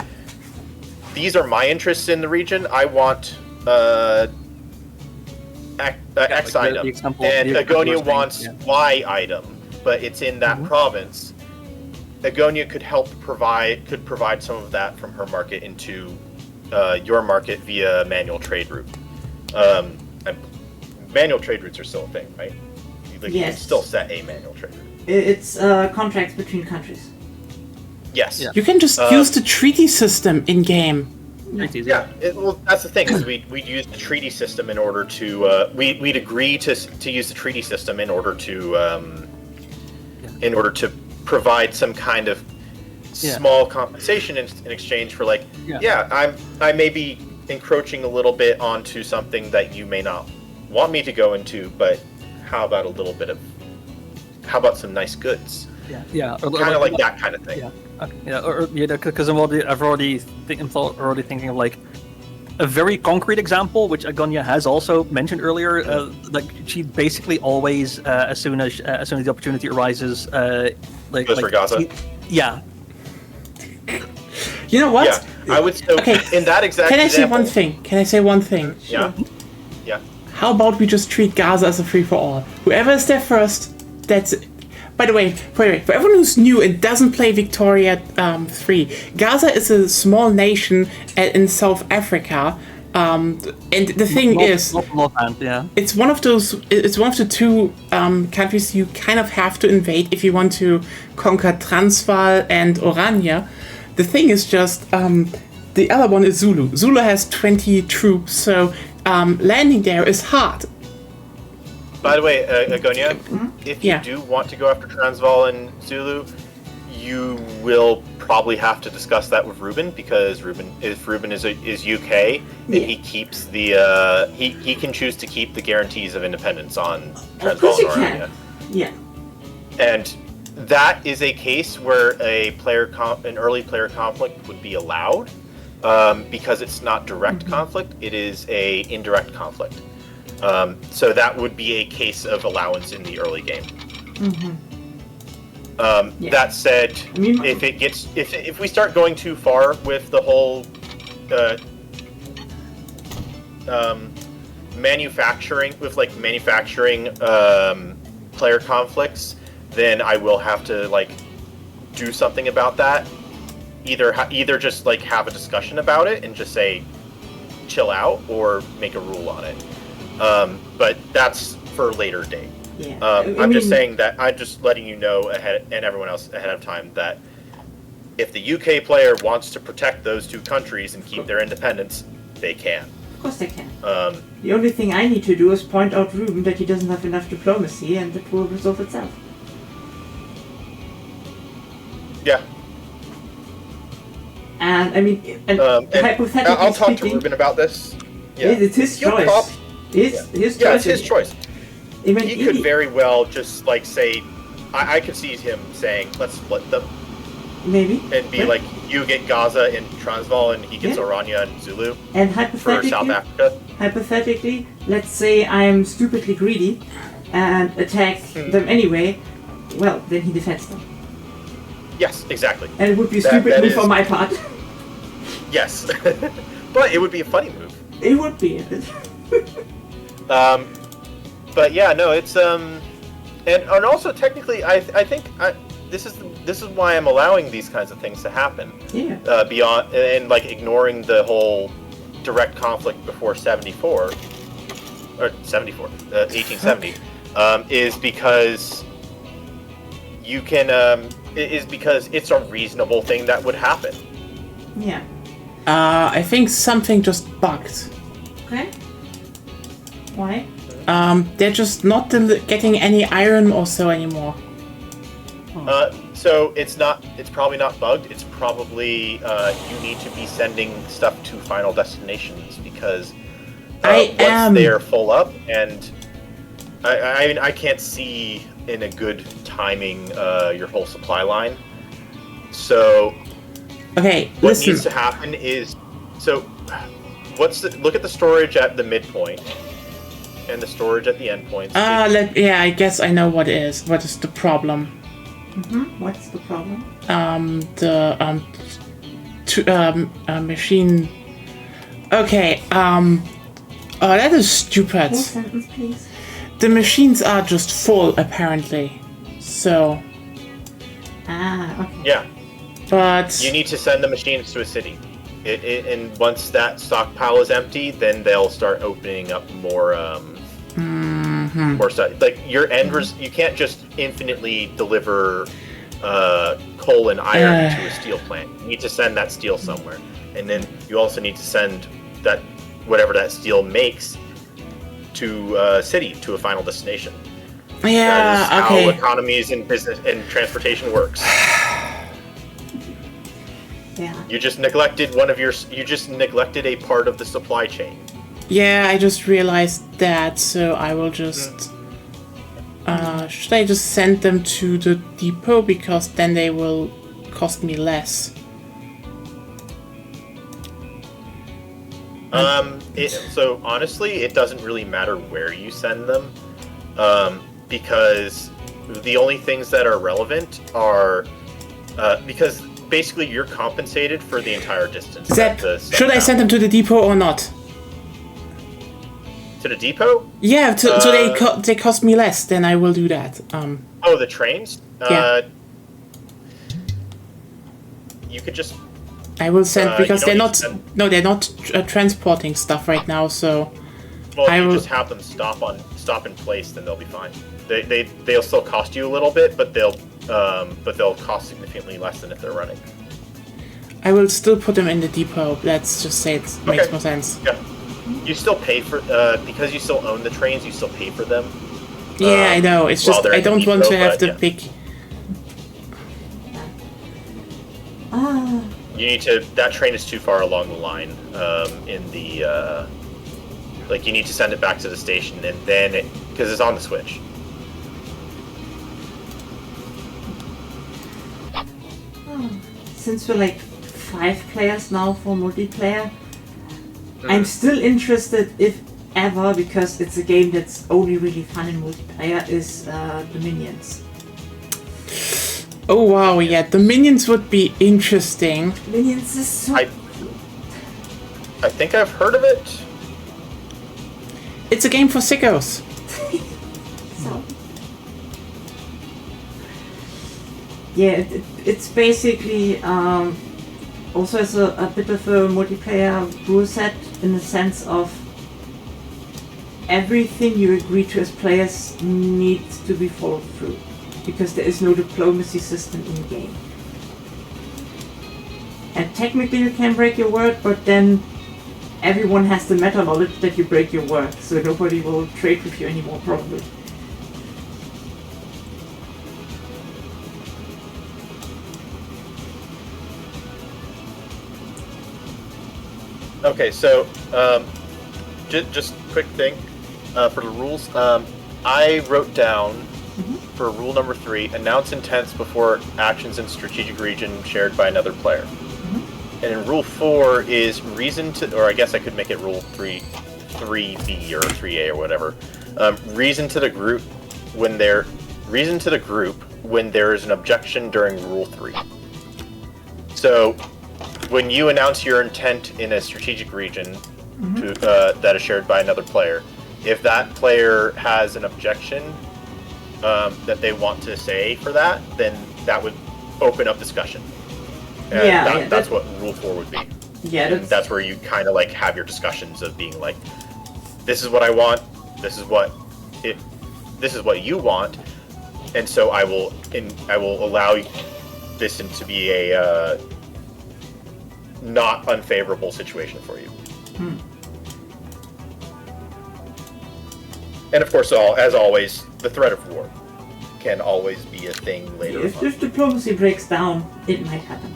these are my interests in the region. I want X item, and Agonia wants Y item, but it's in that province. Agonia could provide some of that from her market into your market via manual trade route. And manual trade routes are still a thing, right? You can still set a manual trade route. It's contracts between countries. Yes. You can just use the treaty system in game. Yeah. Well, that's the thing, is we'd use the treaty system in order to we'd agree to use the treaty system in order to provide some kind of small compensation in exchange for like I may be encroaching a little bit onto something that you may not want me to go into, but how about some nice goods? Yeah. Kind of like that kind of thing. Yeah. Okay. Yeah. Because I'm already thinking of like a very concrete example, which Agonia has also mentioned earlier. Like she basically always, as soon as the opportunity arises, Goes for Gaza. Yeah. You know what? Yeah, I would. So Okay. in that exact Can I say example, one thing? Can I say one thing? Yeah. Yeah. How about we just treat Gaza as a free-for-all? Whoever is there first, that's it. By the way, for everyone who's new and doesn't play Victoria 3, Gaza is a small nation in South Africa. And the thing is, it's one of those. It's one of the two countries you kind of have to invade if you want to conquer Transvaal and Oranje. The thing is just the other one is Zulu. Zulu has 20 troops, so landing there is hard. By the way, Agonia, if you do want to go after Transvaal and Zulu, you will probably have to discuss that with Ruben, because Ruben is UK, and he keeps the he can choose to keep the guarantees of independence on Transvaal and Oranje. Yeah. And that is a case where an early player conflict would be allowed, because it's not direct conflict; it is a indirect conflict. So that would be a case of allowance in the early game. That said, if we start going too far with the whole manufacturing player conflicts, then I will have to do something about that. Either just have a discussion about it and just say chill out, or make a rule on it. But that's for a later date. Yeah. I'm just saying that I'm just letting you know ahead, and everyone else ahead of time, that if the UK player wants to protect those two countries and keep their independence, they can. Of course they can. The only thing I need to do is point out Ruben that he doesn't have enough diplomacy, and it will resolve itself. Yeah. And hypothetically I'll talk speaking, to Ruben about this. Yeah. It's his choice. It's his choice. I mean, He could very well just say, I could see him saying, let's split them. Maybe. And be like, you get Gaza and Transvaal, and he gets Oranje and Zulu. And for South Africa. Hypothetically, let's say I'm stupidly greedy and attack them anyway. Well, then he defends them. Yes, exactly. And it would be a stupid move on my part. Yes. But it would be a funny move. It would be. But yeah, no, it's and also technically, I think this is why I'm allowing these kinds of things to happen. Yeah. Beyond and ignoring the whole direct conflict before 74 or 74, 1870, is because you can is because it's a reasonable thing that would happen. Yeah. I think something just bugged. Okay. Why? They're just not getting any iron or so anymore. So it's probably not bugged. It's probably you need to be sending stuff to final destinations, because once they are full up, and I can't see in a good timing your whole supply line. So okay, what listen. needs to happen is look at the storage at the midpoint and the storage at the endpoints. I guess I know what is the problem. What's the problem? Machine. Okay. That is stupid. Full sentence, please. The machines are just full, apparently. So. Okay. Yeah. But you need to send the machines to a city. And once that stockpile is empty, then they'll start opening up more more stuff. Your you can't just infinitely deliver coal and iron to a steel plant. You need to send that steel somewhere, and then you also need to send that whatever that steel makes to a city, to a final destination. yeah, that is okay. how economies and business and transportation works. Yeah. You just neglected a part of the supply chain. Yeah, I just realized that, so I will just Should I just send them to the depot because then they will cost me less? So honestly, it doesn't really matter where you send them, because the only things that are relevant are because basically you're compensated for the entire distance. Zep, should I send them to the depot or not? To the depot? Yeah, so they cost me less. Then I will do that. Oh, the trains? Yeah. You could just. I will send because you they're don't not. need to send- No, they're not transporting stuff right now. So Well, I if you will- just have them stop in place, then they'll be fine. They'll still cost you a little bit, but they'll cost significantly less than if they're running. I will still put them in the depot. Let's just say it makes Okay. more sense. Yeah. You still pay for because you still own the trains. You still pay for them. Yeah, I know. It's while just they're I in the don't want to depot, have but the yeah. big. You need to. That train is too far along the line. In the like, you need to send it back to the station, and then because it's on the switch. Since we're like 5 players now for multiplayer, I'm still interested, if ever, because it's a game that's only really fun in multiplayer, is Dominions. Oh wow, yeah, the minions would be interesting. Dominions is so I think I've heard of it. It's a game for sickos. so. Yeah, it's basically also has a bit of a multiplayer rule set in the sense of everything you agree to as players needs to be followed through, because there is no diplomacy system in game. And technically you can break your word, but then everyone has the meta knowledge that you break your word, so nobody will trade with you anymore probably. Okay, so just quick thing for the rules. I wrote down for rule number 3: announce intents before actions in strategic region shared by another player. And in rule 4 is reason to, or I guess I could make it rule 3B or 3A or whatever. Reason to the group when there is an objection during rule 3. So when you announce your intent in a strategic region that is shared by another player, if that player has an objection that they want to say for that, then that would open up discussion. And that's what rule 4 would be. Yeah, and that's where you kind of like have your discussions of being like, this is what I want, this is what you want, and so I will allow this to be a not unfavorable situation for you. And of course, as always, the threat of war can always be a thing later on. If diplomacy breaks down, it might happen.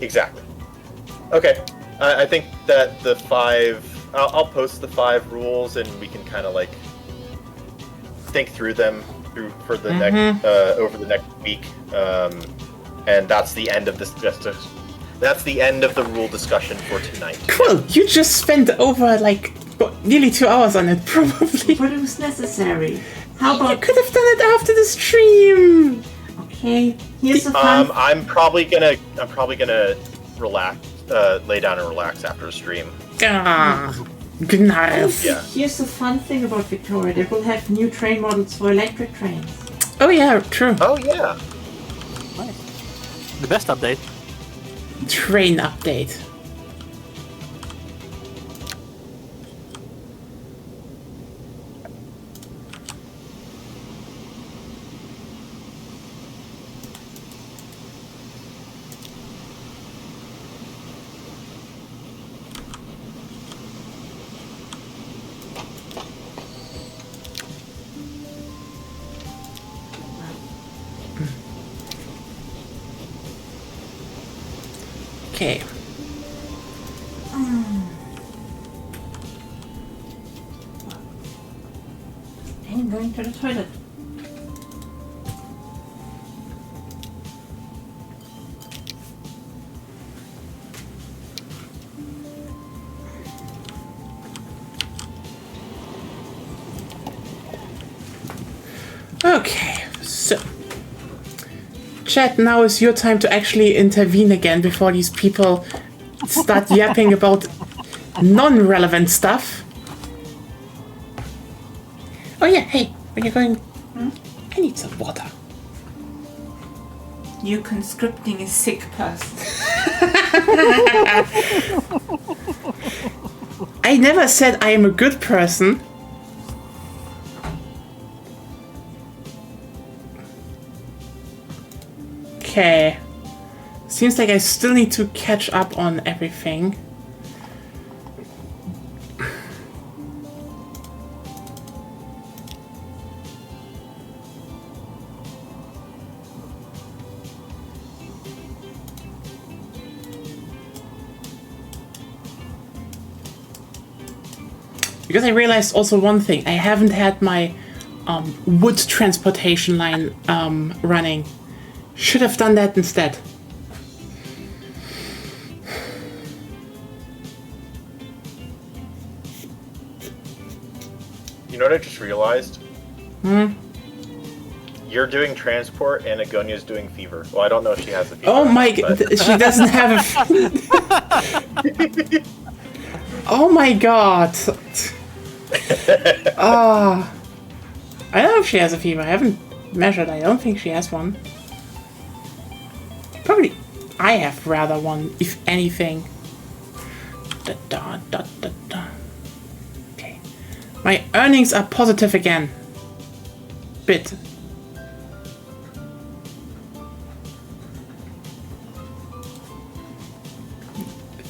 Exactly. Okay, I think that the 5... I'll post the 5 rules, and we can kind of like think through them for the next over the next week. And that's the end of this. That's the end of the rule discussion for tonight. Cool. You just spent over like nearly 2 hours on it, probably. But it was necessary. How You about could have done it after the stream. okay? Here's a fun. I'm probably gonna relax, lay down and relax after the stream. Good night. Yeah. Here's the fun thing about Victoria. They will have new train models for electric trains. Oh yeah, true. Oh yeah. The best update. Train update. Okay. I'm going to the toilet. Okay, so. Chat, now is your time to actually intervene again before these people start yapping about non-relevant stuff. Oh yeah, hey, when you're going... I need some water. You conscripting a sick person. I never said I am a good person. Okay. Seems like I still need to catch up on everything. Because I realized also one thing. I haven't had my wood transportation line running. Should have done that instead. You know what I just realized? You're doing transport and Agonia's doing fever. Well, I don't know if she has the fever. Oh my god, she doesn't have a... Oh my god. I don't know if she has a fever. I haven't measured. I don't think she has one. Probably I have rather one, if anything. Okay. My earnings are positive again. Bit.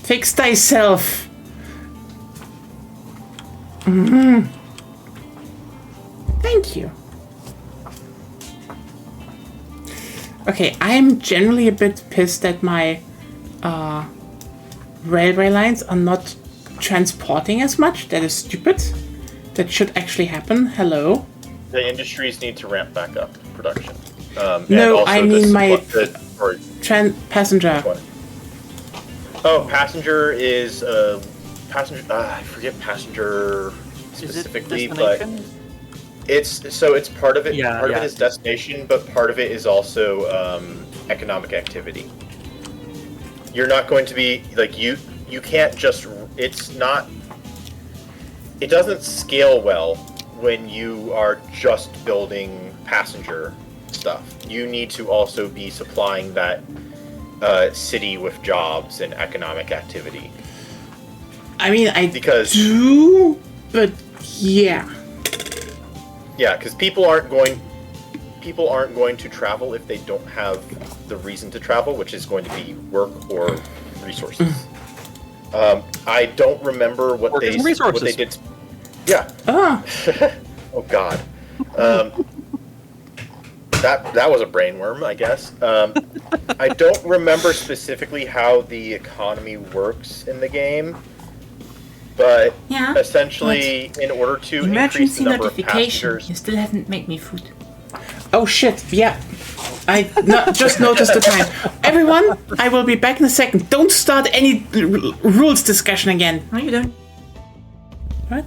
Fix thyself. Thank you. Okay, I'm generally a bit pissed that my railway lines are not transporting as much. That is stupid. That should actually happen. Hello. The industries need to ramp back up production. No, I mean my passenger. Oh, passenger is passenger. I forget passenger specifically, but it's part of it. Yeah, part of it is destination, but part of it is also economic activity. You're not going to be like you can't just. It's not. It doesn't scale well when you are just building passenger stuff. You need to also be supplying that city with jobs and economic activity. I mean, I because do, but yeah. Yeah, because people aren't going to travel if they don't have the reason to travel, which is going to be work or resources. I don't remember what they did. Yeah. Ah. Oh God. That was a brainworm, I guess. I don't remember specifically how the economy works in the game, but essentially, in order to increase the number of passengers, you still haven't made me food. Oh shit! Yeah, I just noticed the time. Everyone, I will be back in a second. Don't start any rules discussion again. No, you don't. What?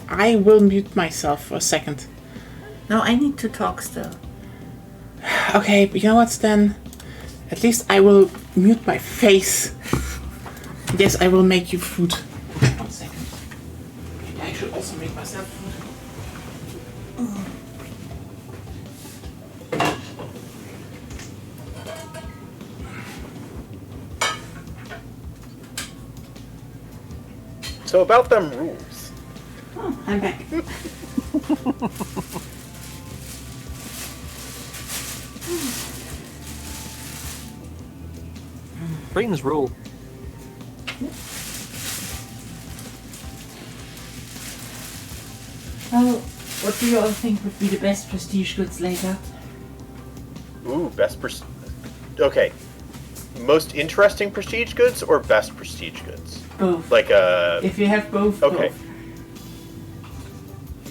I will mute myself for a second. No, I need to talk still. Okay, but you know what, then? At least I will mute my face. Yes, I will make you food. 1 second. Maybe I should also make myself food. So about them rules. Oh, I'm back. Britain's rule. Well, what do you all think would be the best prestige goods later? Ooh, okay. Most interesting prestige goods or best prestige goods? Both. Like If you have both. Okay. Both.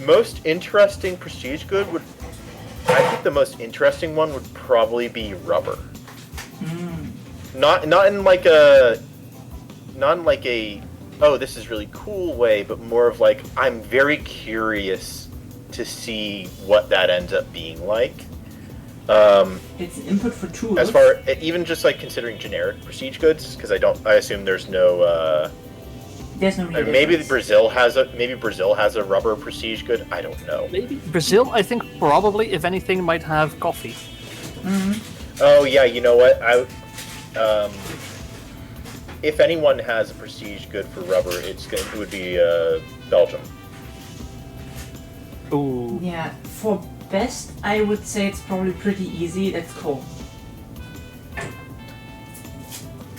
Most interesting prestige good would. I think the most interesting one would probably be rubber. Not in like a. Oh, this is really cool way, but more of like I'm very curious to see what that ends up being like. It's an input for tools. As far even just like considering generic prestige goods, because I assume there's no. There's no real maybe difference. Brazil has a rubber prestige good. I don't know. Maybe Brazil, I think probably, if anything, might have coffee. Oh yeah, you know what? If anyone has a prestige good for rubber, it would be Belgium. Ooh. Yeah, for best, I would say it's probably pretty easy. That's coal.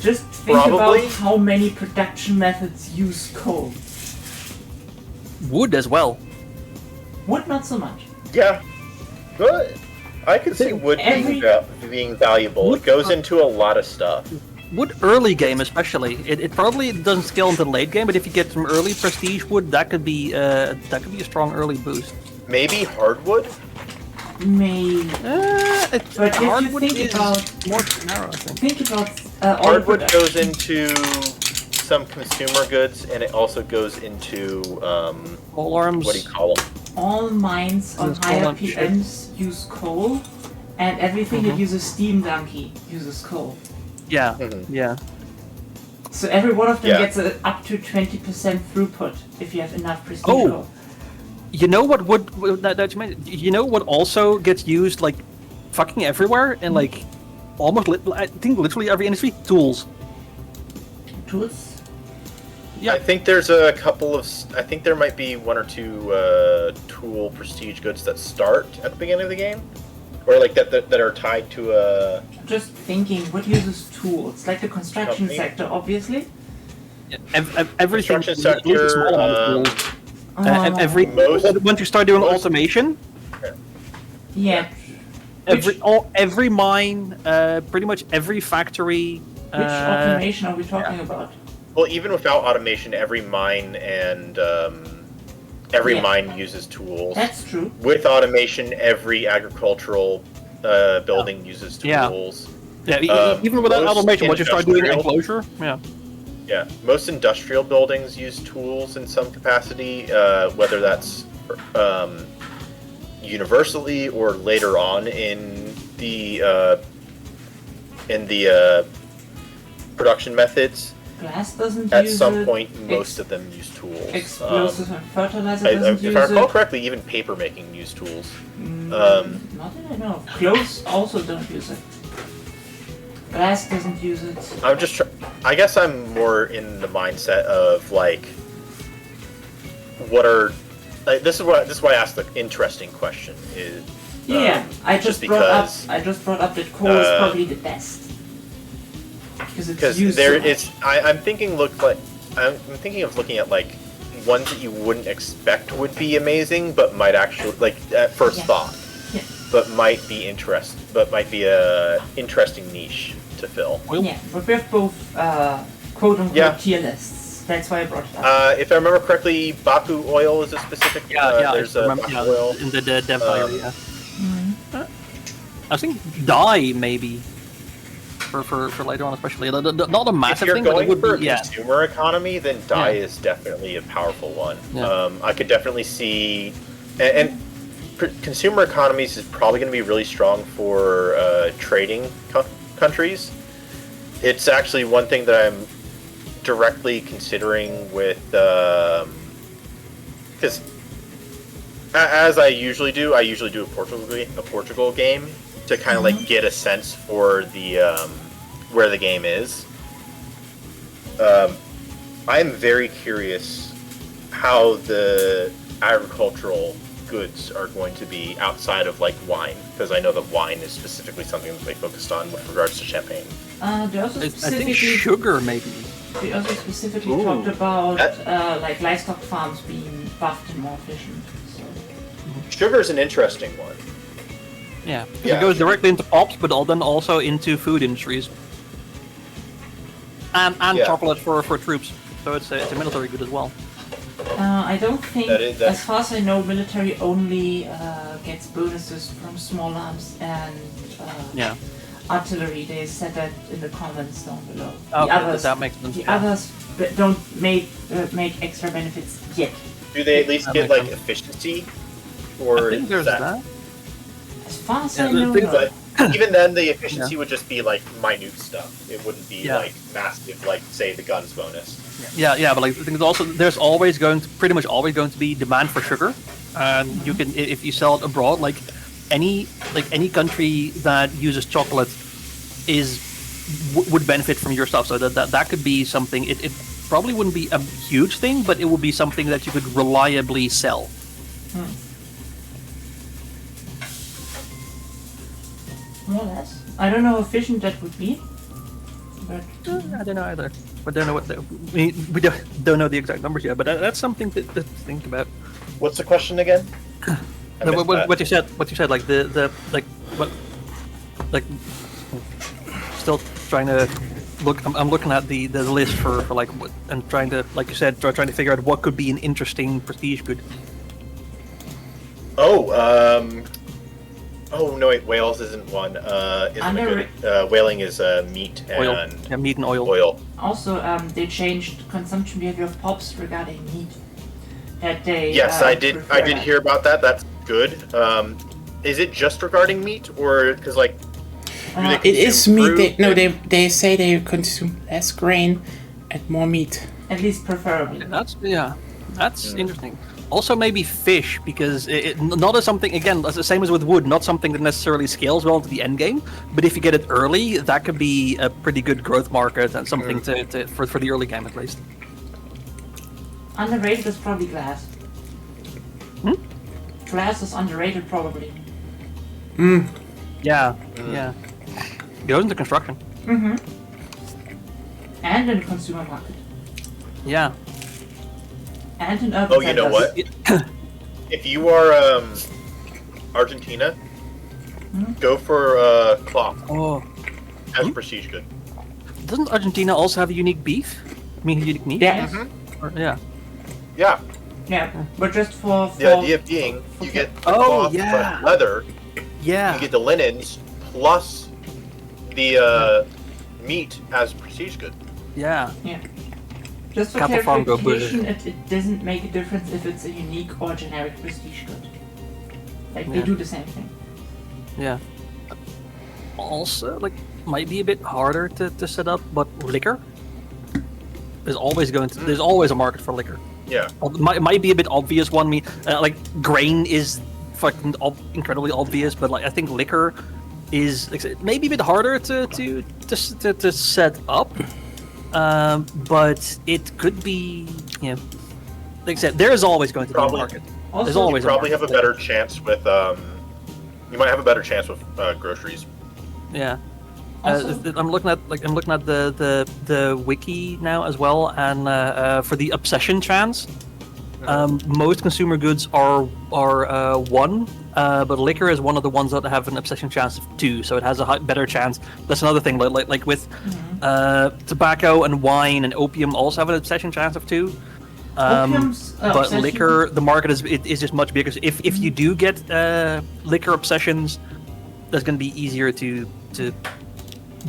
Just think Probably. about how many production methods use coal. Wood as well. Wood, not so much. Yeah, but I could see wood being valuable. Wood- It goes into a lot of stuff. Wood early game especially. It probably doesn't scale into the late game, but if you get some early prestige wood, that could be a strong early boost. Maybe hardwood. Maybe. But if you hardwood think is about- more narrow, I think. Think about all Hardwood the goes into some consumer goods, and it also goes into Pole arms. what do you call them? all mines on Use coal higher and shit. PMs use coal, and everything that uses steam donkey uses coal. Yeah, Mhm. yeah. So every one of them Yeah. gets up to 20% throughput if you have enough prestige Oh. coal. You know what would that you meant? You know what also gets used like fucking everywhere and like almost I think literally every industry? Tools. Tools? Yeah. I think there's a couple of. I think there might be one or two tool prestige goods that start at the beginning of the game, or like that are tied to a. Just thinking, what uses tools? Like the construction Company? sector, obviously. Everything. Construction at least a small amount of sector, tools. Every most- once you start doing most- automation, Yeah. every mine, pretty much every factory. Which automation are we talking about? Well, even without automation, every mine and every Yeah. mine uses tools. That's true. With automation, every agricultural building uses Yeah. tools. Yeah, even most without automation, once you start doing industrial- enclosure, yeah. Yeah, most industrial buildings use tools in some capacity, whether that's universally or later on in the production methods. Glass doesn't At use some it. point, most of them use tools. Explosive and fertilizer I, doesn't if use I recall it. correctly, even paper making use tools. Not that I know of. Clothes also don't use it. Glass doesn't use it. I'm just. I guess I'm more in the mindset of like, what are. Like, this is why I asked the interesting question. Is Yeah, I just because, brought up that coal is probably the best because it's used there so much. it's. I'm thinking I'm thinking of looking at like ones that you wouldn't expect would be amazing, but might actually like at first Yeah. thought, Yeah. but might be a interesting niche to fill. Yeah, but we have both quote unquote Yeah. tier lists. That's why I brought it up. If I remember correctly, Baku oil is a specific. There's I a remember, Baku yeah, oil. in the dev diary, yeah. I think dye maybe for later on, especially not a If massive you're thing, but it going would for a be yeah. consumer economy, then dye Yeah. is definitely a powerful one. Yeah. I could definitely see, and consumer economies is probably going to be really strong for trading countries. It's actually one thing that I'm directly considering with, because as I usually do a Portugal game to kind of like get a sense for the where the game is. I'm very curious how the agricultural goods are going to be outside of like wine, because I know that wine is specifically something that they focused on with regards to champagne. They also I specifically, think sugar maybe. they also specifically Ooh. talked about That- like livestock farms being buffed and more efficient. So. Sugar is an interesting one. Yeah, 'cause Yeah. it goes directly into pops, but then also into food industries. And Yeah. chocolate for troops, so it's a military good as well. I don't think, That is- as far as I know, military only gets bonuses from small arms and Yeah. artillery. They said that in the comments down below. Okay, The others, that makes sense. the yeah. others don't make extra benefits yet. Do they at least That get makes like sense. efficiency Or I think is there's that. As far as Yeah, I know, the- no. But even then, the efficiency would just be like minute stuff. It wouldn't be Yeah. like massive, like say the guns bonus. Yeah, but like the thing is also there's always pretty much always going to be demand for sugar, and you can if you sell it abroad, like any country that uses chocolate would benefit from your stuff. So that could be something. It probably wouldn't be a huge thing, but it would be something that you could reliably sell. More or less. I don't know how efficient that would be, but I don't know either. We don't know we don't know the exact numbers yet, but that's something to think about. What's the question again? I missed that. What you said, like the like what, like still trying to look. I'm looking at the list for like what, and trying to, like you said, trying to figure out what could be an interesting prestige good. Oh no, wait, whales isn't one. Isn't a good. Whaling is meat and Oil, yeah, meat and oil. oil. also they changed consumption behavior of pops regarding meat. That they Yes, I did prefer. hear about that. That's good. Is it just regarding meat, or because like do they It is consume meat. fruit? They say they consume less grain and more meat. At least preferably. That's interesting. Also, maybe fish, because not as something, again, as the same as with wood, not something that necessarily scales well into the end game. But if you get it early, that could be a pretty good growth market and something for the early game at least. Underrated is probably glass. Glass is underrated probably. Yeah. Goes into construction. And in the consumer market. Yeah. And in urban Oh, you know centers. what? If you are Argentina, go for cloth Oh, as prestige good. doesn't Argentina also have a unique beef? I mean, unique meat? Yeah. Yeah. Yeah. Yeah, but just for The idea being you get the Oh, cloth yeah. plus leather, Yeah. you get the linens plus the meat as prestige good. Yeah. just for Cattle farm go clarification, it doesn't make a difference if it's a unique or generic prestige good. Like they Yeah. do the same thing. Yeah. Also, like, might be a bit harder to set up, but liquor. There's always a market for liquor. Yeah. It might be a bit obvious one. Like grain is fucking incredibly obvious, but like I think liquor is like, maybe a bit harder to set up. But it could be, like I said, there is always going to be a market. Also, There's always You probably a have a market. better chance with you might have a better chance with groceries. Yeah. Also- I'm looking at the wiki now as well, and for the obsession chance, most consumer goods are 1, but liquor is one of the ones that have an obsession chance of 2, so it has a better chance. That's another thing, like with tobacco and wine and opium also have an obsession chance of 2. Opium's But obsession- liquor, the market is just much bigger. If you do get liquor obsessions, that's going to be easier to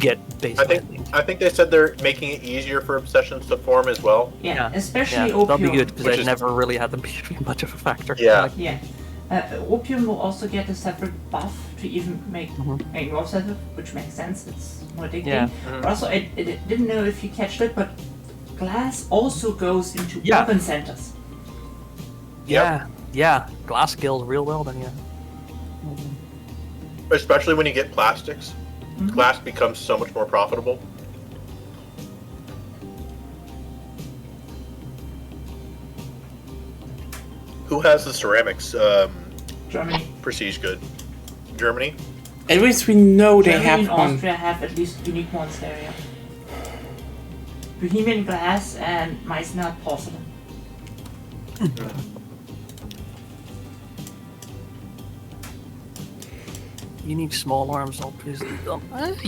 get basically. I think they said they're making it easier for obsessions to form as well. Yeah, especially Yeah, opium. that'll be good because Which I is- never really had them be much of a factor. Yeah. Like, Yeah. Opium will also get a separate buff to even make more sensitive, which makes sense. It's more addicting. Yeah. But also, I didn't know if you catched it, but glass also goes into Yeah. urban centers. yeah. Glass scales real well then, yeah. Especially when you get plastics. Glass becomes so much more profitable. Who has the ceramics Germany. prestige good? Germany? At least we know they Germany have and one. Austria have at least unique ones there, yeah. Bohemian glass and Meißner porcelain. Unique small arms, obviously.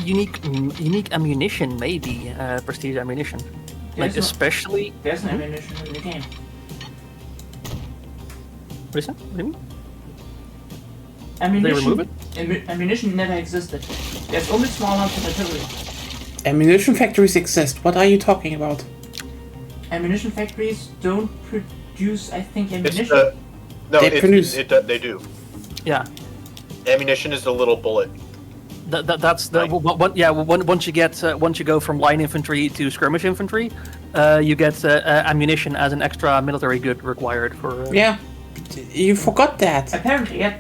Unique ammunition, maybe. Prestige ammunition. Like, There's no- especially. There's no ammunition in the game. What is that? What do you mean? Ammunition, remove ammunition never existed. There's only small arms and artillery. Ammunition factories exist. What are you talking about? Ammunition factories don't produce, I think, It's ammunition. the No, They produce- they do. Yeah. Ammunition is the little bullet. That's the once you go from line infantry to skirmish infantry, you get ammunition as an extra military good required for. Yeah, you forgot that. Apparently, yeah.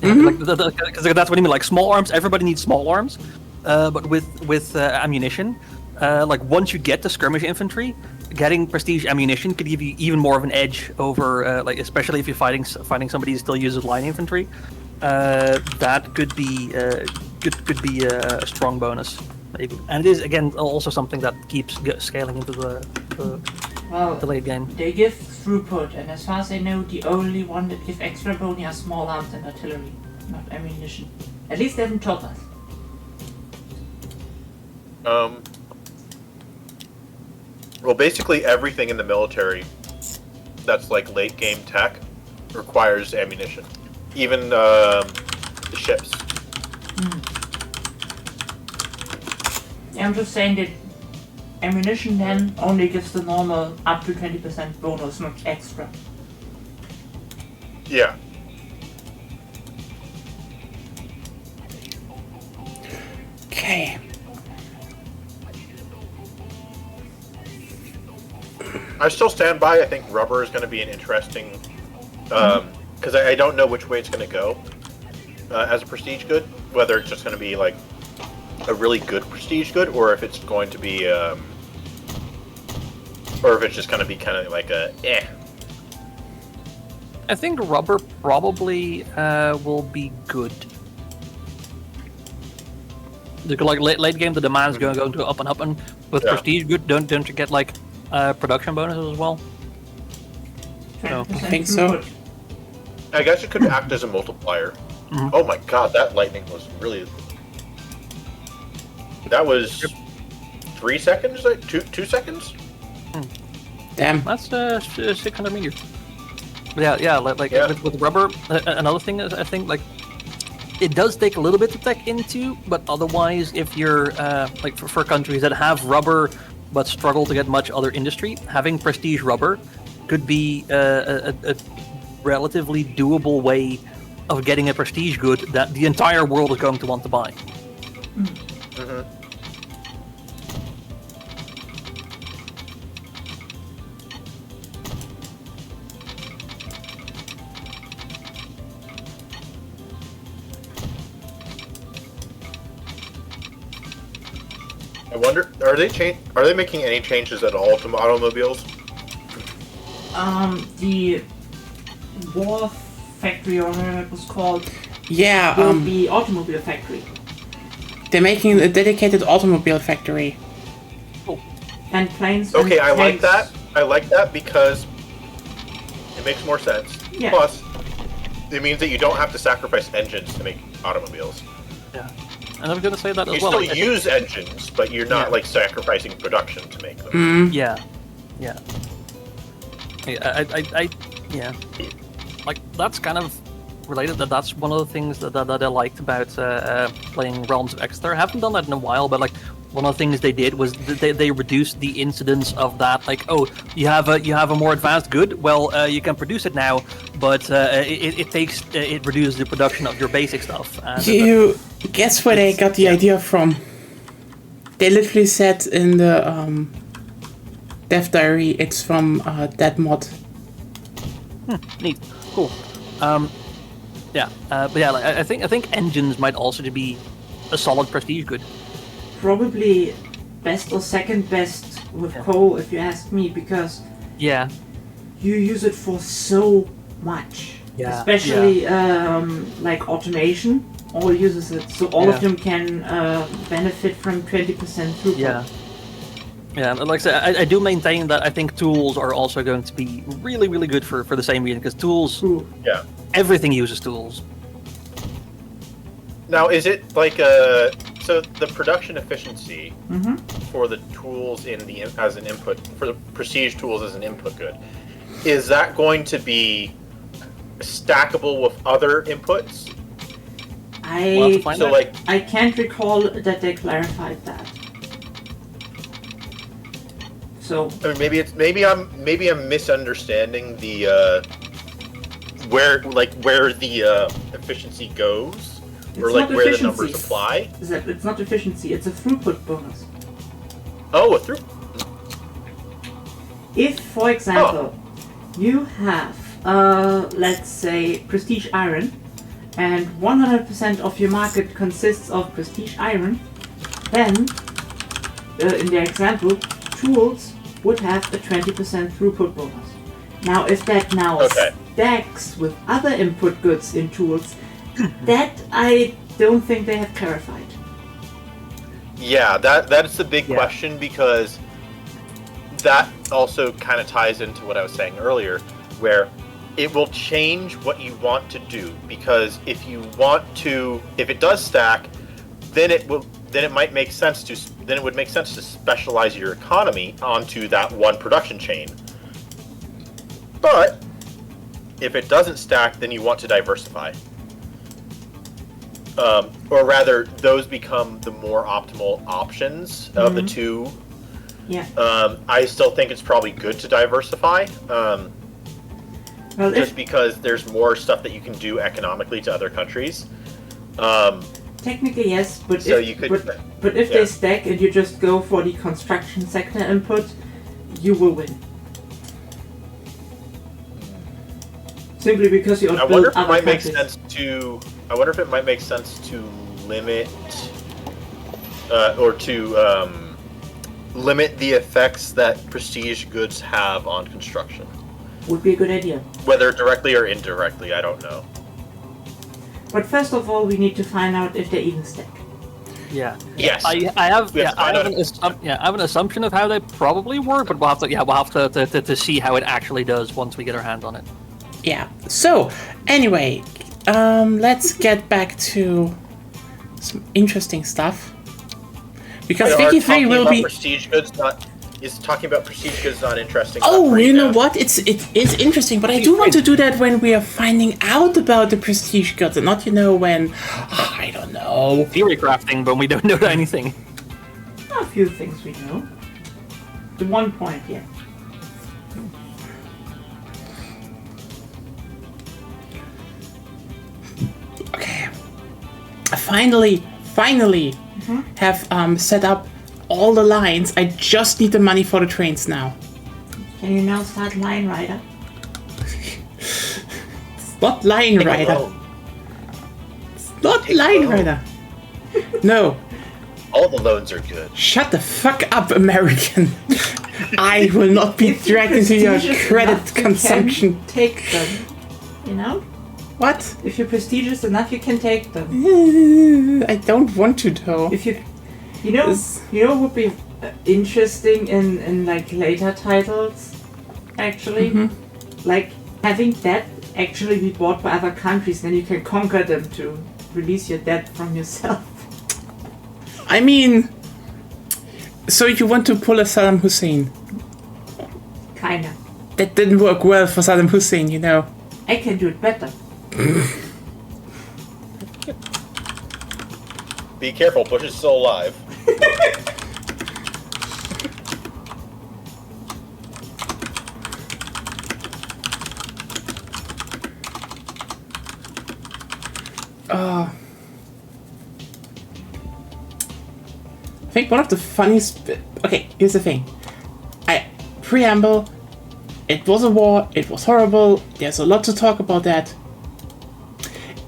Because that's what I mean. Like small arms, everybody needs small arms, but with ammunition, like once you get to skirmish infantry, getting prestige ammunition could give you even more of an edge over, like especially if you're fighting somebody who still uses line infantry. That could be a strong bonus, maybe. And it is again also something that keeps scaling into the late game. They give throughput, and as far as I know, the only one that give extra bony are small arms and artillery, not ammunition. At least they haven't told us. Well, basically everything in the military that's like late game tech requires ammunition. Even the ships. Yeah, I'm just saying that ammunition then only gives the normal up to 20% bonus, not extra. Yeah. Okay. I still stand by. I think rubber is going to be an interesting, because I don't know which way it's going to go as a prestige good. Whether it's just going to be like a really good prestige good, or if it's going to be, or if it's just going to be kind of like a eh. I think rubber probably will be good. Like late game, the demand's going to go up and up, and with prestige good, don't you get like production bonuses as well? No. I think so. I guess it could act as a multiplier. Mhm. Oh my god, that lightning was really. That was 3 seconds, like 2 seconds. Damn. That's 600 meters. Yeah. With rubber, another thing is I think like it does take a little bit to tech into, but otherwise, if you're like for countries that have rubber but struggle to get much other industry, having prestige rubber could be a relatively doable way of getting a prestige good that the entire world is going to want to buy. Mm-hmm. I wonder, are they making any changes at all to automobiles? The War Factory, or whatever it was called, Yeah, will be Automobile Factory. they're making a dedicated automobile factory. And planes. Okay, and I like tanks. that. I like that because it makes more sense. Yeah. Plus, it means that you don't have to sacrifice engines to make automobies. Yeah, and I was gonna say that You as well. still like, I think- use engines, but you're not Yeah. like sacrificing production to make them. Mm. Yeah. Yeah. Like that's kind of related. That's one of the things that I liked about playing Realms of Exeter. I haven't done that in a while, but like one of the things they did was they reduced the incidence of that. Like, oh, you have a more advanced good. Well, you can produce it now, but it reduces the production of your basic stuff. And, You guess where they got the idea from? They literally said in the dev diary it's from that mod. Neat, cool. Yeah, but yeah, like, I think engines might also be a solid prestige good. Probably best or second best with coal, if you ask me, because Yeah, you use it for so much. Yeah, Especially like automation, all uses it, so all Yeah. of them can benefit from 20% throughput. yeah. Yeah, and like I said, I do maintain that I think tools are also going to be really, really good for the same reason, because tools, True. Yeah. everything uses tools. Now, is it like so the production efficiency Mm-hmm. for the tools as an input for the prestige tools as an input good, is that going to be stackable with other inputs? We'll have to find So out. like, I can't recall that they clarified that. So I mean, maybe I'm misunderstanding where the efficiency goes, or It's like not where the efficiency. numbers apply. It's not efficiency, it's a throughput bonus. Oh, through. If, for example, you have, let's say, prestige iron, and 100% of your market consists of prestige iron, then, in their example, tools would have a 20% throughput bonus. Now, if that now Okay. stacks with other input goods in tools, that I don't think they have clarified. Yeah, that's the big Yeah. question, because that also kind of ties into what I was saying earlier, where it will change what you want to do. Because if it does stack, then it might make sense to specialize your economy onto that one production chain. But if it doesn't stack, then you want to diversify. Or rather, those become the more optimal options of the two. Yeah. I still think it's probably good to diversify, Well, just because there's more stuff that you can do economically to other countries. Technically, yes, but So if, you could- but if yeah. they stack and you just go for the construction sector input, you will win. Simply because you I outbuild wonder if it other might make countries. sense to. I wonder if it might make sense to limit, or to limit the effects that prestige goods have on construction, Would be a good idea. whether directly or indirectly. I don't know. But first of all, we need to find out if they even stack. Yeah. Yes. I have We have to find out I have an assumption of how they probably work, but we'll have to see how it actually does once we get our hands on it. Yeah. So, anyway, let's get back to some interesting stuff. Because Are 53 talking will about be. prestige goods not. Is talking about prestige goods not interesting? Oh, enough for you know now? what? It is interesting, but I do want to do that when we are finding out about the prestige goods, and not when I don't know. Theory crafting, but we don't know anything. A few things we know. The one point, yeah. Okay. I finally have set up all the lines. I just need the money for the trains now. Can you now start Line Rider? It's not Line Take a Rider. loan. It's not Take a Line loan. Rider. No. All the loans are good. Shut the fuck up, American. I will not be dragged into your Prestigious credit enough, you consumption. can take them. You know? What? If you're prestigious enough, you can take them. I don't want to though. If you know what would be interesting in like later titles, actually, like having that actually be bought by other countries, then you can conquer them to release your debt from yourself. I mean, so you want to pull a Saddam Hussein? Kinda. That didn't work well for Saddam Hussein, you know. I can do it better. Be careful, Bush is still alive. I think one of the funniest. Okay, here's the thing. Preamble. It was a war. It was horrible. There's a lot to talk about that.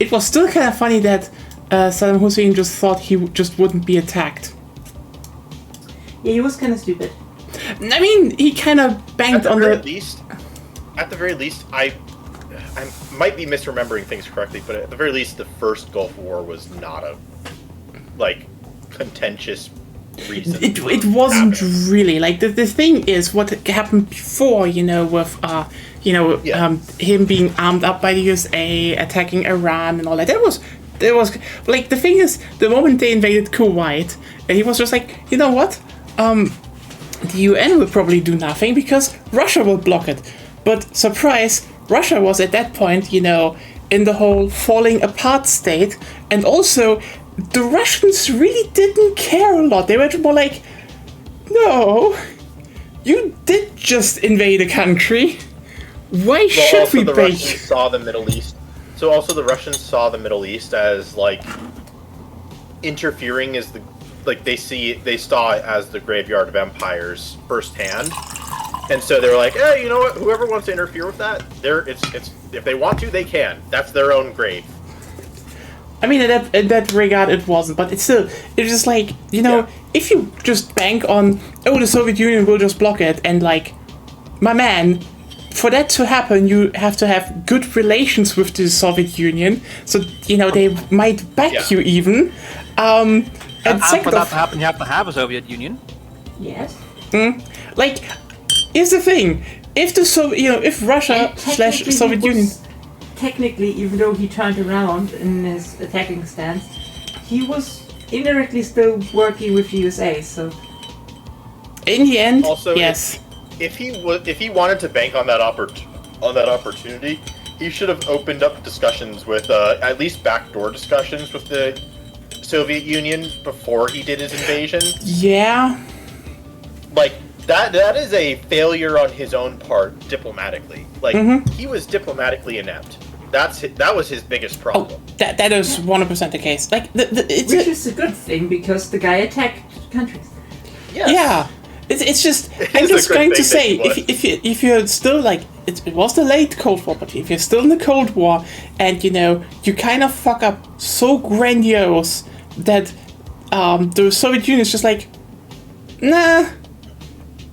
It was still kind of funny that Saddam Hussein just thought he just wouldn't be attacked. Yeah, he was kind of stupid. I mean, he kind of banged on the. At the very least, I might be misremembering things correctly, but at the very least, the first Gulf War was not a contentious reason. It wasn't really like the thing is what happened before, with him being armed up by the USA, attacking Iran and all that. There was like the thing is the moment they invaded Kuwait, he was just like, you know what, the UN will probably do nothing because Russia will block it. But surprise, Russia was at that point, in the whole falling apart state, and also the Russians really didn't care a lot. They were more like, no, you did just invade a country. Why Well, should also we the bank? Russians saw the Middle East. So also the Russians saw the Middle East as like interfering as the like they saw it as the graveyard of empires firsthand, and so they were like, hey, you know what? Whoever wants to interfere with that, it's if they want to, they can. That's their own grave. I mean, in that regard, it wasn't, but it's just like, you know, if you just bank on, oh, the Soviet Union will just block it, and like, my man, for that to happen, you have to have good relations with the Soviet Union, so, you know, they might back you even. And And second for that off, to happen, you have to have a Soviet Union. Yes. like, here's the thing, if the if Russia And / technically Soviet he was- Union, Technically, even though he turned around in his attacking stance, he was indirectly still working with the USA. So in the end, Also, yes. If he wanted to bank on that opportunity, he should have opened up discussions with at least backdoor discussions with the Soviet Union before he did his invasion. Yeah. Like that is a failure on his own part diplomatically. Like he was diplomatically inept. That was his biggest problem. Oh, that is 100% the case. Like, it's which is a good thing because the guy attacked countries. Yes. yeah. It's just, It I'm is a just good going to thing say, that he if you're still like, it was the late Cold War, but if you're still in the Cold War, and you know, you kind of fuck up so grandiose that the Soviet Union is just like, nah,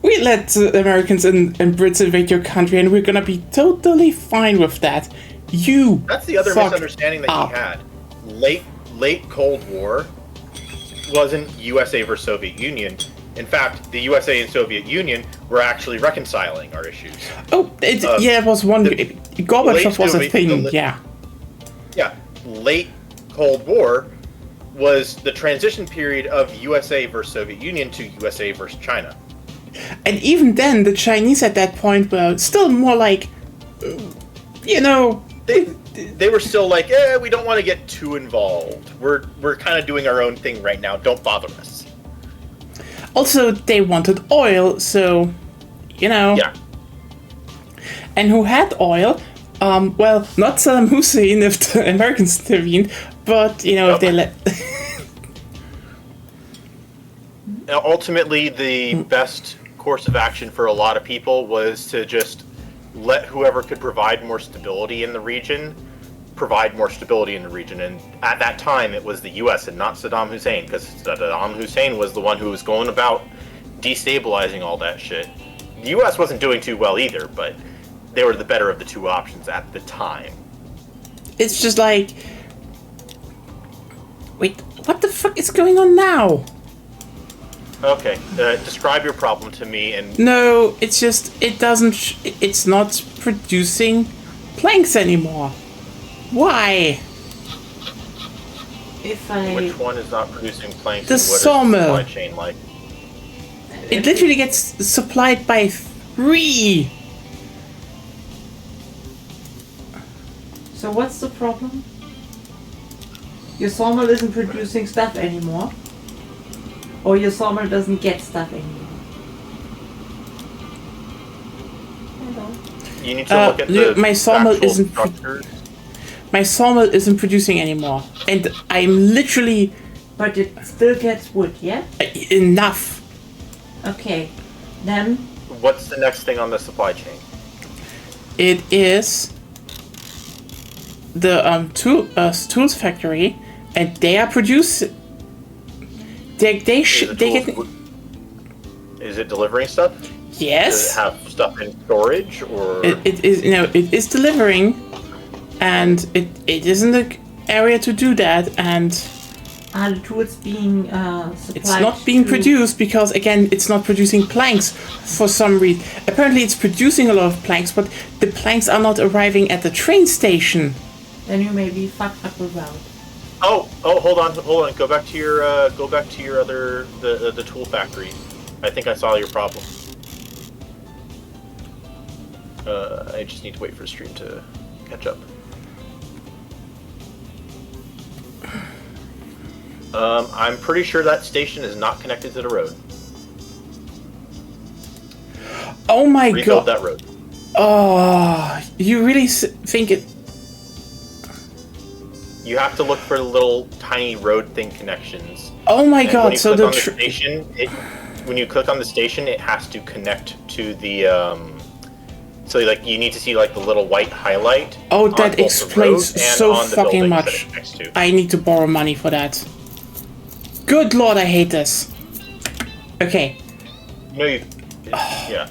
we let the Americans and Brits invade your country, and we're gonna be totally fine with that. That's the other fucked misunderstanding that up. he had. Late Cold War wasn't USA versus Soviet Union. In fact, the USA and Soviet Union were actually reconciling our issues. Oh, it was one. Gorbachev was a late thing, yeah. Yeah, late Cold War was the transition period of USA versus Soviet Union to USA versus China. And even then, the Chinese at that point were still more like, you know, They were still like, we don't want to get too involved. We're kind of doing our own thing right now. Don't bother us. also they wanted oil, so, you know. Yeah. And who had oil? Well, not Saddam Hussein if the Americans intervened, but, you know, if they let... Now, ultimately, the best course of action for a lot of people was to just let whoever could provide more stability in the region provide more stability in the region. And at that time, it was the U.S. and not Saddam Hussein, because Saddam Hussein was the one who was going about destabilizing all that shit. The U.S. wasn't doing too well either, but they were the better of the two options at the time. It's just like... Wait, what the fuck is going on now? Okay, describe your problem to me and... No, it's just, it's not producing planks anymore. Why? Which one is not producing planks? The and what sawmill. is the supply chain like? It literally gets supplied by 3. So what's the problem? Your sawmill isn't producing stuff anymore, or your sawmill doesn't get stuff anymore. Hello. You need to look at the my sawmill actual isn't structures. My sawmill isn't producing anymore, and I'm literally But it still gets wood, yeah? enough. Okay. Then What's the next thing on the supply chain? It is the tools factory, and they are producing. They get Is it delivering stuff? Does yes. it have stuff in storage or? It is it is delivering, and it is in the area to do that, and are the tools being supplied? it's not being to- produced because again it's not producing planks for some reason. Apparently it's producing a lot of planks, but the planks are not arriving at the train station. Then you may be fucked up around. Oh, hold on. Go back to your other the tool factory. I think I saw your problem. I just need to wait for the stream to catch up. I'm pretty sure that station is not connected to the road. Oh my Rebuild god. that road. Oh, you really think it? You have to look for little tiny road thing connections. Oh my And god! when you So click the on the station, when you click on the station, it has to connect to the. So like you need to see like the little white highlight. oh, on that both the explains road and so on the fucking buildings that much. it's next to. I need to borrow money for that. Good lord, I hate this. Okay. No, you. Yeah.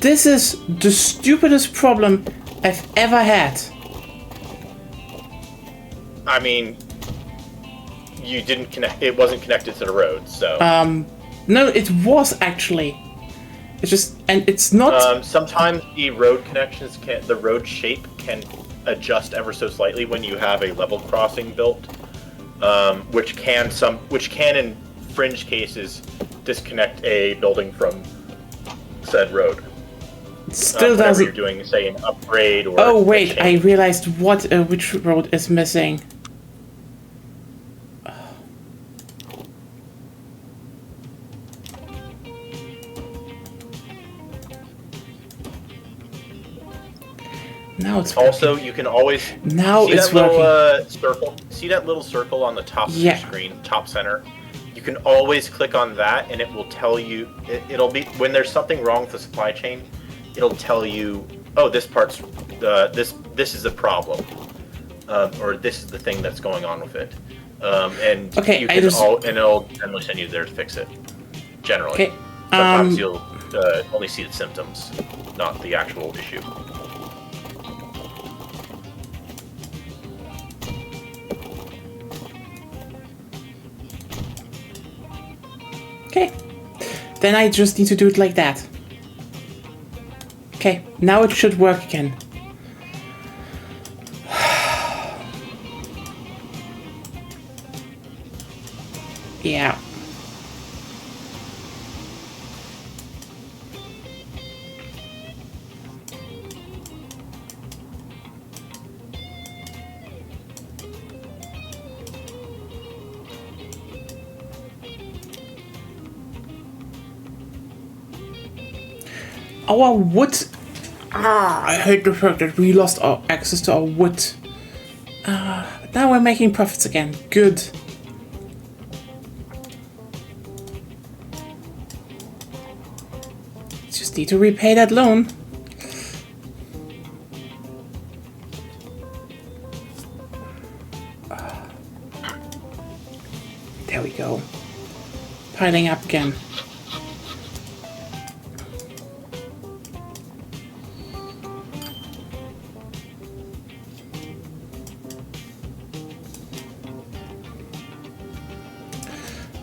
This is the stupidest problem I've ever had. I mean, you didn't connect. It wasn't connected to the road, so. No, it was actually. It's just, and it's not. Sometimes the road connections can, the road shape can adjust ever so slightly when you have a level crossing built, which can in fringe cases disconnect a building from said road. Still Whenever doesn't. you're doing, say, an upgrade or. Oh a wait, I change. realized which road is missing. Now it's Also, you can always Now see it's that little working. circle. See that little circle on the top of Yeah. your screen, top center. You can always click on that, and it will tell you. It'll be when there's something wrong with the supply chain. It'll tell you, oh, this part's this is the problem, or this is the thing that's going on with it. And Okay, you I can just- and it'll generally send you there to fix it. Generally, Okay, sometimes you'll only see the symptoms, not the actual issue. Okay. Then I just need to do it like that. Okay, now it should work again. Yeah. Our wood. I hate the fact that we lost our access to our wood. But now we're making profits again. Good. Just need to repay that loan. There we go. Piling up again.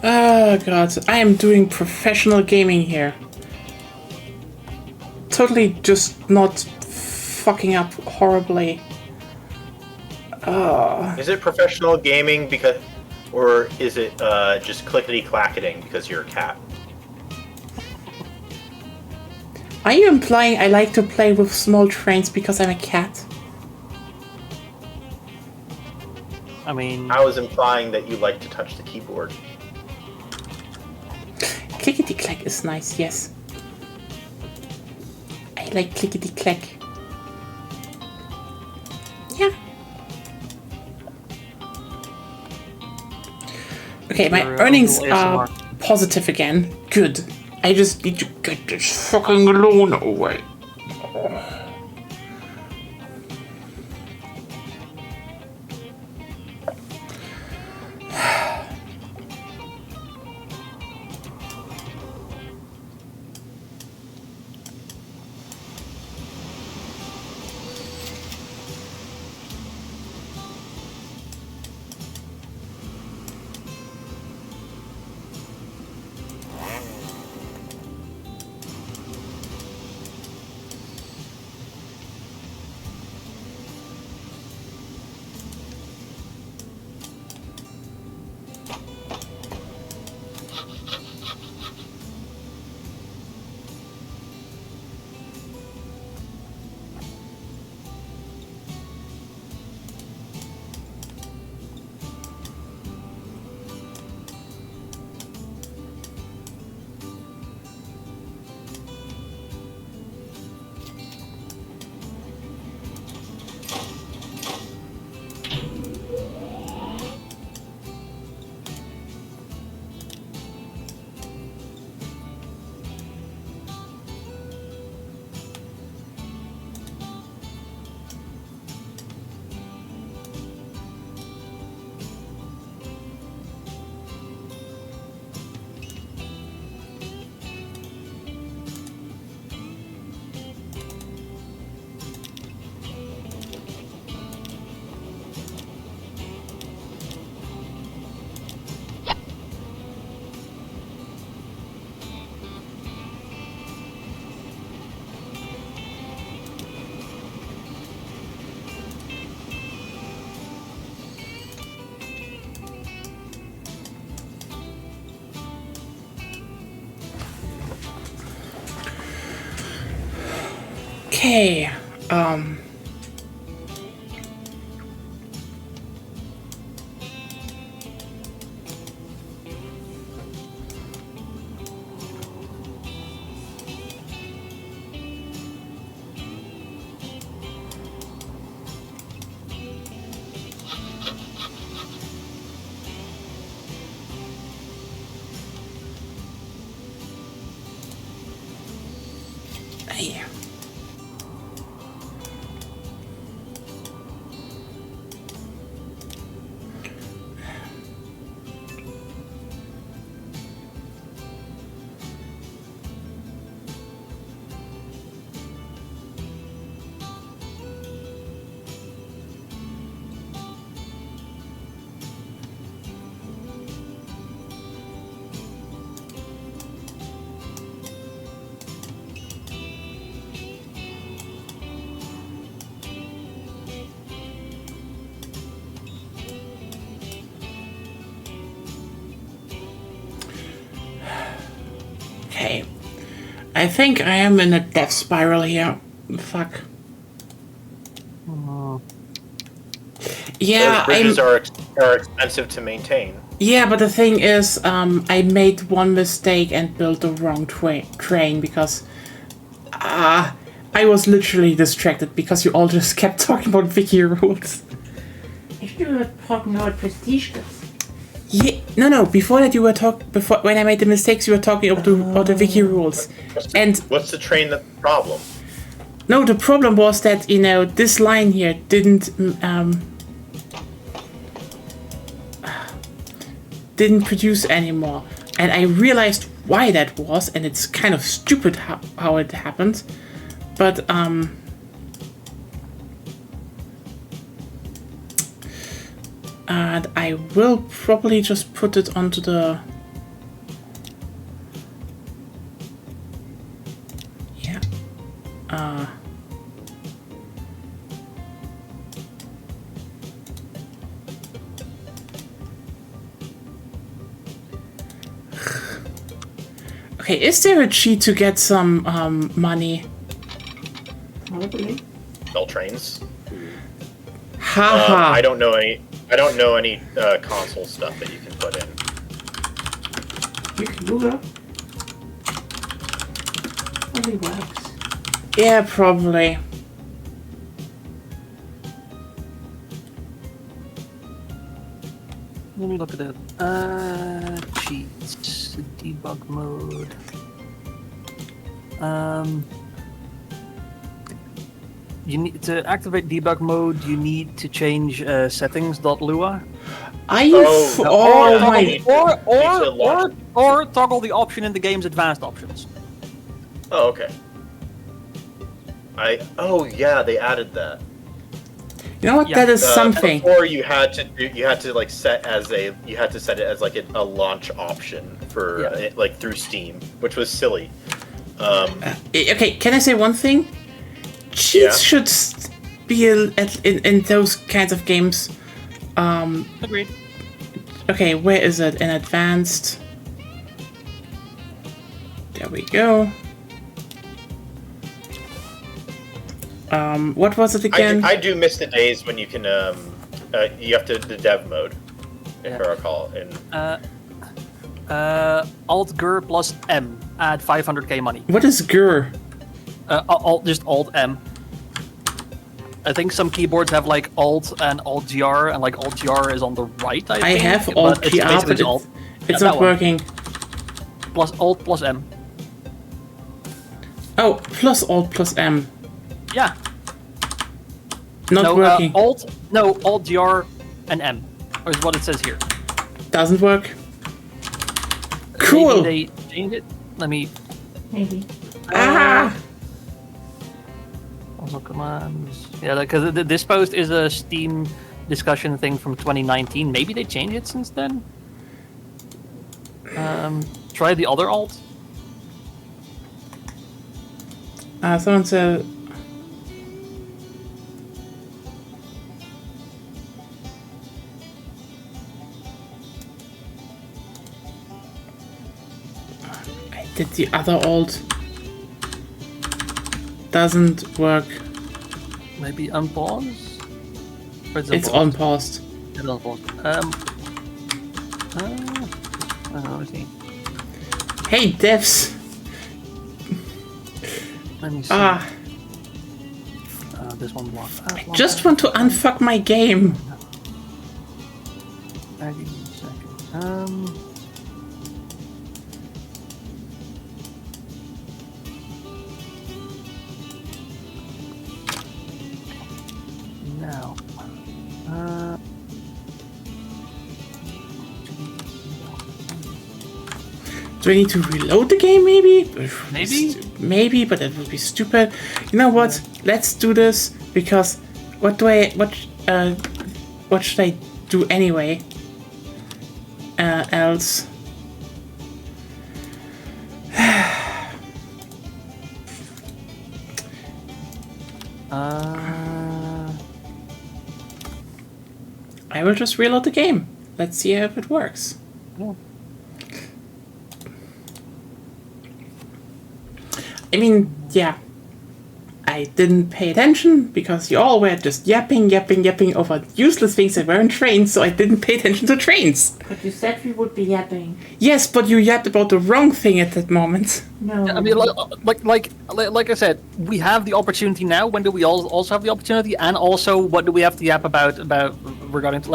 Oh god, I am doing professional gaming here. Totally just not fucking up horribly. Is it professional gaming because, or is it just clickety clacketing because you're a cat? Are you implying I like to play with small trains because I'm a cat? I mean, I was implying that you like to touch the keyboard. Clickety clack is nice, yes. I like clickety clack. Yeah. Okay, my Your earnings little are ASMR. positive again. Good. I just need to get this fucking loan away. Okay. Hey. Okay. I think I am in a death spiral here. Fuck. Yeah, Those bridges are expensive to maintain. Yeah, but the thing is, I made one mistake and built the wrong train because I was literally distracted because you all just kept talking about wiki rules. Ich bin talking about prestige goods. Yeah, no. Before that, you were when I made the mistakes, you were talking about the wiki rules. What's the train the problem? No, the problem was that this line here didn't produce anymore, and I realized why that was, and it's kind of stupid how it happened, but and I will probably just put it onto the Okay, is there a cheat to get some money? Probably. Sell trains. Haha. I don't know any console stuff that you can put in. You can Google. Probably works. Yeah, probably. Let me look at it. Cheats, debug mode. You need to activate debug mode. You need to change settings.lua. Are you? Or toggle the option in the game's advanced options. Oh, okay. Yeah, they added that. You know what? That is something. Before you had to set it as like a launch option for like through Steam, which was silly. Okay, can I say one thing? Cheats should be in those kinds of games. Agreed. Okay, where is it? In advanced. There we go. What was it again? I do miss the days when you can you have to the dev mode, if I recall. Alt GUR plus M add 500k money. What is GUR? Just Alt M. I think some keyboards have like Alt and Alt GR, and like Alt GR is on the right. I think, have Alt GR, but it's not working. Plus Alt plus M. Oh, plus Alt plus M. Yeah. Not working. Alt GR and M, or is what it says here. Doesn't work. Cool. Maybe they changed it. Let me. Maybe. Also commands. Yeah, because this post is a Steam discussion thing from 2019. Maybe they changed it since then. Try the other alt. Someone said. I did the other alt. doesn't work. Maybe unpause? Or is it It's paused? unpaused. It's unpaused. Let me see. Hey, devs! Let me see. This one blocked. I just want to unfuck my game. Give me a second. Now. Do I need to reload the game, maybe? Maybe? Maybe, but that would be stupid. You know what? Let's do this, because what should I do anyway? Else. I will just reload the game. Let's see if it works. Yeah. I mean, yeah. I didn't pay attention because you all were just yapping over useless things that weren't trains, so I didn't pay attention to trains. But you said we would be yapping. Yes, but you yapped about the wrong thing at that moment. No. I mean, like I said, we have the opportunity now. When do we also have the opportunity? And also, what do we have to yap about regarding to,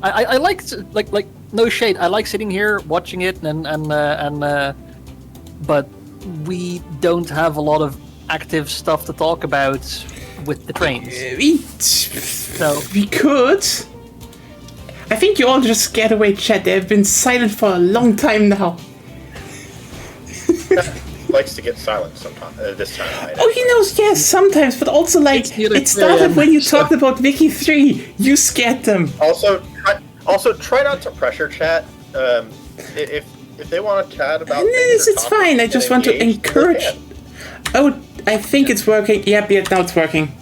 I like no shade. I like sitting here watching it but we don't have a lot of active stuff to talk about with the trains. We could. I think you all just scared away chat. They've been silent for a long time now. Likes to get silent sometimes. This time. Oh, he knows, yes, sometimes, but also it started when you talked about Wiki 3. You scared them. Also, try not to pressure chat. If they want to chat about things, It's fine. I just want to encourage. Oh, I think it's working. Yep, now it's working.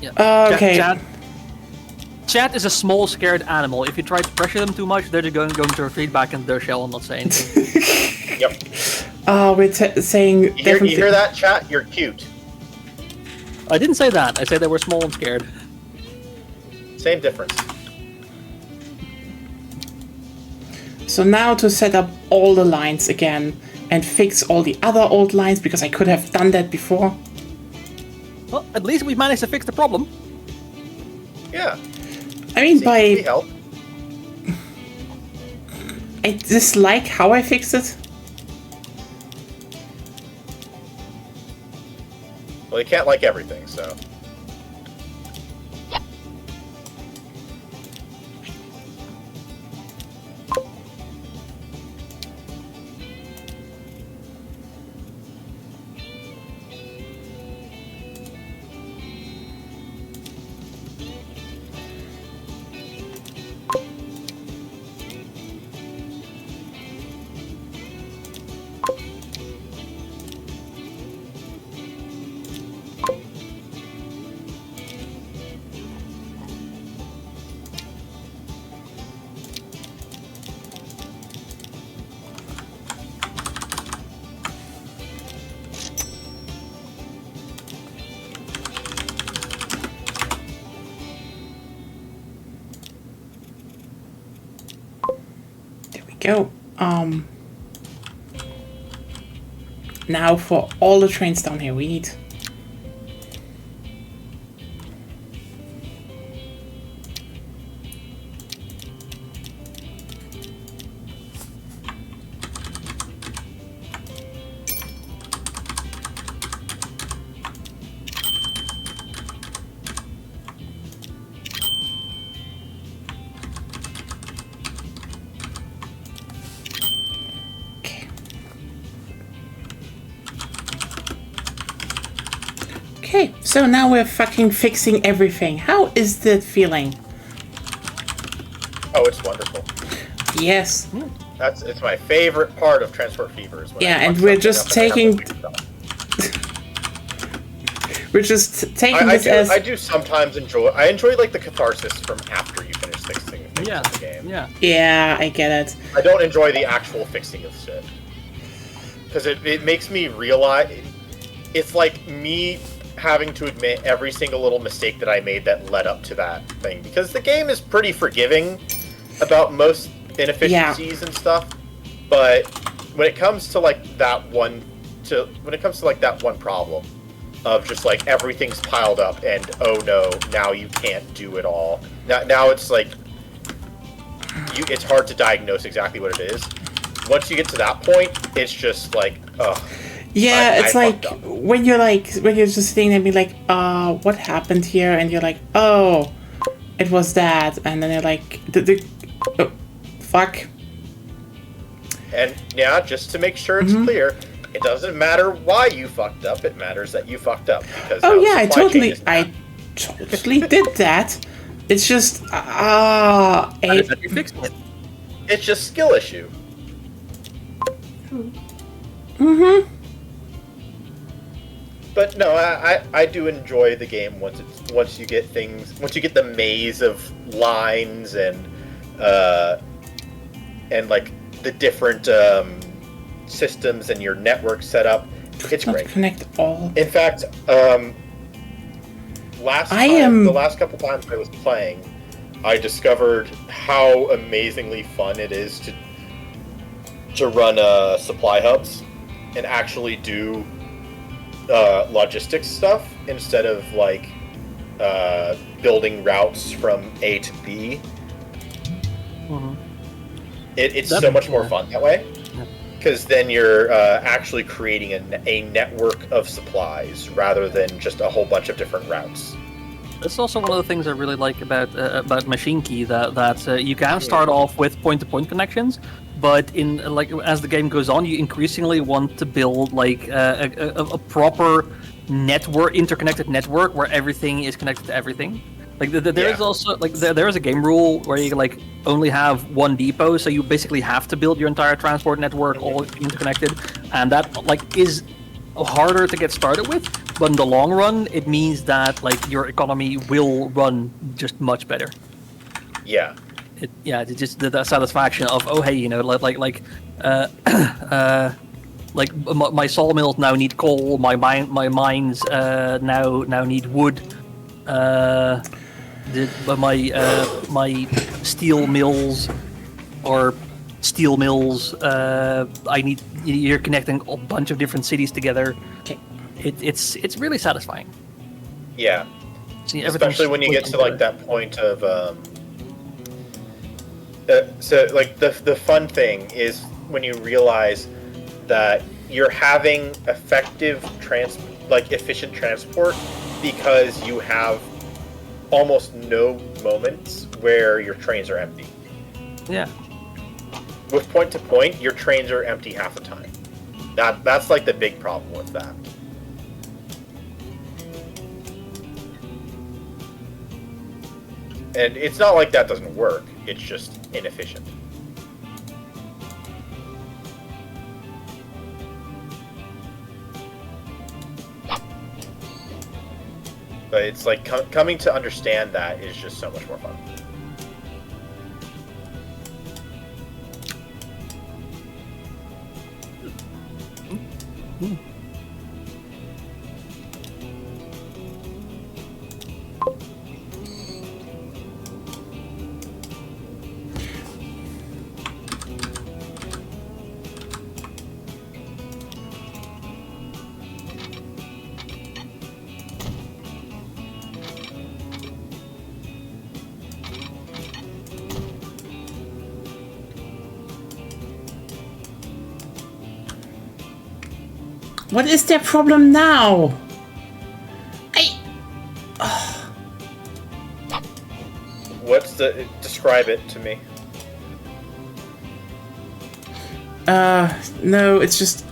Yeah. Okay. Chat is a small, scared animal. If you try to pressure them too much, they're just going to retreat back into their shell and not say anything. Yep. We're saying You hear that, chat? You're cute. I didn't say that. I said they were small and scared. Same difference. So now to set up all the lines again and fix all the other old lines, because I could have done that before. Well, at least we managed to fix the problem. Yeah. I mean, We help. I dislike how I fixed it. Well, you can't like everything, so. Go. Now for all the trains down here, we need. Okay, so now we're fucking fixing everything. How is that feeling? Oh, it's wonderful. Yes. It's my favorite part of Transport Fever. Is when Yeah, I and fuck we're something just up and I have taking. to fix it. We're just taking this as. I do sometimes enjoy. I enjoy like the catharsis from after you finish fixing things in the game. Yeah. Yeah, I get it. I don't enjoy the actual fixing of shit because it makes me realize. it's like me having to admit every single little mistake that I made that led up to that thing, because the game is pretty forgiving about most inefficiencies and stuff, but when it comes to like that one problem of just like everything's piled up and oh no, now you can't do it all. Now it's like it's hard to diagnose exactly what it is. Once you get to that point, it's just like, ugh. Yeah, it's like when you're just sitting there and be like, what happened here? And you're like, oh, it was that. And then you're like, oh, fuck. And yeah, just to make sure it's clear, it doesn't matter why you fucked up. It matters that you fucked up. Because I totally did that. It's just, you fixed it. It's just skill issue. Mm-hmm. But no, I do enjoy the game once you get the maze of lines and like the different systems and your network setup. It's great. Connect all. In fact, the last couple times I was playing, I discovered how amazingly fun it is to run supply hubs and actually do logistics stuff instead of like building routes from A to B. Mm-hmm. It's so much more fun that way, because then you're actually creating a network of supplies rather than just a whole bunch of different routes. That's also one of the things I really like about Machine Key, that you can start off with point-to-point connections, but as the game goes on, you increasingly want to build like a proper network, interconnected network where everything is connected to everything. Like there is also like there is a game rule where you like only have one depot, so you basically have to build your entire transport network all interconnected, and that like is harder to get started with. But in the long run, it means that like your economy will run just much better. Yeah. It's just the satisfaction of my sawmills now need coal, my mines now need wood. My steel mills you're connecting a bunch of different cities together. Okay. It's really satisfying. Yeah. Especially when you get to like that point of so like the fun thing is when you realize that you're having effective efficient transport because you have almost no moments where your trains are empty. Yeah. With point to point, your trains are empty half the time. That's like the big problem with that. And it's not like that doesn't work, it's just inefficient. But it's like coming to understand that is just so much more fun. What is their problem now? Describe it to me. No, it's just...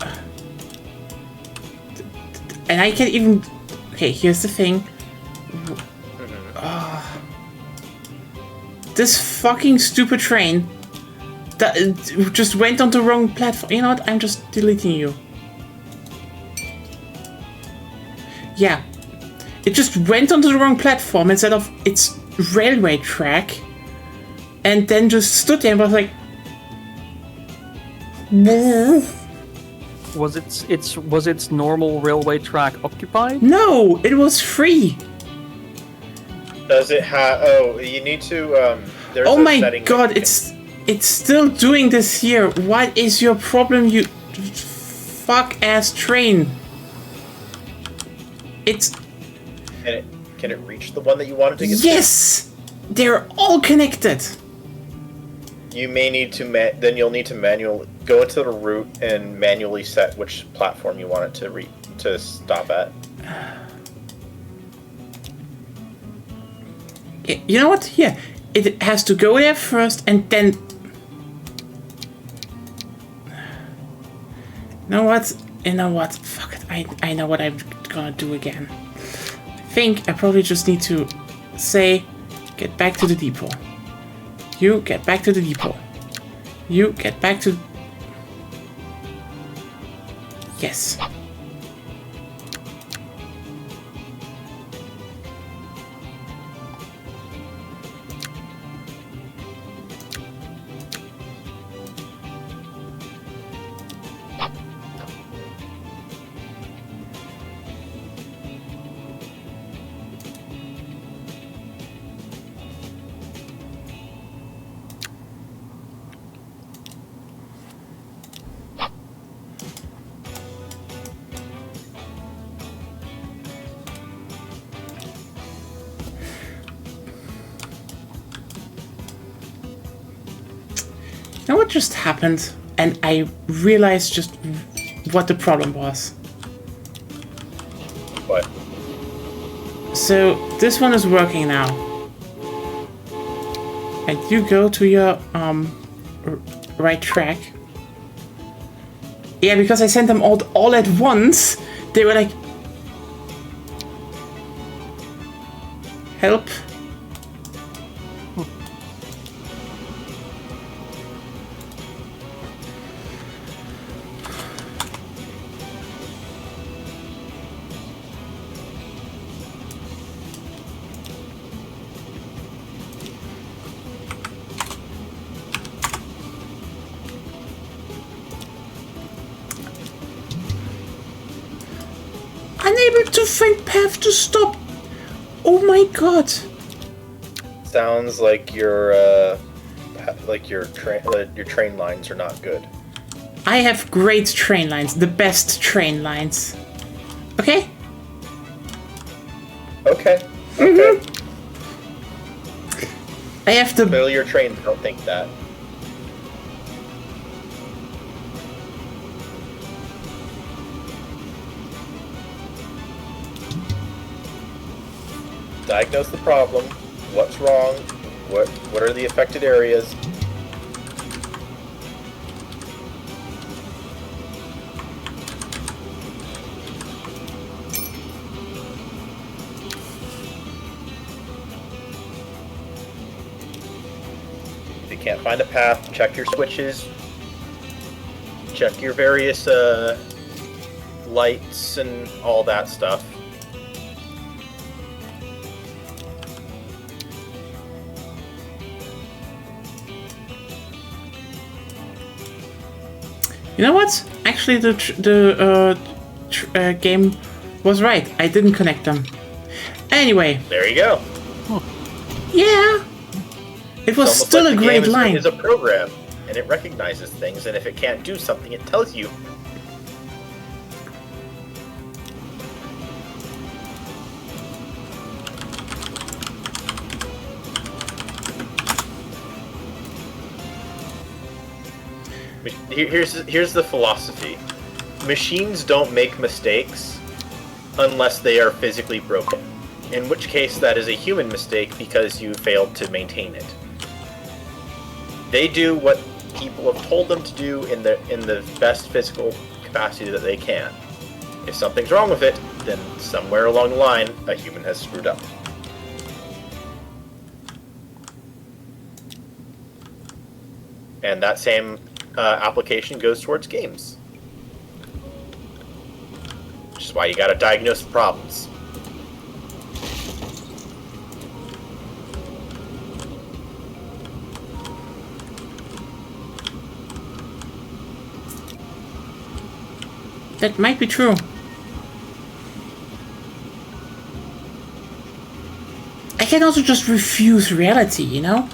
And I can't even... Okay, here's the thing. This fucking stupid train that just went on the wrong platform. You know what? I'm just deleting you. Yeah. It just went onto the wrong platform instead of its railway track. And then just stood there and was like... Was its normal railway track occupied? No, it was free. Does it have? Oh, you need to. There's Oh a my setting god, that you it's still doing this here. What is your problem, you fuck ass train? It's can it reach the one that you wanted to get? yes, they're all connected. You may need to then you'll need to manually go into the route and manually set which platform you want it to stop at. You know what? Here, it has to go there first, and then. You know what? Fuck it. I know what I'm gonna do again. I think I probably just need to say, get back to the depot. You get back to the depot. You get back to. Yes. You know what just happened? And I realized just what the problem was. What? So this one is working now. And you go to your right track. Yeah, because I sent them all at once. They were like, help. Unable to find path to stop. Oh my god. Sounds like your train lines are not good. I have great train lines, the best train lines. Okay? Okay. Mm-hmm. I have the Clearly your trains don't think that. Diagnose the problem. What's wrong? What are the affected areas? If you can't find a path, check your switches. Check your various lights and all that stuff. You know what? Actually, the game was right. I didn't connect them. Anyway. There you go. Yeah. It was It's still almost a like great the game line. is a program, and it recognizes things, and if it can't do something, it tells you. Here's the philosophy. Machines don't make mistakes unless they are physically broken. In which case that is a human mistake because you failed to maintain it. They do what people have told them to do in the best physical capacity that they can. If something's wrong with it, then somewhere along the line a human has screwed up. And that same application goes towards games. Which is why you gotta diagnose the problems. That might be true. I can also just refuse reality, you know?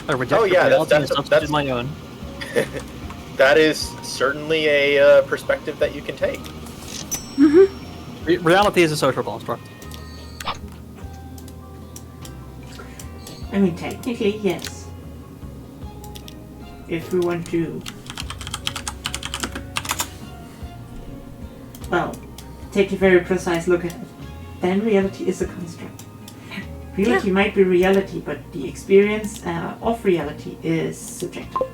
I reject yeah, reality and that's substitute my own. That is certainly a perspective that you can take. Reality is a social construct. I mean, technically, yes. If we want to, well, take a very precise look at it, then reality is a construct. Reality might be reality, but the experience of reality is subjective.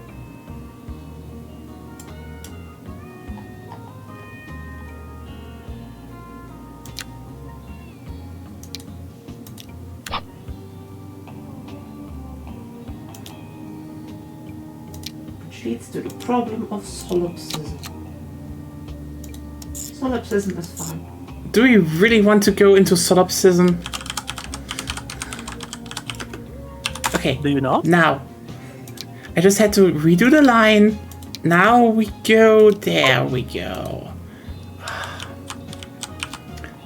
Which leads to the problem of solipsism. Solipsism is fun. Do we really want to go into solipsism? Okay. Do you not? Now. I just had to redo the line. Now we go. There we go.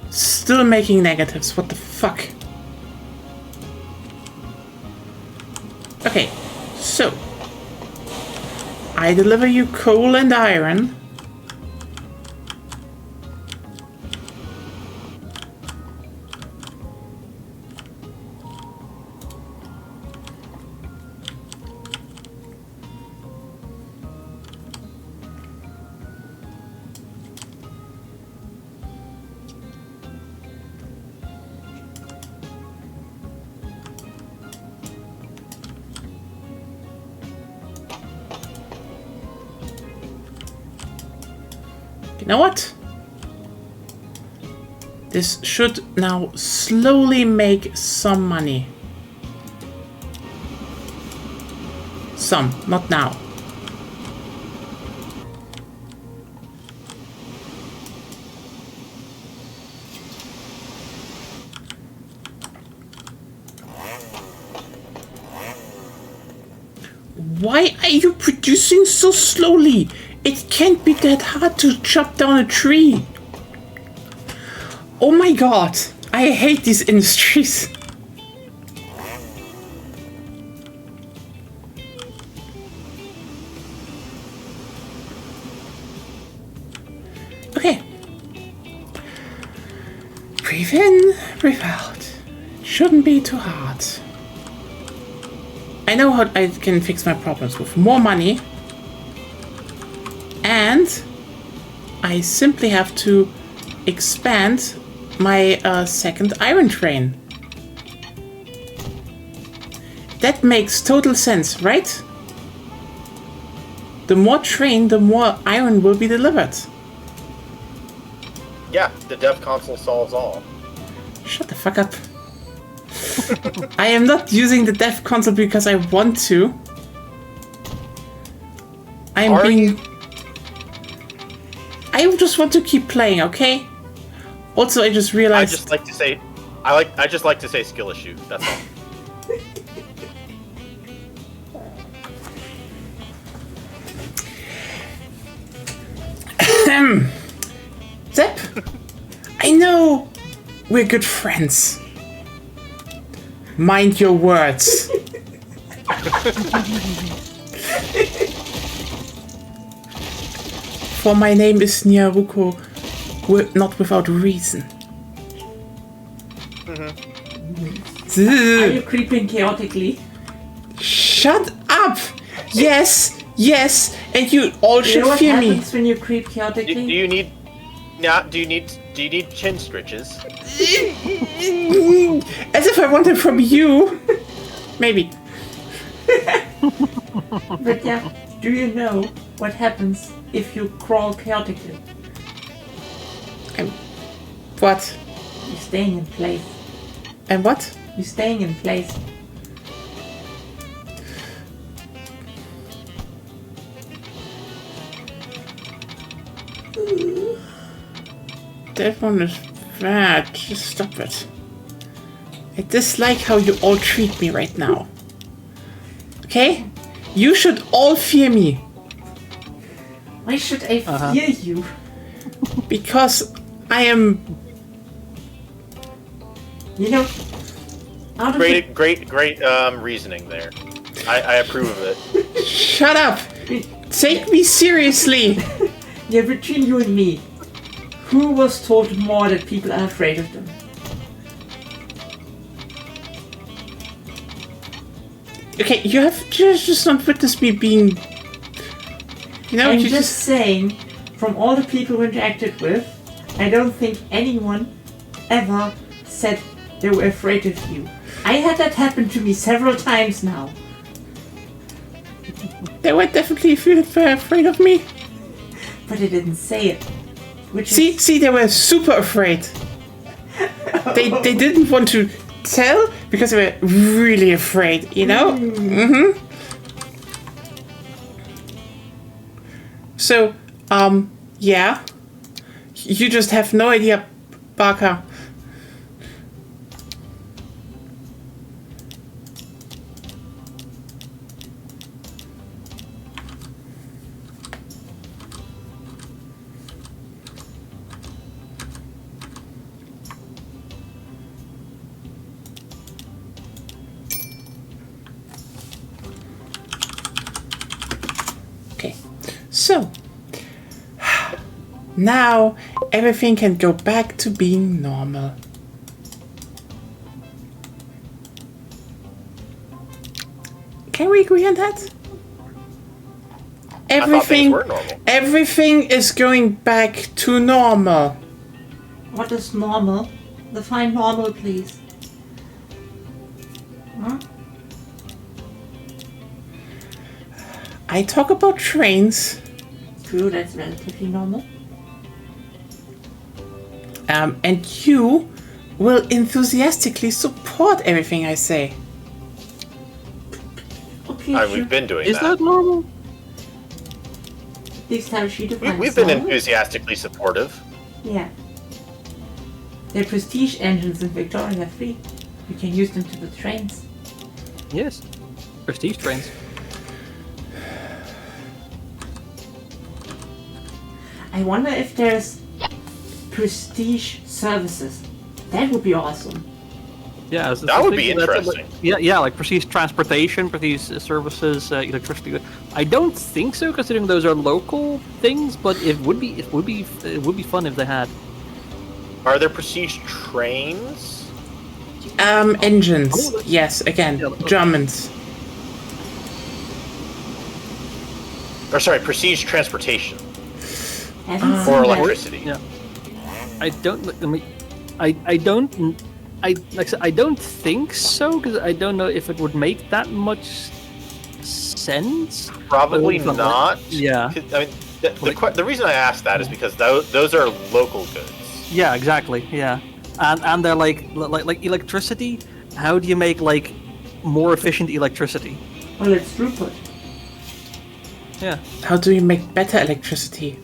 Still making negatives. What the fuck? Okay. So. I deliver you coal and iron. You know what? This should now slowly make some money. Some, not now. Why are you producing so slowly? It can't be that hard to chop down a tree. Oh my god, I hate these industries. Okay. Breathe in, breathe out. Shouldn't be too hard. I know how I can fix my problems with more money. And I simply have to expand my second iron train. That makes total sense, right? The more train, the more iron will be delivered. Yeah, the dev console solves all. Shut the fuck up. I am not using the dev console because I want to. I'm being... I just want to keep playing, okay? Also, I just realized... I just like to say skill issue, that's all. Zep, I know we're good friends. Mind your words. For my name is Nyaruko, not without reason. Are you creeping chaotically? Shut up! Yes, yes, and you all Do you know should what fear me. happens when you creep Do chaotically? you need chin stretches? As if I want it from you. Maybe. But yeah, do you know what happens if you crawl chaotically? What? You're staying in place. And what? You're staying in place. That one is bad. Just stop it. I dislike how you all treat me right now. Okay? You should all fear me. Why should I fear you? Because I am. You know, out of Great reasoning there. I approve of it. Shut up! Take me seriously! yeah, between you and me, who was told more that people are afraid of them? Okay, you have just not witnessed me being. You know, I'm you just saying, from all the people who interacted with, I don't think anyone ever said they were afraid of you. I had that happen to me several times now. They were definitely afraid of me. But they didn't say it. See, they were super afraid. They didn't want to tell because they were really afraid, you know? Mm-hmm. So, yeah. You just have no idea, Barker. Okay, so now everything can go back to being normal. Can we agree on that? I thought things were normal. Everything is going back to normal. What is normal? Define normal, please. Huh? I talk about trains. True, that's relatively normal. And you will enthusiastically support everything I say. Okay, sure. We've been doing Is that normal? This time she defines We've been normal. enthusiastically supportive. Yeah. They're prestige engines in Victoria 3. You can use them to the trains. Yes. Prestige trains. I wonder if there's prestige services. That would be awesome. Yeah, I was That would be thinking that's interesting. yeah, like prestige transportation, prestige services, electricity. I don't think so, considering those are local things. But it would be fun if they had. Are there prestige trains? Engines. Yes, again, Germans. Or sorry, prestige transportation Haven't seen or that. electricity. Yeah. I don't. I mean, I don't. I like I said, I don't think so, because I don't know if it would make that much sense. Probably But- not. Yeah. I mean, the reason I asked that is because those are local goods. Yeah, exactly. Yeah, and they're like electricity. How do you make like more efficient electricity? Well, it's throughput. Yeah, How do you make better electricity?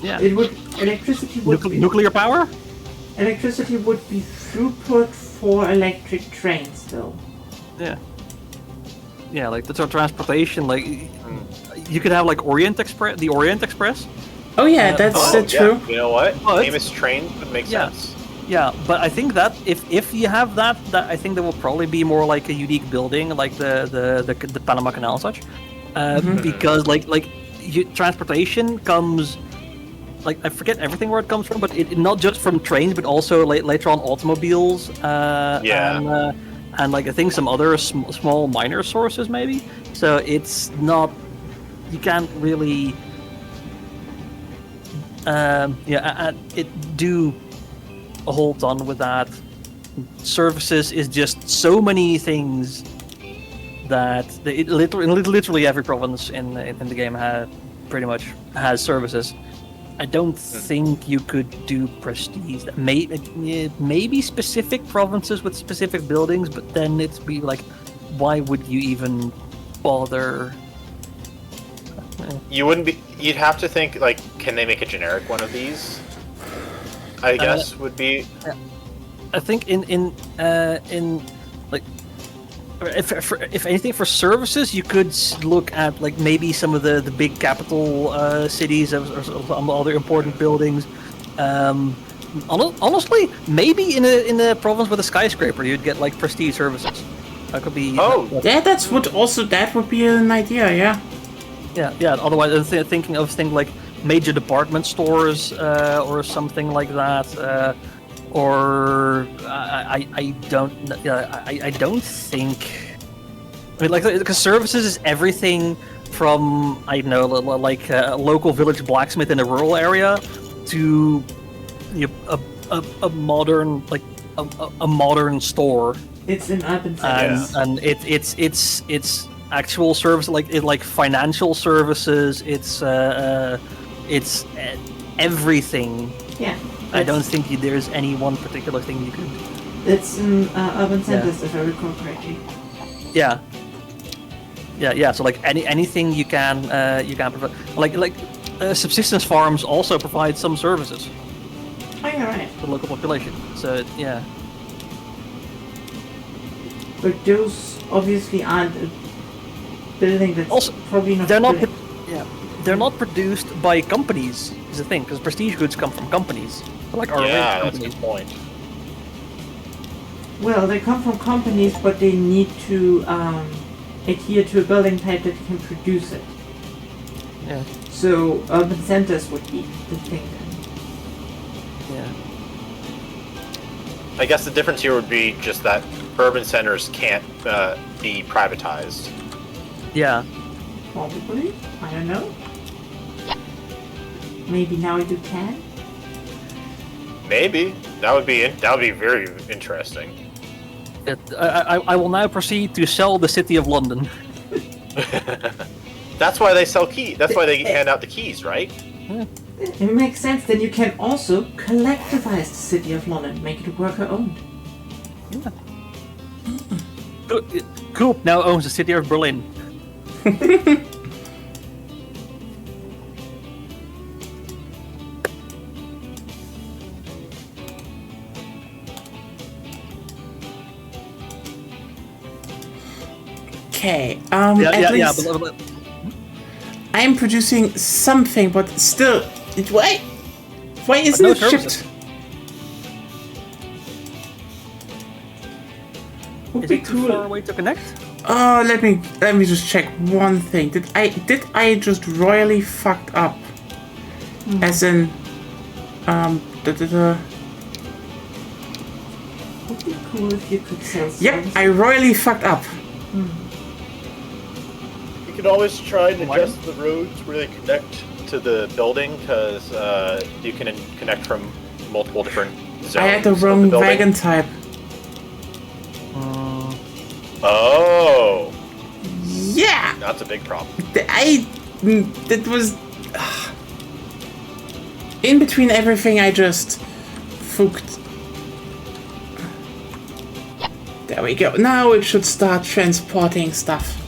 yeah. Electricity would be Nuclear power? electricity would be throughput for electric trains, though. Yeah. Yeah, like that's our transportation. Like, you could have like Orient Express, the Orient Express. Oh yeah, that's Oh, true. yeah. You know what? But- Famous train would make Yeah. sense. Yeah, but I think that if you have that I think there will probably be more like a unique building, like the Panama Canal and such, because transportation comes, like I forget everything where it comes from, but it not just from trains, but also later on automobiles. Yeah. And like I think some other small minor sources maybe. So it's not, you can't really. It do a whole ton with that. Services is just so many things that literally every province in the game pretty much has services. I don't think you could do prestige. Maybe specific provinces with specific buildings, but then it'd be like, why would you even bother? You wouldn't be. You'd have to think like, can they make a generic one of these? I guess would be. I think in like, if anything for services, you could look at like maybe some of the big capital cities or some other important buildings, Honestly, maybe in a province with a skyscraper, you'd get like prestige services. That could be. Oh. Yeah, that would be an idea. Yeah. Yeah. Otherwise, I'm thinking of things like major department stores or something like that. Or I don't think. I mean, like, because services is everything from, I don't know, like a local village blacksmith in a rural area to a modern, like a modern store. It's an urban center. And it's actual service, like financial services. It's everything. Yeah. I don't think there's any one particular thing you could. It's in urban centers, if I recall correctly. Yeah. So like anything you can provide, like subsistence farms also provide some services Oh, you're right. for the local population. So yeah. But those obviously aren't a building that's Also, probably not. They're not. good. They're not produced by companies. Is the thing, because prestige goods come from companies, like our Yeah, that's a companies. good point. Well, they come from companies, but they need to adhere to a building type that can produce it. Yeah. So urban centers would be the thing then. Yeah. I guess the difference here would be just that urban centers can't be privatized. Yeah. Probably. I don't know. Maybe now you can. Maybe that would be very interesting. I will now proceed to sell the city of London. That's why they sell keys. That's why they hand out the keys, right? It makes sense. Then you can also collectivize the city of London, make it worker owned. Cool. Now owns the city of Berlin. Okay. At least but I'm producing something, but still, why isn't no it services. shipped? Would is be it too cool. far away to connect? Oh, let me just check one thing. Did I just royally fucked up? As in, Would be cool if you could sell. Yep, services. I royally fucked up. You can always try and Why? adjust the roads where they connect to the building, because you can connect from multiple different zones. I had the of wrong building. wagon type. Oh, Yeah, that's a big problem. that was in between everything. I just fucked. There we go. Now it should start transporting stuff.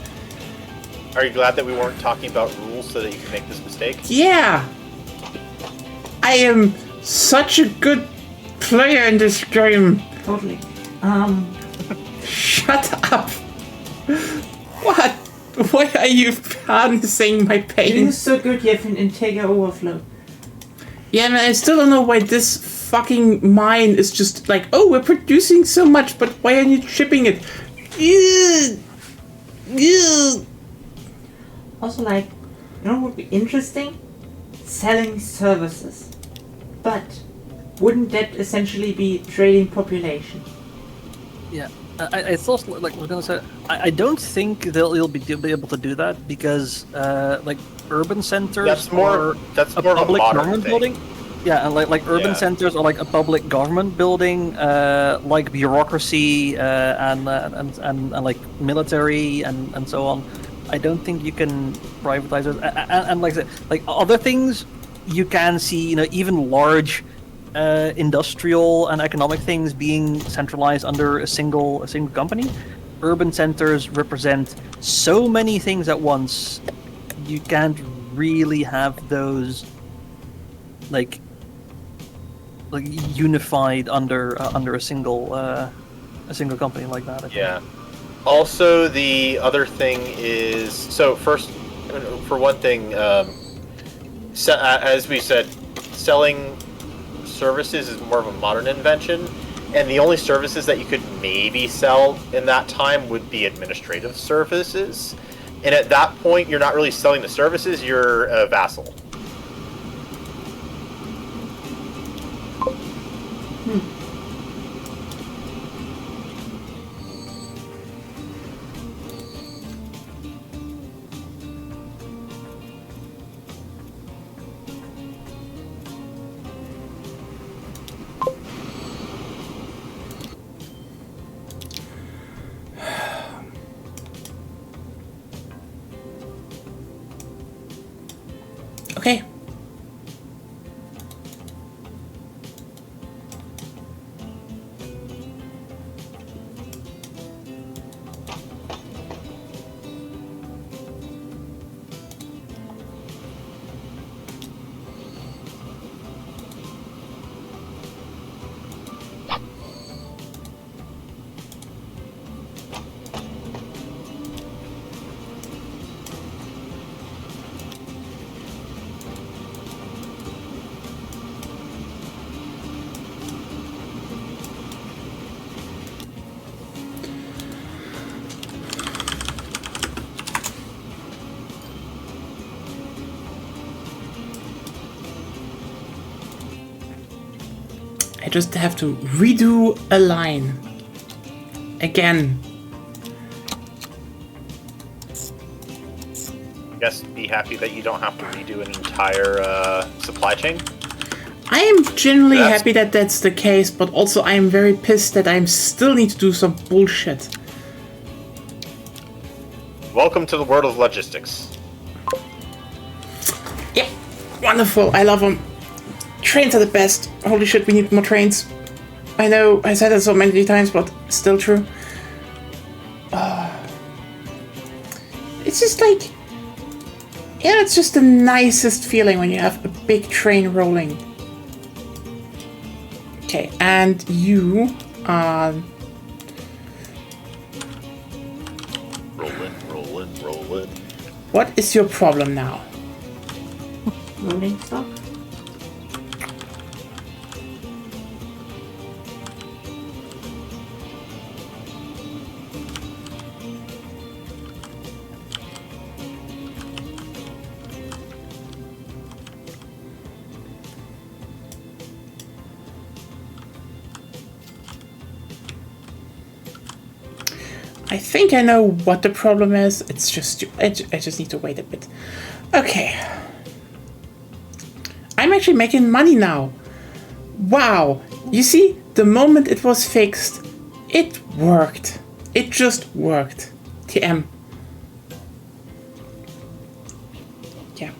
Are you glad that we weren't talking about rules so that you can make this mistake? Yeah, I am such a good player in this game. Totally. Shut up. What? Why are you harnessing my pain? You're so good, you have an integer overflow. Yeah, man, I still don't know why this fucking mine is just like, oh, we're producing so much, but why aren't you shipping it? Ugh. Ugh. Also, like, you know what would be interesting? Selling services. But wouldn't that essentially be trading population? Yeah. I thought, like I was gonna say, I don't think they'll be able to do that because like urban centers That's more are of a public modern government thing. building. Yeah, and like urban Yeah. centers are like a public government building, like bureaucracy and like military and so on. I don't think you can privatize it. And like I said, like other things, you can see, you know, even large industrial and economic things being centralized under a single company. Urban centers represent so many things at once. You can't really have those like unified under a single company like that. I think. Yeah. Also, the other thing is, so first, for one thing, as we said, selling services is more of a modern invention, and the only services that you could maybe sell in that time would be administrative services. And at that point, you're not really selling the services, you're a vassal. Okay. I just have to redo a line. Again. I guess be happy that you don't have to redo an entire supply chain. I am genuinely That's- happy that that's the case, but also I am very pissed that I still need to do some bullshit. Welcome to the world of logistics. Yep, wonderful. I love them. Trains are the best. Holy shit, we need more trains. I know I said that so many times, but still true. It's just like, yeah, it's just the nicest feeling when you have a big train rolling. Okay, and you are... Rolling. What is your problem now? Rolling stock. I think I know what the problem is. It's just I just need to wait a bit. Okay. I'm actually making money now. Wow. You see, the moment it was fixed, it worked. It just worked. TM. Yeah.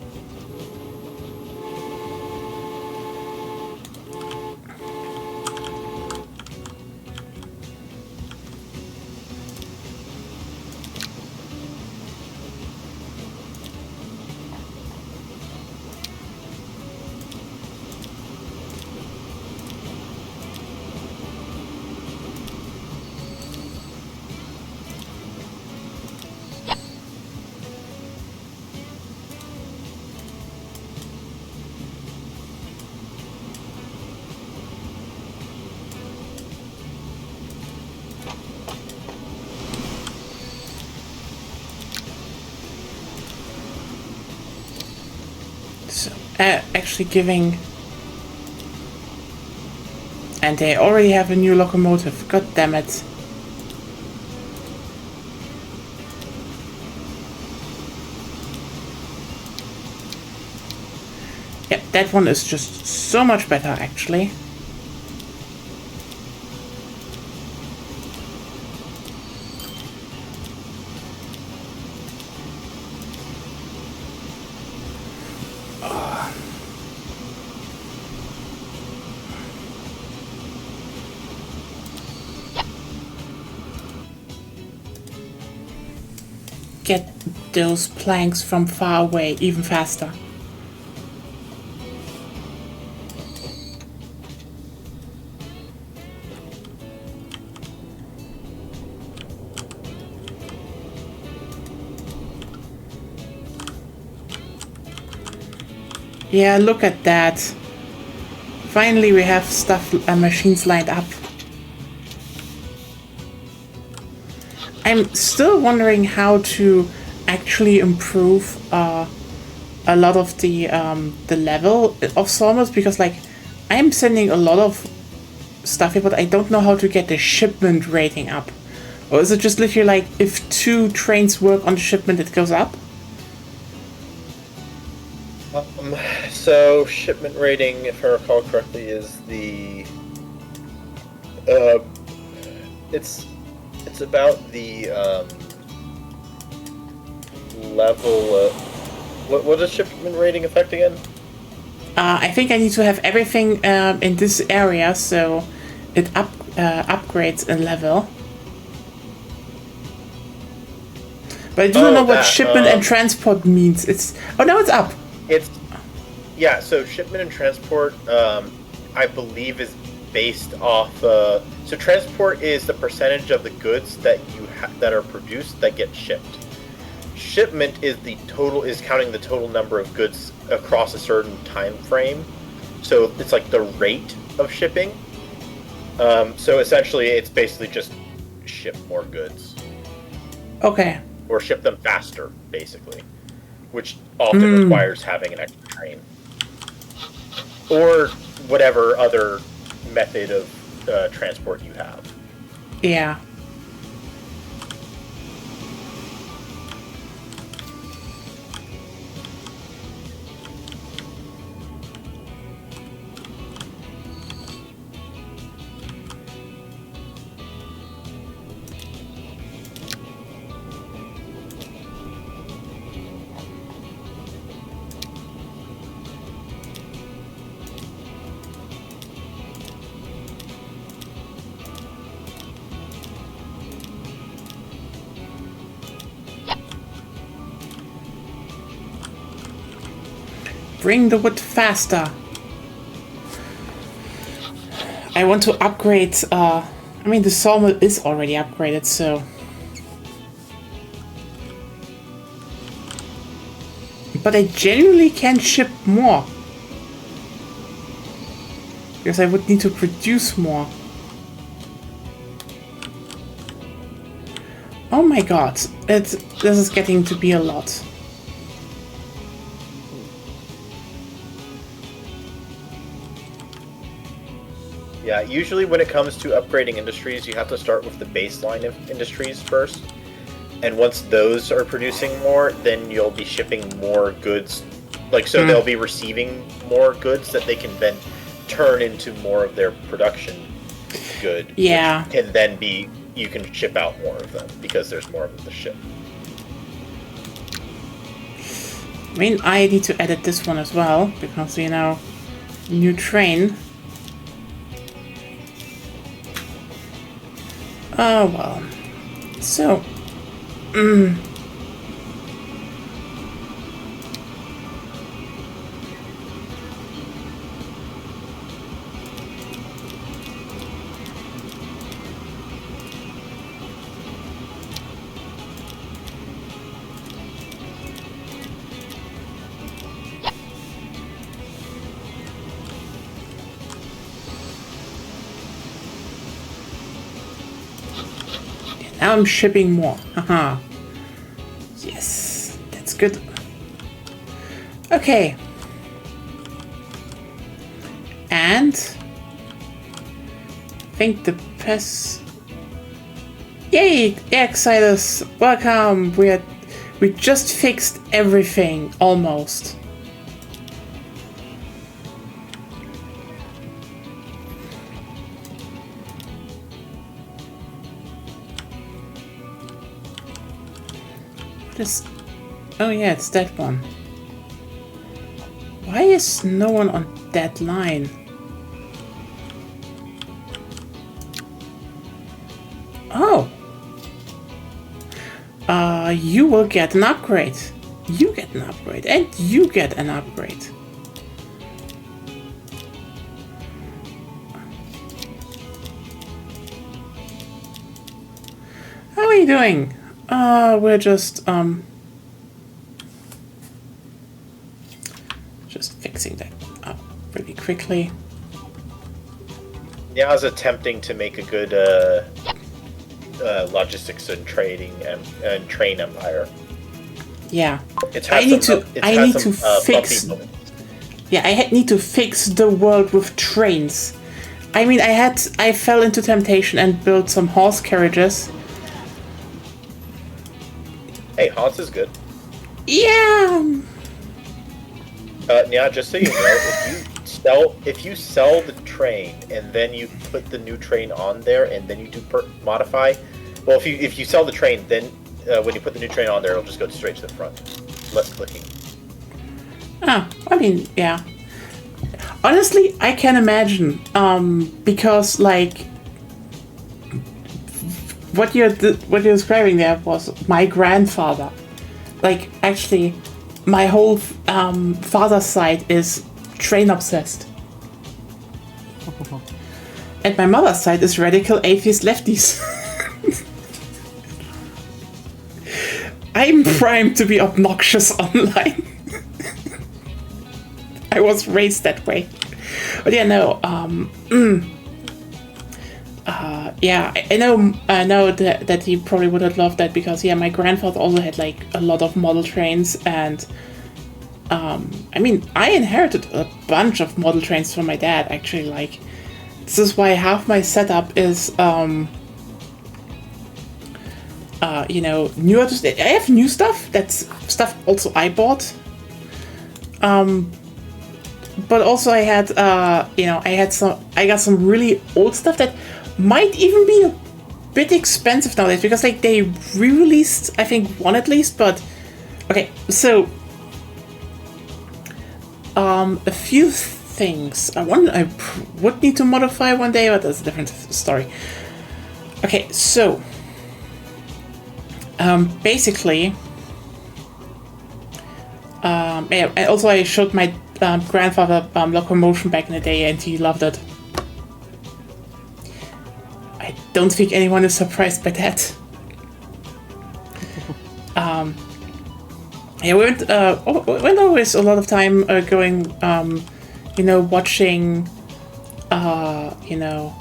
So, actually giving... And they already have a new locomotive. God damn it. Yep, that one is just so much better, actually. Get those planks from far away even faster. Yeah, look at that. Finally, we have machines lined up. I'm still wondering how to actually improve a lot of the level of sawmills, because like I'm sending a lot of stuff here, but I don't know how to get the shipment rating up. Or is it just literally like if 2 trains work on the shipment, it goes up? So shipment rating, if I recall correctly, is the it's about the level of what does shipment rating affect again? I think I need to have everything in this area so it upgrades a level. But I do not know what shipment and transport means. Oh, now it's up. Yeah. So shipment and transport, I believe, is based off. So transport is the percentage of the goods that that are produced that get shipped. Shipment is counting the total number of goods across a certain time frame. So it's like the rate of shipping. So essentially, it's basically just ship more goods. Okay. Or ship them faster, basically, which often requires having an extra train. Or whatever other method of transport you have. Yeah. Bring the wood faster. I want to upgrade, I mean, the sawmill is already upgraded, so... But I genuinely can ship more. Because I would need to produce more. Oh my god, this is getting to be a lot. Yeah, usually when it comes to upgrading industries, you have to start with the baseline of industries first. And once those are producing more, then you'll be shipping more goods. Like, so they'll be receiving more goods that they can then turn into more of their production good. Yeah. Which can then be, you can ship out more of them because there's more of them to ship. I mean, I need to edit this one as well, because, you know, new train. Oh, well. So, now I'm shipping more. Haha. Yes, that's good. Okay. And I think the press. Yay, Excitus, welcome. We just fixed everything almost. Oh yeah, it's that one. Why is no one on that line? Oh. You will get an upgrade. You get an upgrade. And you get an upgrade. How are you doing? We're just fixing that up pretty quickly. Nia's attempting to make a good logistics and trading and train empire. Yeah. It's I had need some, to. it's I had need some, to bumpy fix. moments. Yeah, I need to fix the world with trains. I mean, I fell into temptation and built some horse carriages. Hey, Hans is good. Yeah. Nia, just so you know, if you sell the train and then you put the new train on there and then you do modify, well, if you sell the train, then when you put the new train on there, it'll just go straight to the front, less clicking. Ah, I mean, yeah. Honestly, I can imagine, because like what you're describing there was my grandfather. Like, actually, my whole father's side is train obsessed, and my mother's side is radical atheist lefties. I'm primed to be obnoxious online. I was raised that way. But yeah, no, yeah, I know that he probably would have loved that because, yeah, my grandfather also had, like, a lot of model trains, and, I mean, I inherited a bunch of model trains from my dad, actually, like, this is why half my setup is, you know, newer. I have new stuff, that's stuff also I bought, but also I had, you know, I got some really old stuff that might even be a bit expensive nowadays because, like, they re-released, I think, one at least, but okay, so a few things. I would need to modify one day, but that's a different story. Okay, so basically, yeah, and also I showed my grandfather locomotion back in the day, and he loved it. I don't think anyone is surprised by that. Yeah, we went always a lot of time going, you know, watching, you know,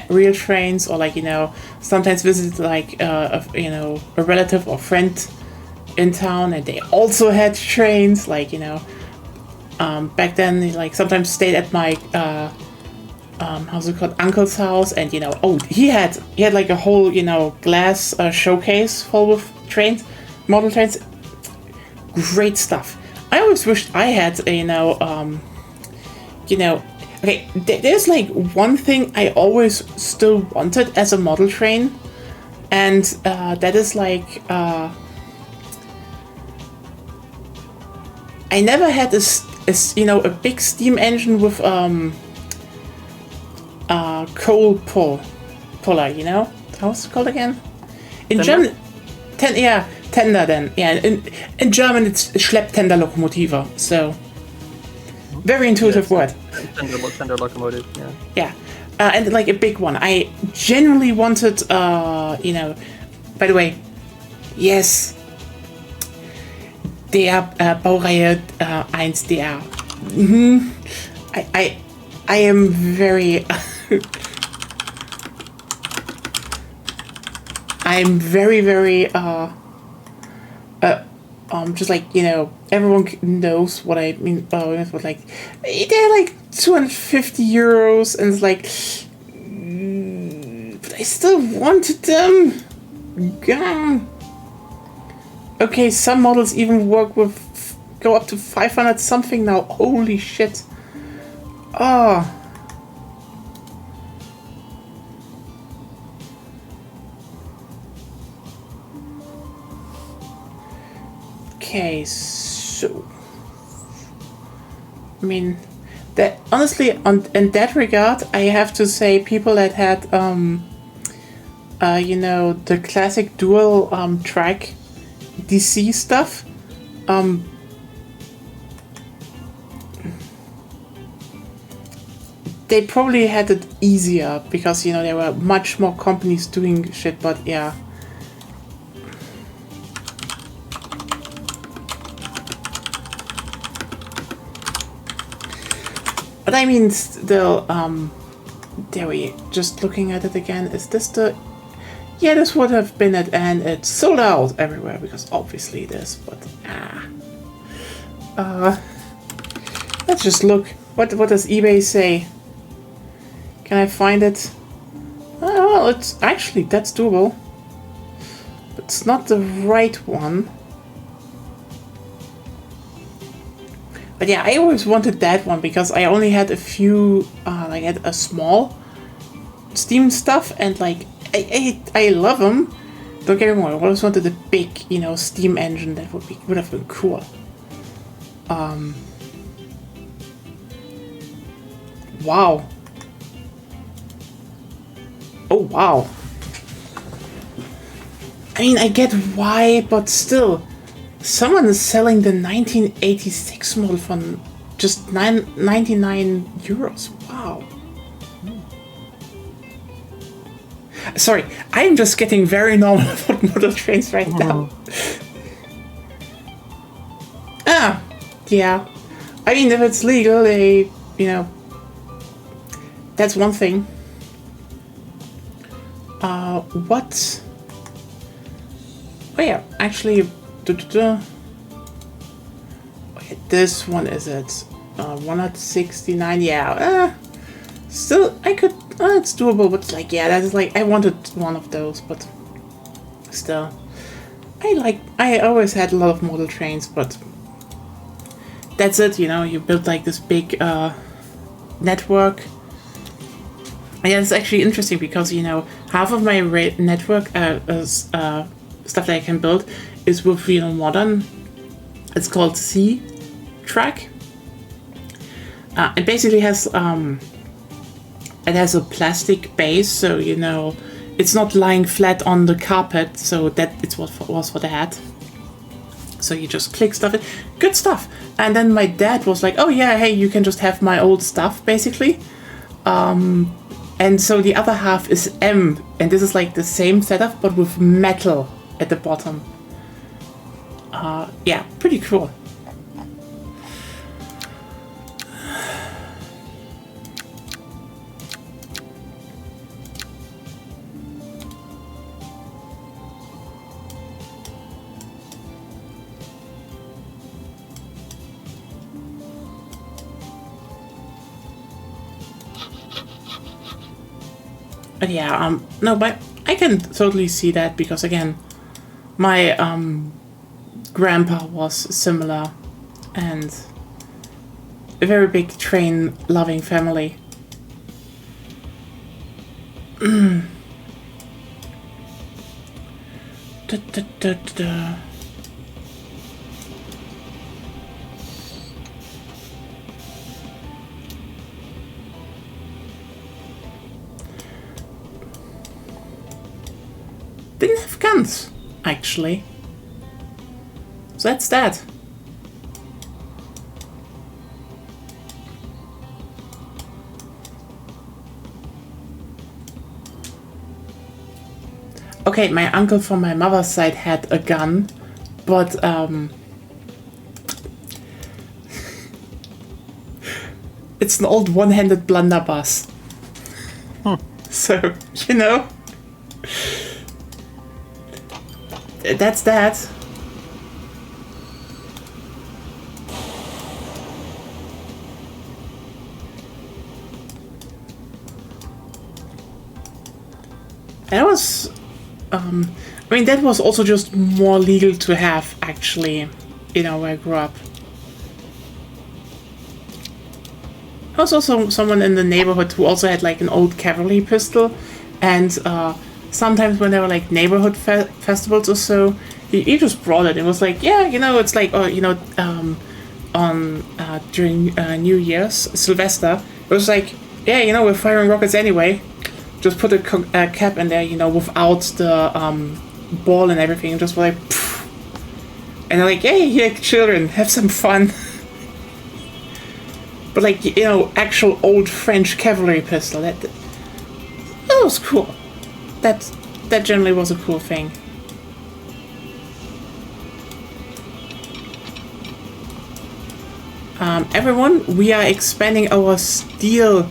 real trains, or, like, you know, sometimes visit, like, you know, a relative or friend in town, and they also had trains, like, you know, back then, like, sometimes stayed at my how's it called, uncle's house, and, you know, oh, he had like a whole, you know, glass showcase full of trains, model trains, great stuff. I always wished I had a, you know, okay, there's, like, one thing I always still wanted as a model train, and that is, like, I never had you know, a big steam engine with coal puller, you know? How's it called again? In German, Tender then. Yeah, in German it's Schlepptender-Lokomotive, so very intuitive word. Tender locomotive, yeah. Yeah, and, like, a big one. I genuinely wanted, you know, by the way, yes, der Baureihe 1 DR. I am very I'm very just, like, you know, everyone knows what I mean, but, like, they're like €250, and it's like, but I still wanted them. God. Okay, some models even go up to 500 something now. Holy shit. Oh. Okay, so, I mean, that honestly, in that regard, I have to say, people that had, you know, the classic dual track DC stuff, they probably had it easier because, you know, there were much more companies doing shit, but yeah. But But I mean, still, there we just looking at it again. Is this the? Yeah, this would have been it, and it's sold out everywhere because obviously it is. But let's just look. What does eBay say? Can I find it? Oh, well, it's actually that's doable. But it's not the right one. But yeah, I always wanted that one because I only had a few, like I had a small Steam stuff, and like I love them. Don't get me wrong. I always wanted a big, Steam engine that would have been cool. Wow. Oh wow. I mean, I get why, but still. Someone is selling the 1986 model for just 99 euros. Wow. Sorry, I'm just getting very normal about model trains right now. Yeah. I mean, if it's legal, that's one thing. What? Oh yeah, actually... Okay, this one is it. 169, yeah. Still, I could... it's doable, but like, yeah, that's like... I wanted one of those, but... Still. I always had a lot of model trains, but... That's it, you build like this big, network. And yeah, it's actually interesting because, half of my network, stuff that I can build is with real modern. It's called C-Track. It basically has it has a plastic base, so it's not lying flat on the carpet, so that it's what was for that. So you just click stuff in. Good stuff. And then my dad was like, oh yeah, hey, you can just have my old stuff, basically. And so the other half is M, and this is like the same setup, but with metal at the bottom. Yeah, pretty cool. But yeah, no, but I can totally see that because again, my grandpa was similar and a very big train loving family. Da, da, da, da. Didn't have guns, actually. So that's that. Okay, my uncle from my mother's side had a gun, but it's an old one-handed blunderbuss. So, that's that. That was, I mean, that was also just more legal to have, actually, where I grew up. There was also someone in the neighborhood who also had like an old cavalry pistol, and sometimes when there were like neighborhood festivals or so, he just brought it. It was like, yeah, it's like, on during New Year's, Sylvester, it was like, yeah, we're firing rockets anyway. Just put a cap in there, without the ball and everything, just like, poof. And they're like, hey, here, children, have some fun. But like, actual old French cavalry pistol, that was cool. That generally was a cool thing. Everyone, we are expanding our steel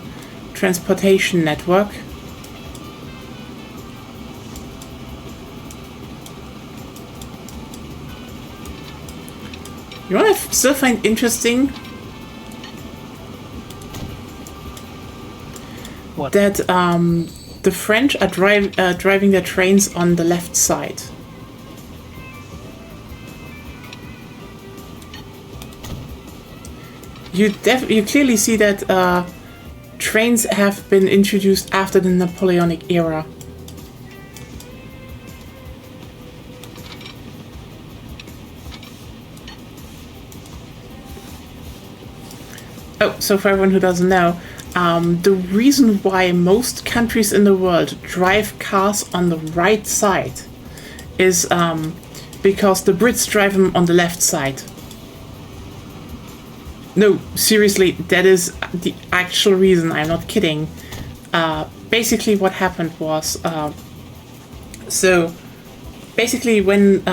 transportation network. You know what I still find interesting? What? That the French are driving their trains on the left side. You clearly see that trains have been introduced after the Napoleonic era. Oh, so for everyone who doesn't know, the reason why most countries in the world drive cars on the right side is because the Brits drive them on the left side. No, seriously, that is the actual reason. I'm not kidding. Basically, what happened was, so basically, when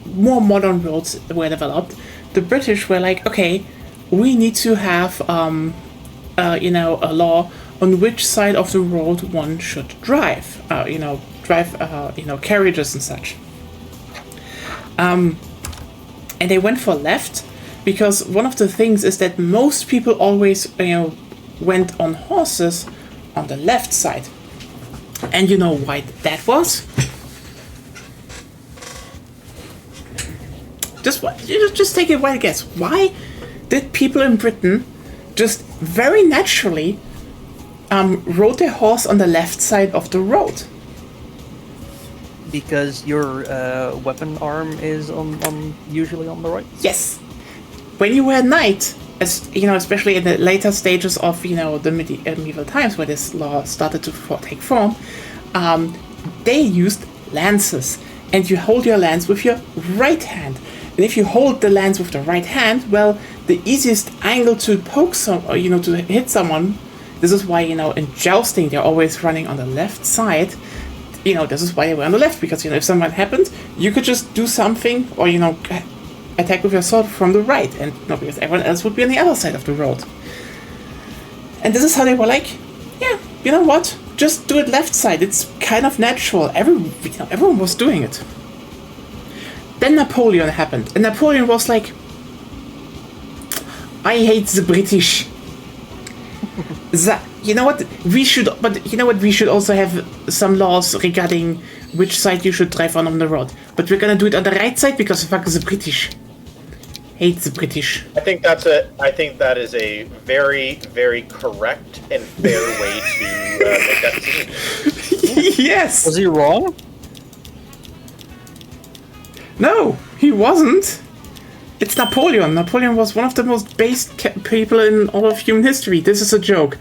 more modern roads were developed, the British were like, okay, we need to have a law on which side of the road one should drive. Carriages and such. And they went for left. Because one of the things is that most people always, went on horses on the left side. And you know why that was? Just take a wild guess. Why did people in Britain just very naturally rode their horse on the left side of the road? Because your weapon arm is on usually on the right. Yes. When you were a knight, especially in the later stages of the medieval times where this law started to take form, they used lances, and you hold your lance with your right hand. And if you hold the lance with the right hand, well, the easiest angle to poke to hit someone. This is why in jousting they're always running on the left side. This is why they were on the left, because if something happened, you could just do something or attack with your sword from the right, and not because everyone else would be on the other side of the road. And this is how they were like, yeah, you know what? Just do it left side. It's kind of natural. Everyone was doing it. Then Napoleon happened, and Napoleon was like, I hate the British. We should also have some laws regarding which side you should drive on the road. But we're gonna do it on the right side because fuck the British. Hate the British. I think that is a very, very correct and fair way to make that decision. Yes. Was he wrong? No, he wasn't. It's Napoleon. Napoleon was one of the most based people in all of human history. This is a joke.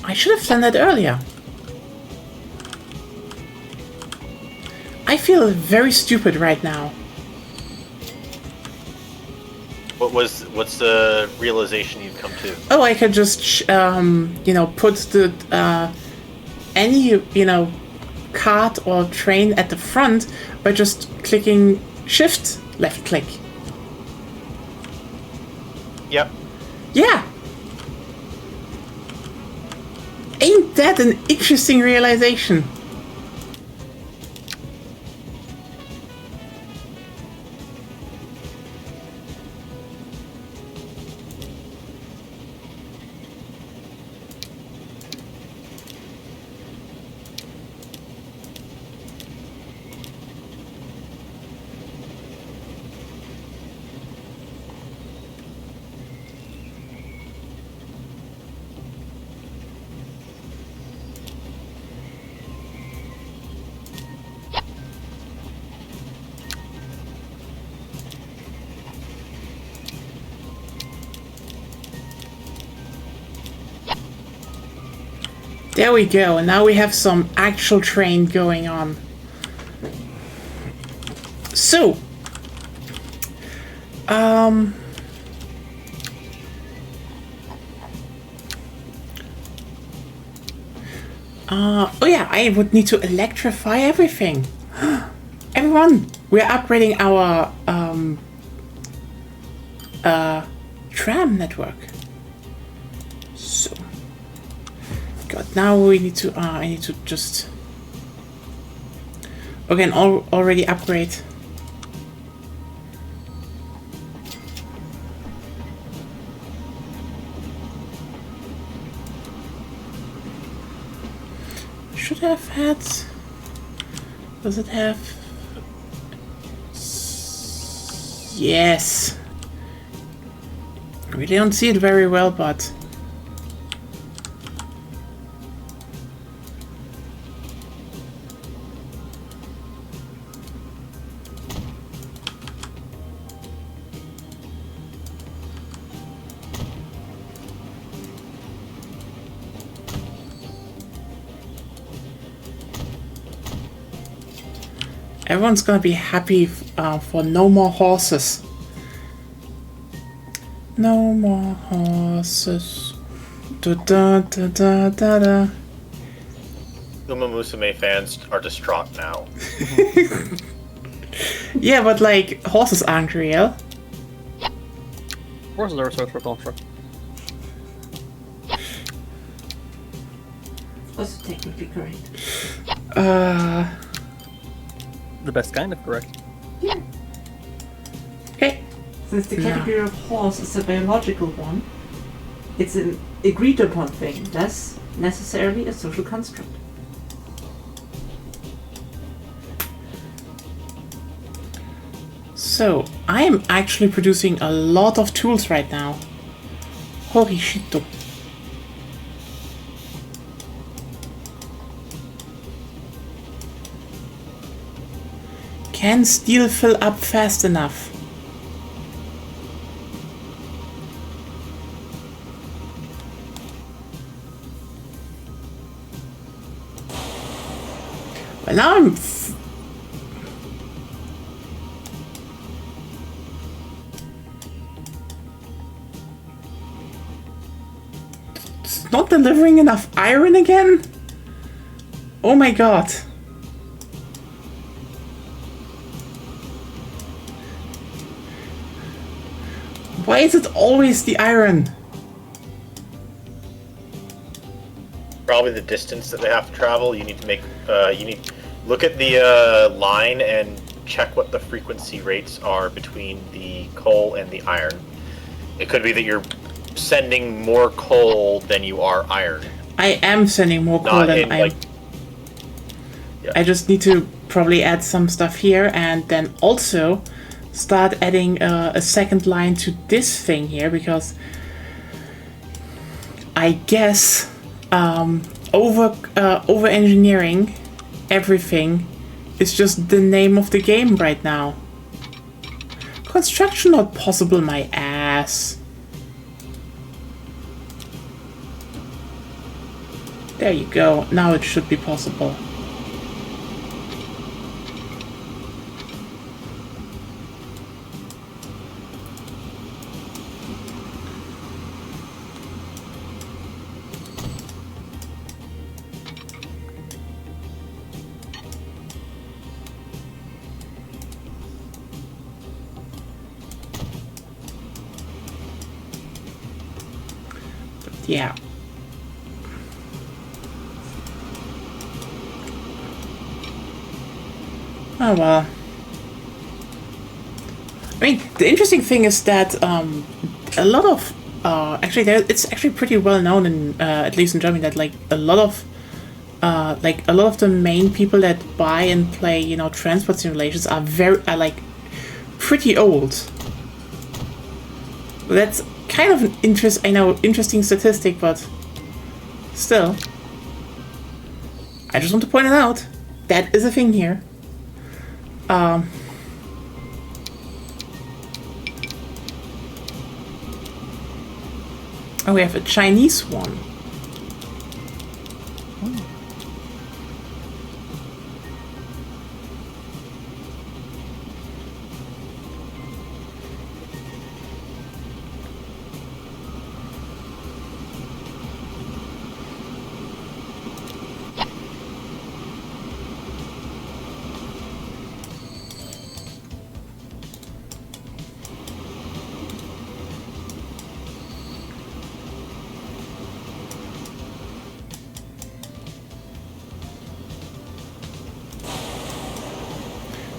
I should have done that earlier. I feel very stupid right now. What's the realization you've come to? Oh, I could just put the any cart or train at the front by just clicking shift left click. Yep. Yeah. Ain't that an interesting realization? There we go. And now we have some actual train going on. So, oh yeah, I would need to electrify everything. Everyone, we're upgrading our tram network. So, God, now we need to. I need to just again already upgrade. Should have had. Does it have? Yes. I really don't see it very well, but. Everyone's gonna be happy for no more horses. No more horses. Da da da da da da. Uma Musume fans are distraught now. Yeah, but like horses aren't real. Horses are a social construct. Also technically correct. The best kind of correct. Yeah. Okay. Since the category of horse is a biological one, it's an agreed upon thing, thus necessarily a social construct. So, I am actually producing a lot of tools right now. Holy shit. Can steel fill up fast enough? Well, now I'm it's not delivering enough iron again? Oh my god. Why is it always the iron? Probably the distance that they have to travel. You need to make. Look at the line and check what the frequency rates are between the coal and the iron. It could be that you're sending more coal than you are iron. I am sending more coal Not than in, I. like, yeah. I just need to probably add some stuff here and then also start adding a second line to this thing here because I guess over engineering everything is just the name of the game right now. Construction not possible, my ass. There you go. Now it should be possible. Yeah. Oh well. I mean, the interesting thing is that a lot of actually it's actually pretty well known in at least in Germany that like a lot of the main people that buy and play transport simulations are like pretty old. That's kind of an interesting statistic, but still, I just want to point it out. That is a thing here. Oh, we have a Chinese one.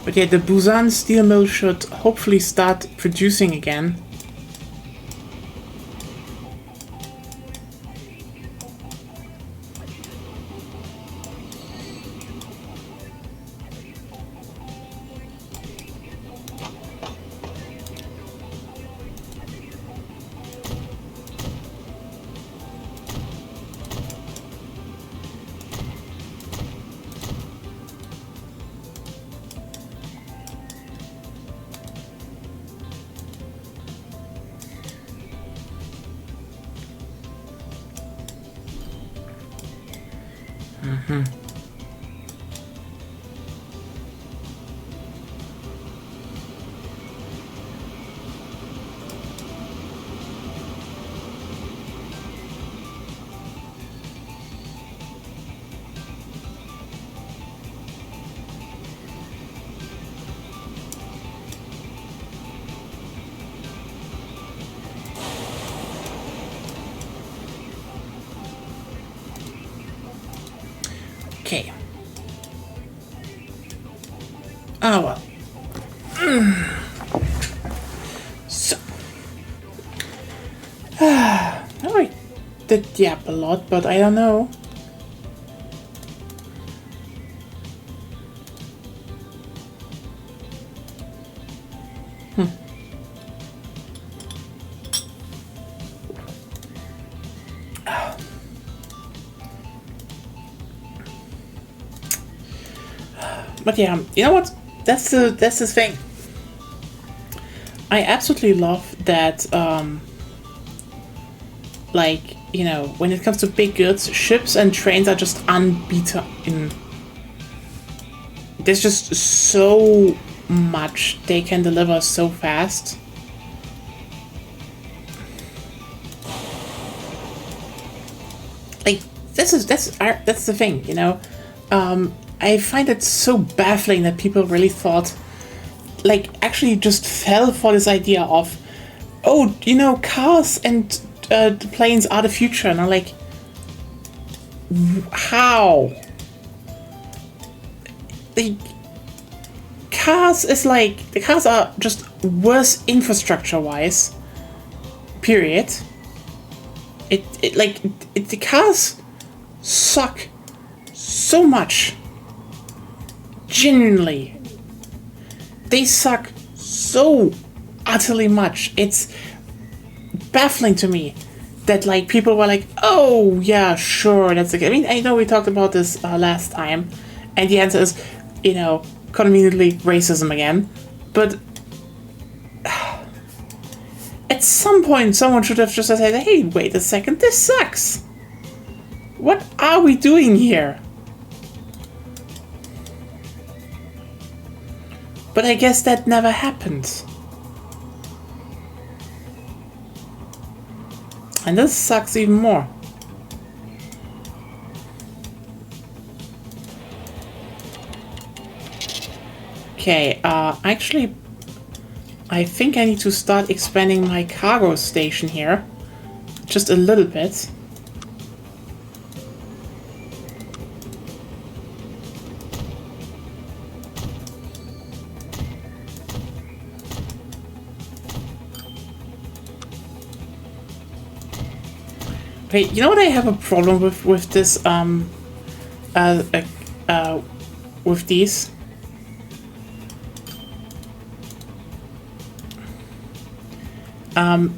Okay, the Busan steel mill should hopefully start producing again. Okay. Oh well. So. Now I did yap a lot, but I don't know. But yeah, you know what? That's the thing. I absolutely love that. Like, you know, when it comes to big goods, ships and trains are just unbeaten. There's just so much they can deliver so fast. Like, that's the thing, you know. I find it so baffling that people really thought, like, actually just fell for this idea of, oh, you know, cars and the planes are the future. And I'm like, how? The cars are just worse infrastructure-wise. Period. The cars suck so much. Genuinely, they suck so utterly much. It's baffling to me that like people were like, "Oh yeah, sure, that's okay." I mean, I know we talked about this last time, and the answer is, you know, conveniently racism again. But at some point, someone should have just said, "Hey, wait a second, this sucks. What are we doing here?" But I guess that never happened. And this sucks even more. Okay, actually, I think I need to start expanding my cargo station here. Just a little bit. Okay, you know what I have a problem with this with these?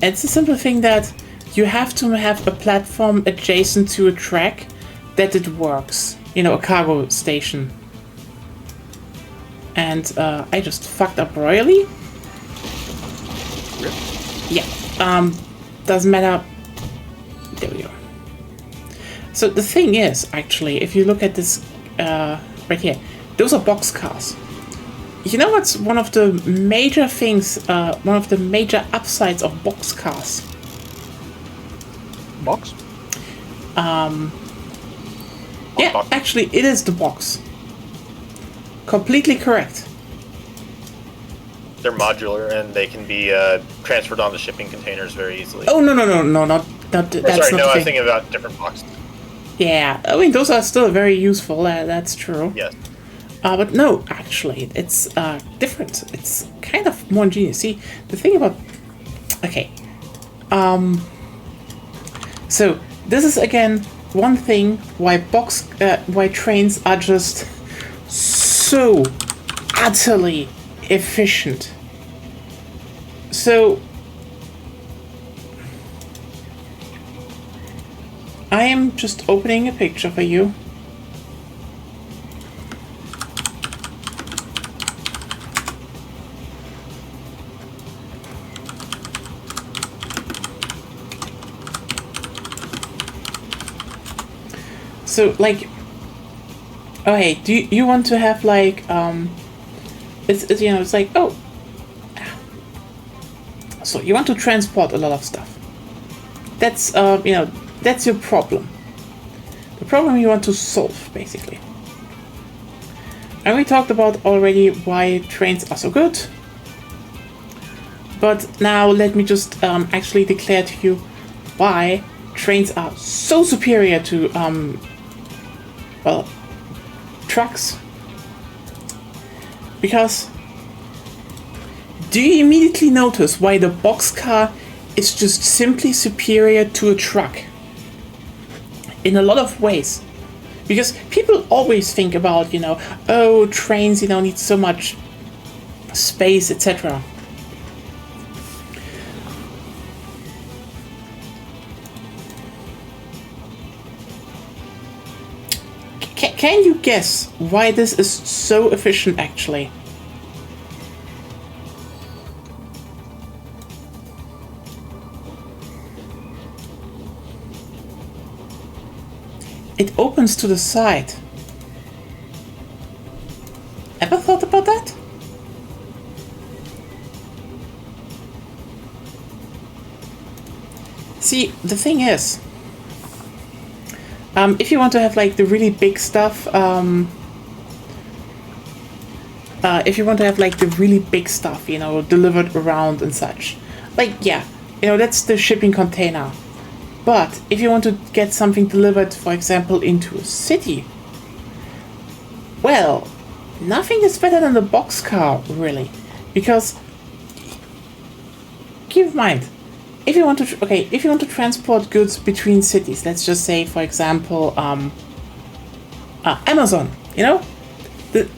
It's a simple thing that you have to have a platform adjacent to a track that it works. You know, a cargo station. And I just fucked up royally. Yeah. Doesn't matter. There we go. So the thing is, actually, if you look at this right here, those are boxcars. You know what's one of the major things, one of the major upsides of boxcars? Box? Yeah, box. actually, it is the box. Completely correct. They're modular and they can be transferred onto shipping containers very easily. Oh no, not that's Sorry, not no, the I was thing. thinking about different boxes. Yeah, I mean those are still very useful. That's true. Yes. But no, actually, it's different. It's kind of more ingenious. See, the thing about... Okay. So, this is, again, one thing why why trains are just so utterly efficient. So, I am just opening a picture for you. So, like, okay, do you want to have, like, it's you know, it's like, oh, so you want to transport a lot of stuff. That's, you know, that's your problem. The problem you want to solve, basically. And we talked about already why trains are so good. But now let me just actually declare to you why trains are so superior to, well, trucks. Because do you immediately notice why the boxcar is just simply superior to a truck? In a lot of ways. Because people always think about, you know, oh, trains, you know, need so much space, etc. Can you guess why this is so efficient, actually? It opens to the side. Ever thought about that? See, the thing is, if you want to have like the really big stuff, you know, delivered around and such, like, yeah, you know, that's the shipping container. But if you want to get something delivered, for example, into a city, well, nothing is better than the boxcar, really, because keep in mind, if you want to transport goods between cities, let's just say, for example, Amazon, you know, the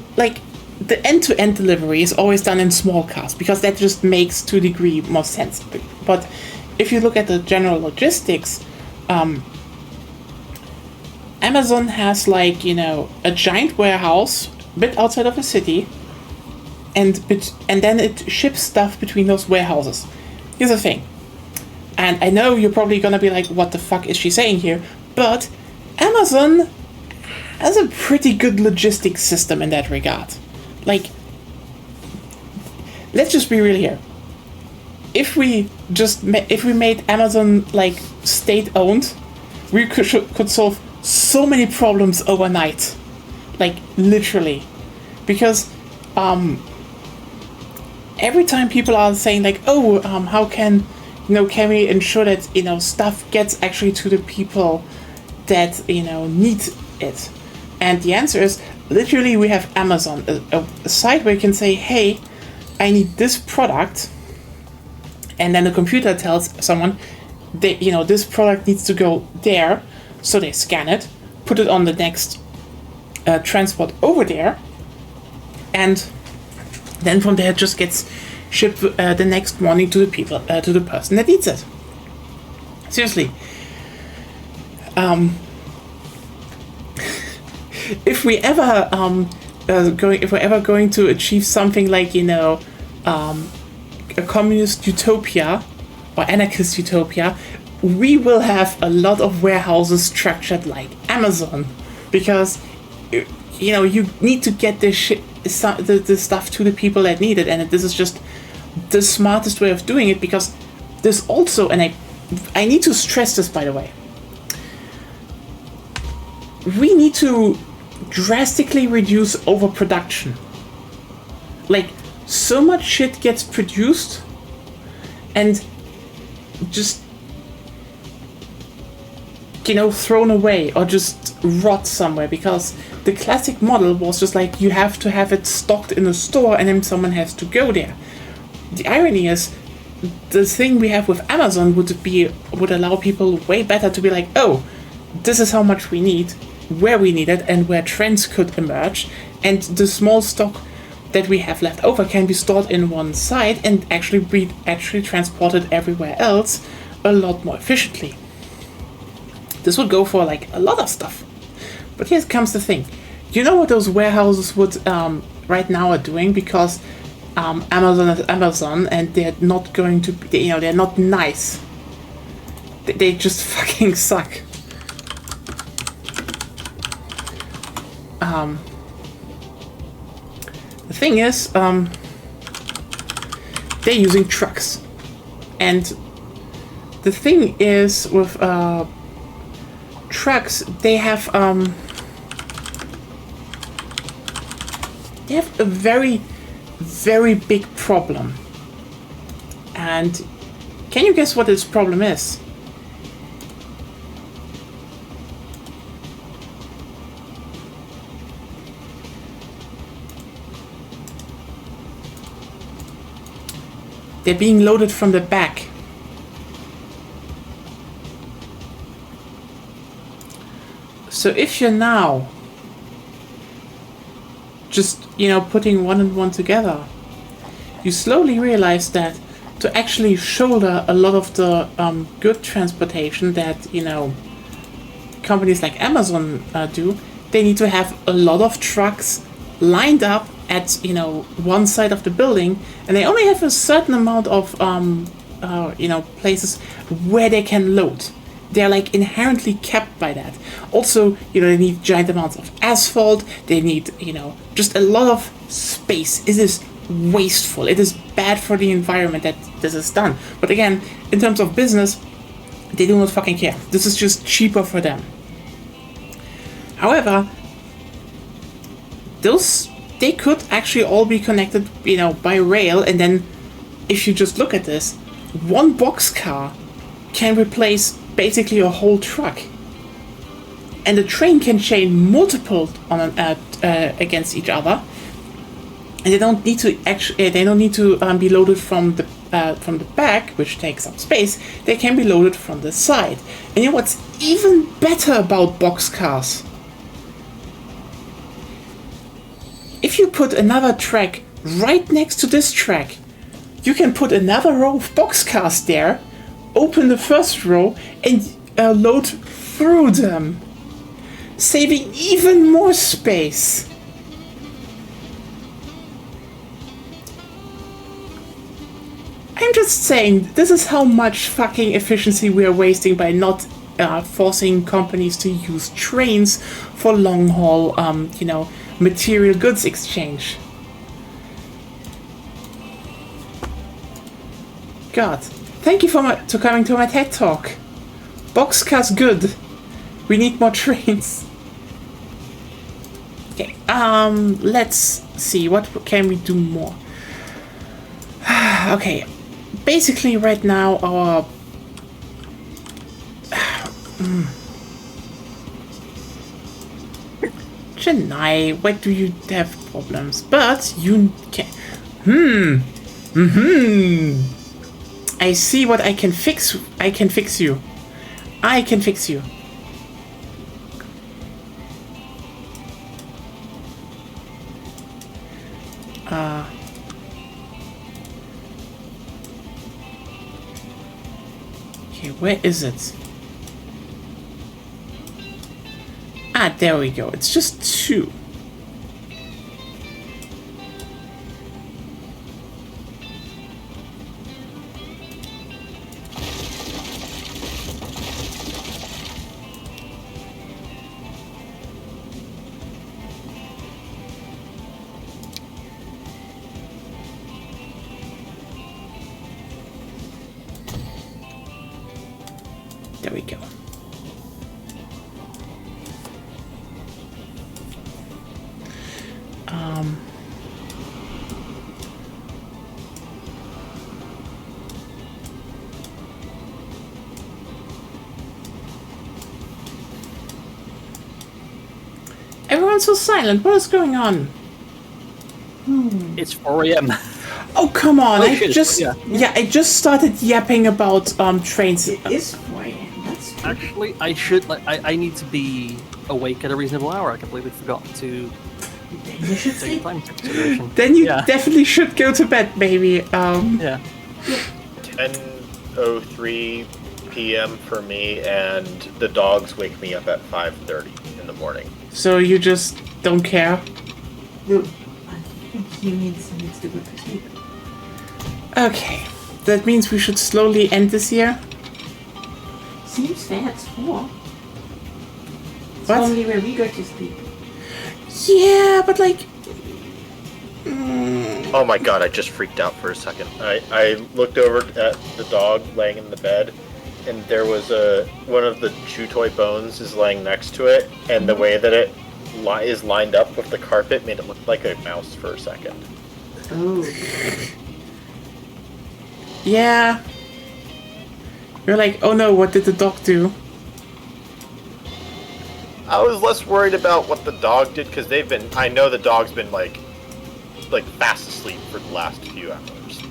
end-to-end delivery is always done in small cars because that just makes to a degree more sense. But if you look at the general logistics, Amazon has, like, you know, a giant warehouse a bit outside of a city, and then it ships stuff between those warehouses. Here's the thing. And I know you're probably gonna be like, what the fuck is she saying here? But Amazon has a pretty good logistics system in that regard. Like, let's just be real here. If we made Amazon like state-owned, we could solve so many problems overnight. Like, literally. Because every time people are saying like, oh, how can we ensure that, you know, stuff gets actually to the people that, you know, need it? And the answer is, literally, we have Amazon, a site where you can say, hey, I need this product, and then the computer tells someone that, you know, this product needs to go there, so they scan it, put it on the next transport over there, and then from there it just gets shipped the next morning to the people, to the person that needs it. Seriously. If we're ever going to achieve something like, you know, a communist utopia or anarchist utopia, we will have a lot of warehouses structured like Amazon, because, you know, you need to get the stuff to the people that need it, and this is just the smartest way of doing it, because there's also, and I need to stress this, by the way, we need to drastically reduce overproduction. Like, so much shit gets produced and just, you know, thrown away or just rot somewhere because the classic model was just like you have to have it stocked in a store and then someone has to go there. The irony is, the thing we have with Amazon would allow people way better to be like, oh, this is how much we need, where we need it, and where trends could emerge, and the small stock that we have left over can be stored in one site and actually be transported everywhere else a lot more efficiently. This would go for like a lot of stuff. But here comes the thing. You know what those warehouses would right now are doing? Because Amazon is Amazon and they're not going to be, they're not nice. They just fucking suck. The thing is, they're using trucks. And the thing is with trucks, they have a very, very big problem. And can you guess what this problem is? They're being loaded from the back. So if you're now just, putting one and one together, you slowly realize that to actually shoulder a lot of the good transportation that, companies like Amazon do, they need to have a lot of trucks lined up at, one side of the building, and they only have a certain amount of, places where they can load. They're like inherently kept by that. Also, they need giant amounts of asphalt. They need, just a lot of space. It is wasteful. It is bad for the environment that this is done. But again, in terms of business, they do not fucking care. This is just cheaper for them. However, they could actually all be connected, by rail, and then if you just look at this, one boxcar can replace basically a whole truck, and the train can chain multiple on against each other, and they don't need to be loaded from the back, which takes up space. They can be loaded from the side. And you know what's even better about boxcars? If you put another track right next to this track, you can put another row of boxcars there, open the first row, and load through them, saving even more space. I'm just saying, this is how much fucking efficiency we are wasting by not forcing companies to use trains for long haul, material goods exchange. God, thank you for coming to my TED Talk. Boxcars good. We need more trains. Okay, let's see, what can we do more? Okay, basically right now our... Chennai, why do you have problems? But you can... I see what I can fix. I can fix you. I can fix you. Okay, where is it? Ah, there we go. It's just 2. There we go. everyone so silent? What is going on? It's 4 a.m. Oh, come on. Oh, I shit, just... yeah. Yeah, I just started yapping about trains. It is 4 a.m. That's true. Actually, I should. I need to be awake at a reasonable hour. I completely forgot to Then you should take sleep. time into consideration. Then you Yeah. definitely should go to bed, baby. Yeah. 10:03 p.m. for me, and the dogs wake me up at 5:30 in the morning. So you just don't care? No, I think he needs to go to sleep. Okay. That means we should slowly end this year? Seems fair, it's 4. It's What? only where we go to sleep. Yeah, but like... Oh my god, I just freaked out for a second. I looked over at the dog laying in the bed, and there was one of the chew toy bones is laying next to it, and the way that it is lined up with the carpet made it look like a mouse for a second. Oh. Yeah. You're like, oh no, what did the dog do? I was less worried about what the dog did, because I know the dog's been like fast asleep for the last few hours.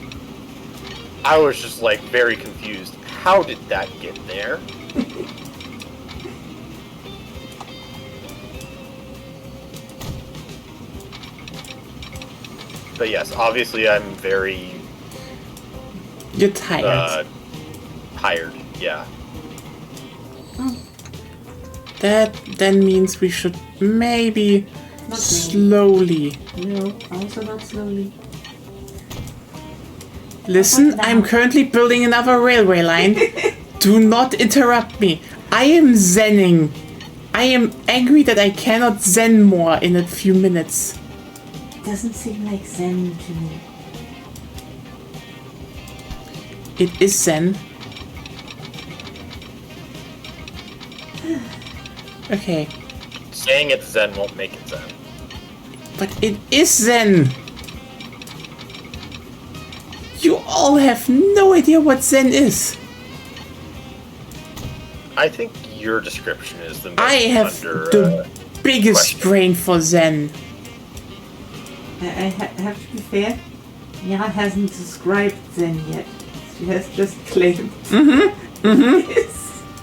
I was just like very confused. How did that get there? But yes, obviously I'm very You're tired. tired. Yeah. That then means we should maybe Not slowly... No, also not slowly. Listen, Not I'm now. currently building another railway line. Do not interrupt me. I am zenning. I am angry that I cannot zen more in a few minutes. It doesn't seem like Zen to me. It is zen. Okay, Saying it's Zen won't make it Zen. but it is zen. You all have no idea what zen is. I think your description is the most I have under, the biggest question. brain for zen. I have to be fair. Mira hasn't described Zen yet. She has just claimed. Yes.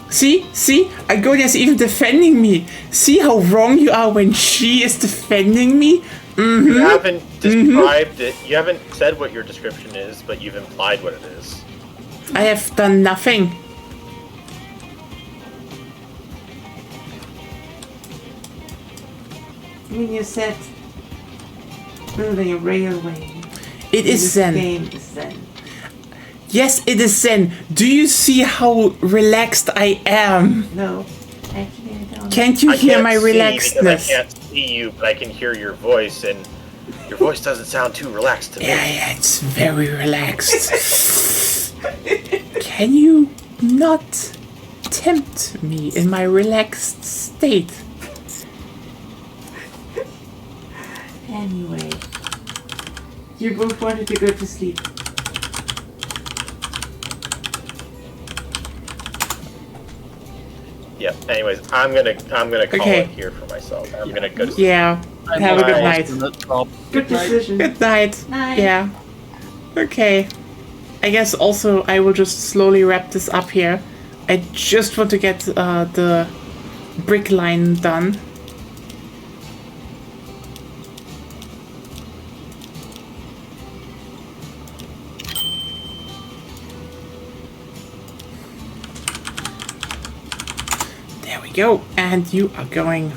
See? Agonia's even defending me. See how wrong you are when she is defending me? You haven't described it. You haven't said what your description is, but you've implied what it is. I have done nothing. I mean, you said building a railway. It is This zen. game is Zen. Yes, it is zen. Do you see how relaxed I am? No, actually I don't. Can't you I hear can't my see relaxedness? because I can't see you, but I can hear your voice, and your voice doesn't sound too relaxed to me. Yeah, it's very relaxed. Can you not tempt me in my relaxed state? Anyway, you both wanted to go to sleep. Yeah. Anyways, I'm gonna call Okay. it here for myself. I'm gonna go to sleep. Yeah. Have a good night. Good decision. Good night. Night. Yeah. Okay. I guess also I will just slowly wrap this up here. I just want to get the brick line done. There we go. And you are going.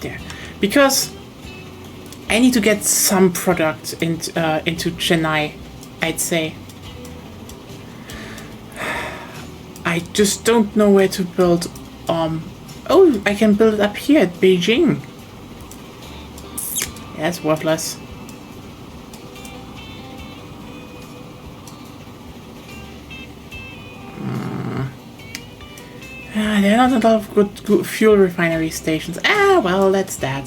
There. Because I need to get some product into Chennai, I'd say. I just don't know where to build. Oh, I can build it up here at Beijing. Yeah, that's worthless. There are not a lot of good fuel refinery stations. Ah, well, that's that.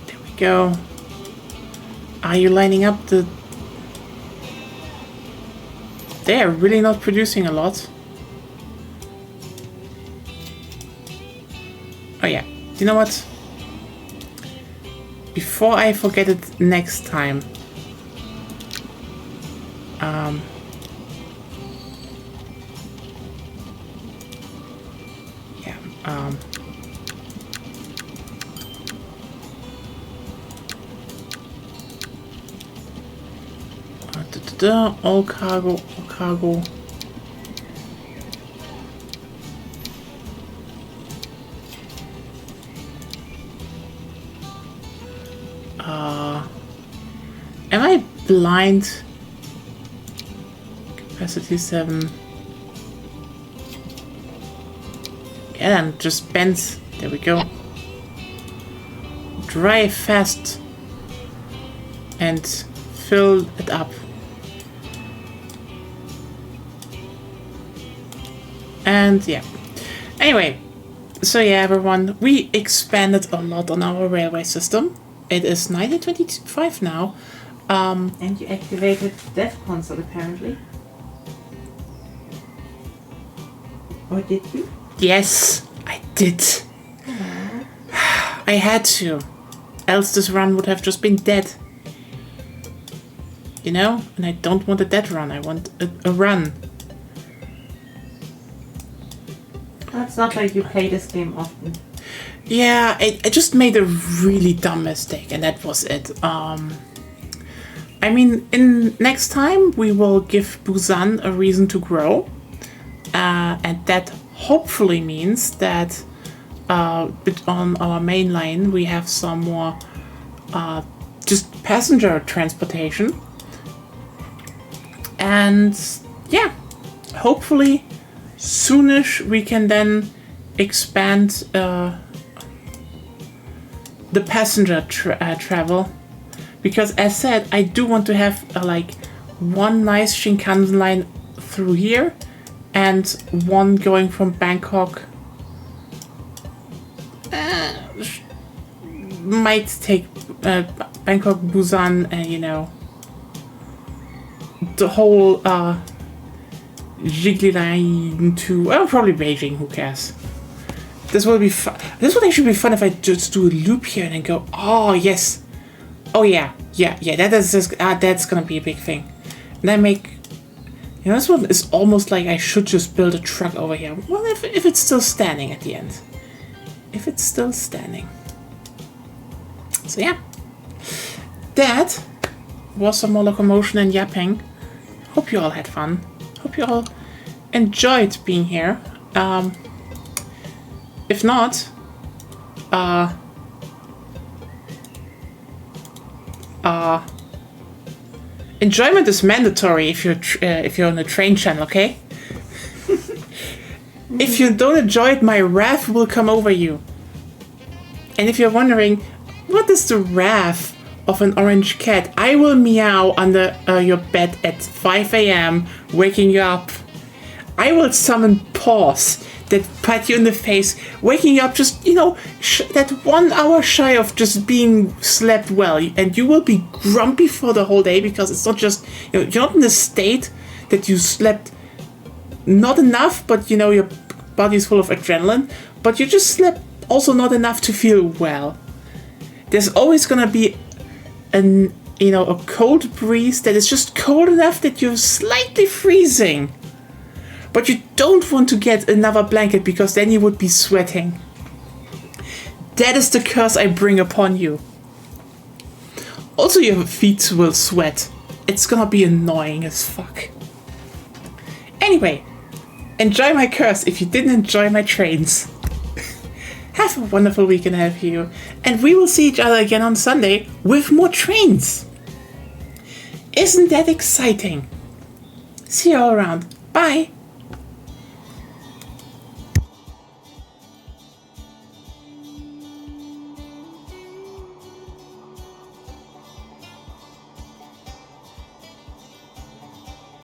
There we go. Are you lining up the... They are really not producing a lot. Oh yeah, you know what? Before I forget it next time, all cargo, all cargo. Am I blind? Capacity 7. Yeah, then just bend. There we go. Drive fast and fill it up. And yeah. Anyway, so yeah, everyone, we expanded a lot on our railway system. It is 1925 now. And you activated Dev Console apparently. Or did you? Yes, I did. I had to. Else this run would have just been dead. You know? And I don't want a dead run. I want a run. Well, it's not like you play this game often. Yeah, I just made a really dumb mistake, and that was it. I mean, in next time we will give Busan a reason to grow, and that hopefully means that on our main line we have some more just passenger transportation, and yeah, hopefully soonish we can then expand the passenger travel. Because as said, I do want to have like one nice Shinkansen line through here and one going from Bangkok. Might take Bangkok, Busan, and you know, the whole Jiggly line to, well, probably Beijing, who cares. This will be fun. This would actually be fun if I just do a loop here and then go, oh yes. Oh yeah, that is just, that's gonna be a big thing. And I make, you know, this one is almost like I should just build a truck over here. Well, if it's still standing at the end. If it's still standing. So yeah. That was some more locomotion and yapping. Hope you all had fun. Hope you all enjoyed being here. If not, enjoyment is mandatory if you're on a train channel, okay? If you don't enjoy it, my wrath will come over you. And if you're wondering, what is the wrath of an orange cat? I will meow under your bed at 5 a.m., waking you up. I will summon paws that pat you in the face, waking you up just, you know, that 1 hour shy of just being slept well. And you will be grumpy for the whole day because it's not just, you know, you're not in the state that you slept not enough, but, you know, your body's full of adrenaline, but you just slept also not enough to feel well. There's always gonna be a cold breeze that is just cold enough that you're slightly freezing. But you don't want to get another blanket because then you would be sweating. That is the curse I bring upon you. Also, your feet will sweat. It's gonna be annoying as fuck. Anyway, enjoy my curse if you didn't enjoy my trains. Have a wonderful weekend ahead of you, and we will see each other again on Sunday with more trains. Isn't that exciting? See you all around. Bye.